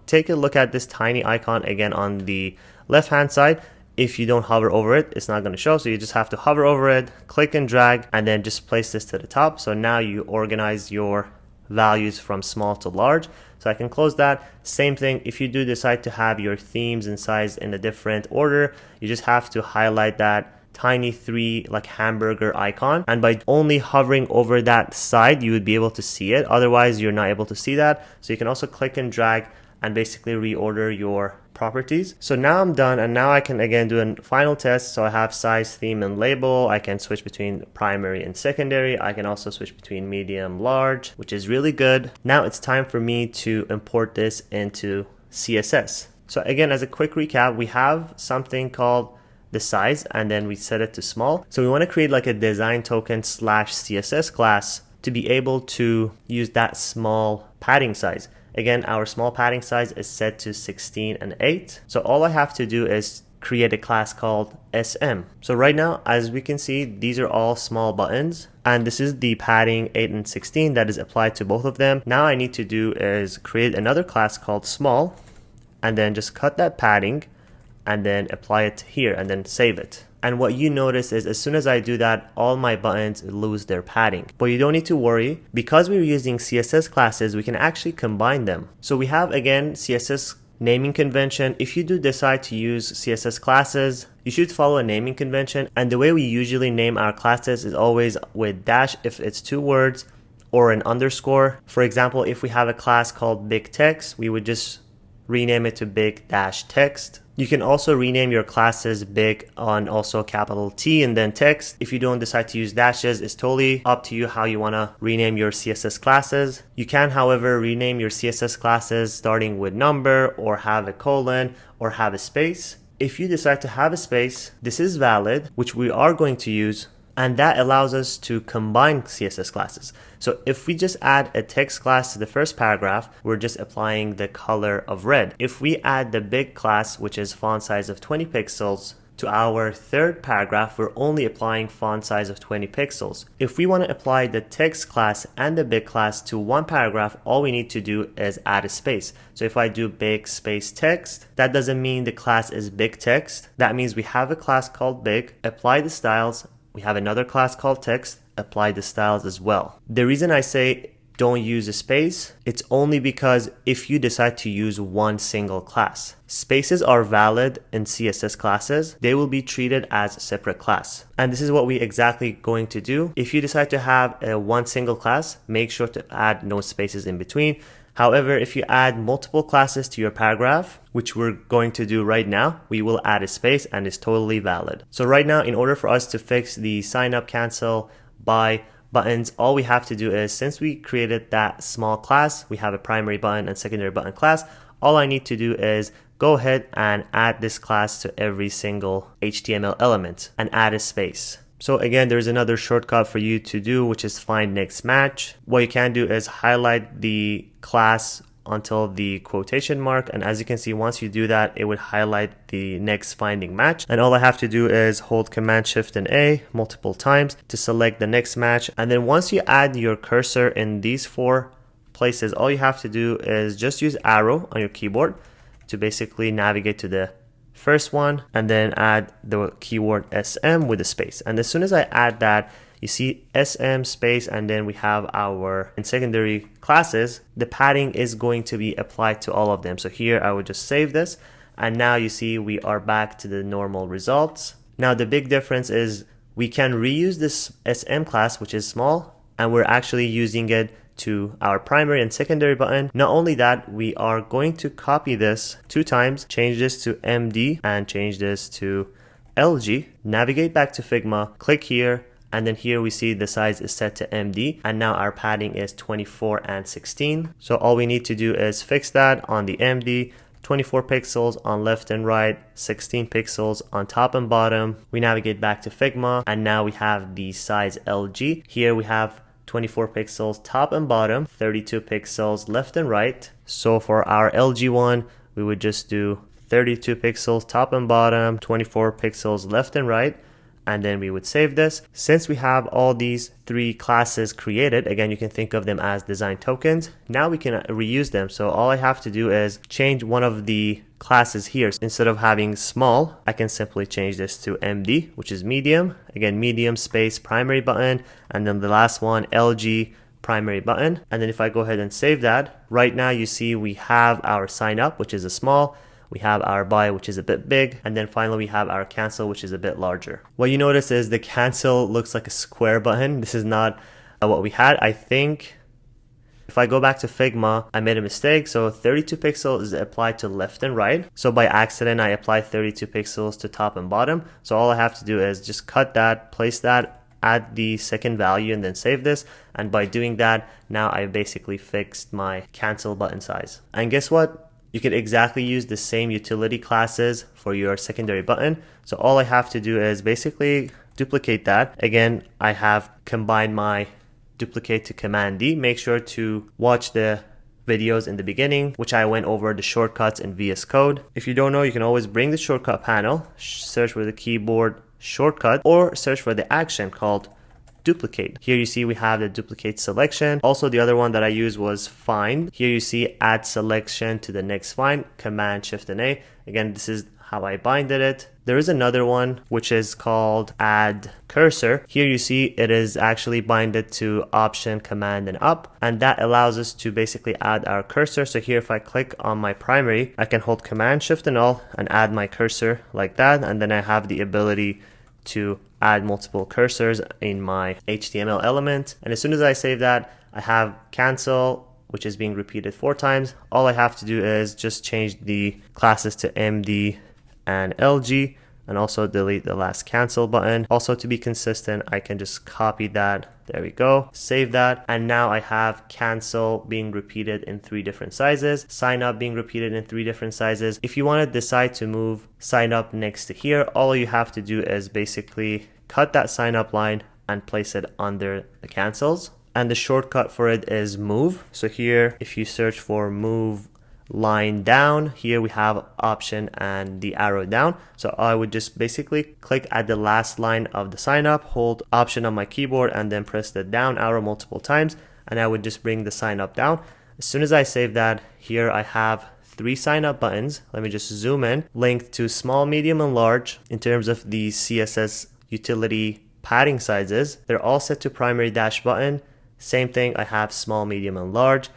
take a look at this tiny icon again on the left hand side. If you don't hover over it, it's not going to show. So you just have to hover over it, click and drag, and then just place this to the top. So now you organize your values from small to large. So I can close that. Same thing, if you do decide to have your themes and size in a different order, you just have to highlight that tiny 3 like hamburger icon, and by only hovering over that side you would be able to see it. Otherwise you're not able to see that. So you can also click and drag and basically reorder your properties. So now I'm done, and now I can again do a final test. So I have size, theme, and label. I can switch between primary and secondary. I can also switch between medium, large, which is really good. Now it's time for me to import this into CSS. So again, as a quick recap, we have something called the size, and then we set it to small. So we want to create like a design token / CSS class to be able to use that small padding size. Again, our small padding size is set to 16 and 8. So all I have to do is create a class called SM. So right now, as we can see, these are all small buttons, and this is the padding 8 and 16 that is applied to both of them. Now I need to do is create another class called small, and then just cut that padding and then apply it here and then save it. And what you notice is as soon as I do that, all my buttons lose their padding. But you don't need to worry, because we're using CSS classes, we can actually combine them. So we have again CSS naming convention. If you do decide to use CSS classes, you should follow a naming convention. And the way we usually name our classes is always with dash if it's 2 words, or an underscore. For example, if we have a class called big text, we would just rename it to big dash text. You can also rename your classes big on also capital T and then text. If you don't decide to use dashes, it's totally up to you how you want to rename your CSS classes. You can, however, rename your CSS classes starting with number or have a colon or have a space. If you decide to have a space, this is valid, which we are going to use, and that allows us to combine CSS classes. So if we just add a text class to the first paragraph, we're just applying the color of red. If we add the big class, which is font size of 20 pixels, to our third paragraph, we're only applying font size of 20 pixels. If we want to apply the text class and the big class to one paragraph, all we need to do is add a space. So if I do big space text, that doesn't mean the class is big text. That means we have a class called big, apply the styles. We have another class called text, apply the styles as well. The reason I say don't use a space, it's only because if you decide to use one single class. Spaces are valid in CSS classes. They will be treated as a separate class. And this is what we exactly going to do. If you decide to have a one single class, make sure to add no spaces in between. However, if you add multiple classes to your paragraph, which we're going to do right now, we will add a space and it's totally valid. So right now, in order for us to fix the sign up, cancel, buy buttons, all we have to do is, since we created that small class, we have a primary button and secondary button class, all I need to do is go ahead and add this class to every single HTML element and add a space. So again, there's another shortcut for you to do, which is find next match. What you can do is highlight the class until the quotation mark. And as you can see, once you do that, it would highlight the next finding match. And all I have to do is hold Command Shift and A multiple times to select the next match. And then once you add your cursor in these four places, all you have to do is just use arrow on your keyboard to basically navigate to the first one and then add the keyword SM with a space. And as soon as I add that, you see SM space, and then we have our in secondary classes, the padding is going to be applied to all of them. So here I would just save this, and now you see we are back to the normal results. Now the big difference is we can reuse this SM class, which is small, and we're actually using it to our primary and secondary button. Not only that, we are going to copy this 2 times, change this to MD and change this to LG, navigate back to Figma, click here, and then here we see the size is set to MD, and now our padding is 24 and 16. So all we need to do is fix that on the MD, 24 pixels on left and right, 16 pixels on top and bottom. We navigate back to Figma, and now we have the size LG. Here we have 24 pixels top and bottom, 32 pixels left and right. So for our LG one, we would just do 32 pixels top and bottom, 24 pixels left and right, and then we would save this. Since we have all these 3 classes created, again, you can think of them as design tokens. Now we can reuse them. So all I have to do is change one of the classes here. Instead of having small, I can simply change this to MD, which is medium. Again, medium space primary button, and then the last one, LG primary button. And then if I go ahead and save that, right now you see we have our sign up, which is a small. We have our buy, which is a bit big, and then finally we have our cancel, which is a bit larger. What you notice is the cancel looks like a square button. This is not what we had. I think if I go back to Figma, I made a mistake. So 32 pixels is applied to left and right. So by accident, I applied 32 pixels to top and bottom. So all I have to do is just cut that, place that, add the second value, and then save this. And by doing that, now I basically fixed my cancel button size. And guess what? You can exactly use the same utility classes for your secondary button. So all I have to do is basically duplicate that. Again, I have combined my duplicate to Command D. Make sure to watch the videos in the beginning, which I went over the shortcuts in VS Code. If you don't know, you can always bring the shortcut panel, search for the keyboard shortcut, or search for the action called duplicate. Here you see we have the duplicate selection. Also, the other one that I used was find. Here you see add selection to the next find, Command Shift and A. Again, this is how I binded it. There is another one which is called add cursor. Here you see it is actually binded to option, command, and up, and that allows us to basically add our cursor. So here if I click on my primary, I can hold Command Shift and Alt and add my cursor like that, and then I have the ability to add multiple cursors in my HTML element. And as soon as I save that, I have cancel, which is being repeated 4 times. All I have to do is just change the classes to MD, and LG, and also delete the last cancel button. Also, to be consistent, I can just copy that. There we go. Save that. And now I have cancel being repeated in 3 different sizes, sign up being repeated in 3 different sizes. If you want to decide to move sign up next to here, all you have to do is basically cut that sign up line and place it under the cancels. And the shortcut for it is move. So here, if you search for move line down, here we have option and the arrow down. So I would just basically click at the last line of the sign up, hold option on my keyboard, and then press the down arrow multiple times, and I would just bring the sign up down. As soon as I save that, here I have 3 sign up buttons. Let me just zoom in, linked to small, medium, and large. In terms of the CSS utility padding sizes, they're all set to primary dash button. Same thing, I have small, medium, and large,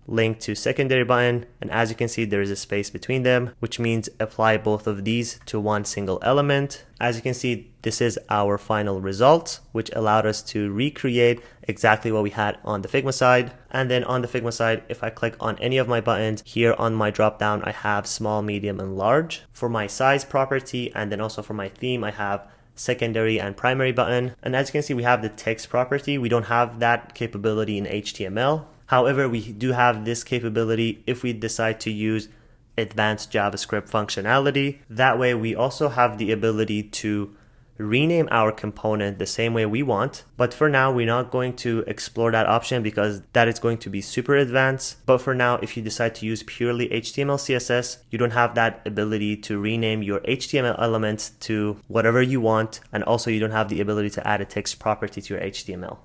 linked to secondary button, and as you can see, there is a space between them, which means apply both of these to one single element. As you can see, this is our final result, which allowed us to recreate exactly what we had on the Figma side. And then on the Figma side, if I click on any of my buttons, here on my drop down, I have small, medium, and large. For my size property, and then also for my theme, I have secondary and primary button. And as you can see, we have the text property. We don't have that capability in HTML. However, we do have this capability if we decide to use advanced JavaScript functionality. That way, we also have the ability to rename our component the same way we want. But for now, we're not going to explore that option because that is going to be super advanced. But for now, if you decide to use purely HTML CSS, you don't have that ability to rename your HTML elements to whatever you want. And also, you don't have the ability to add a text property to your HTML.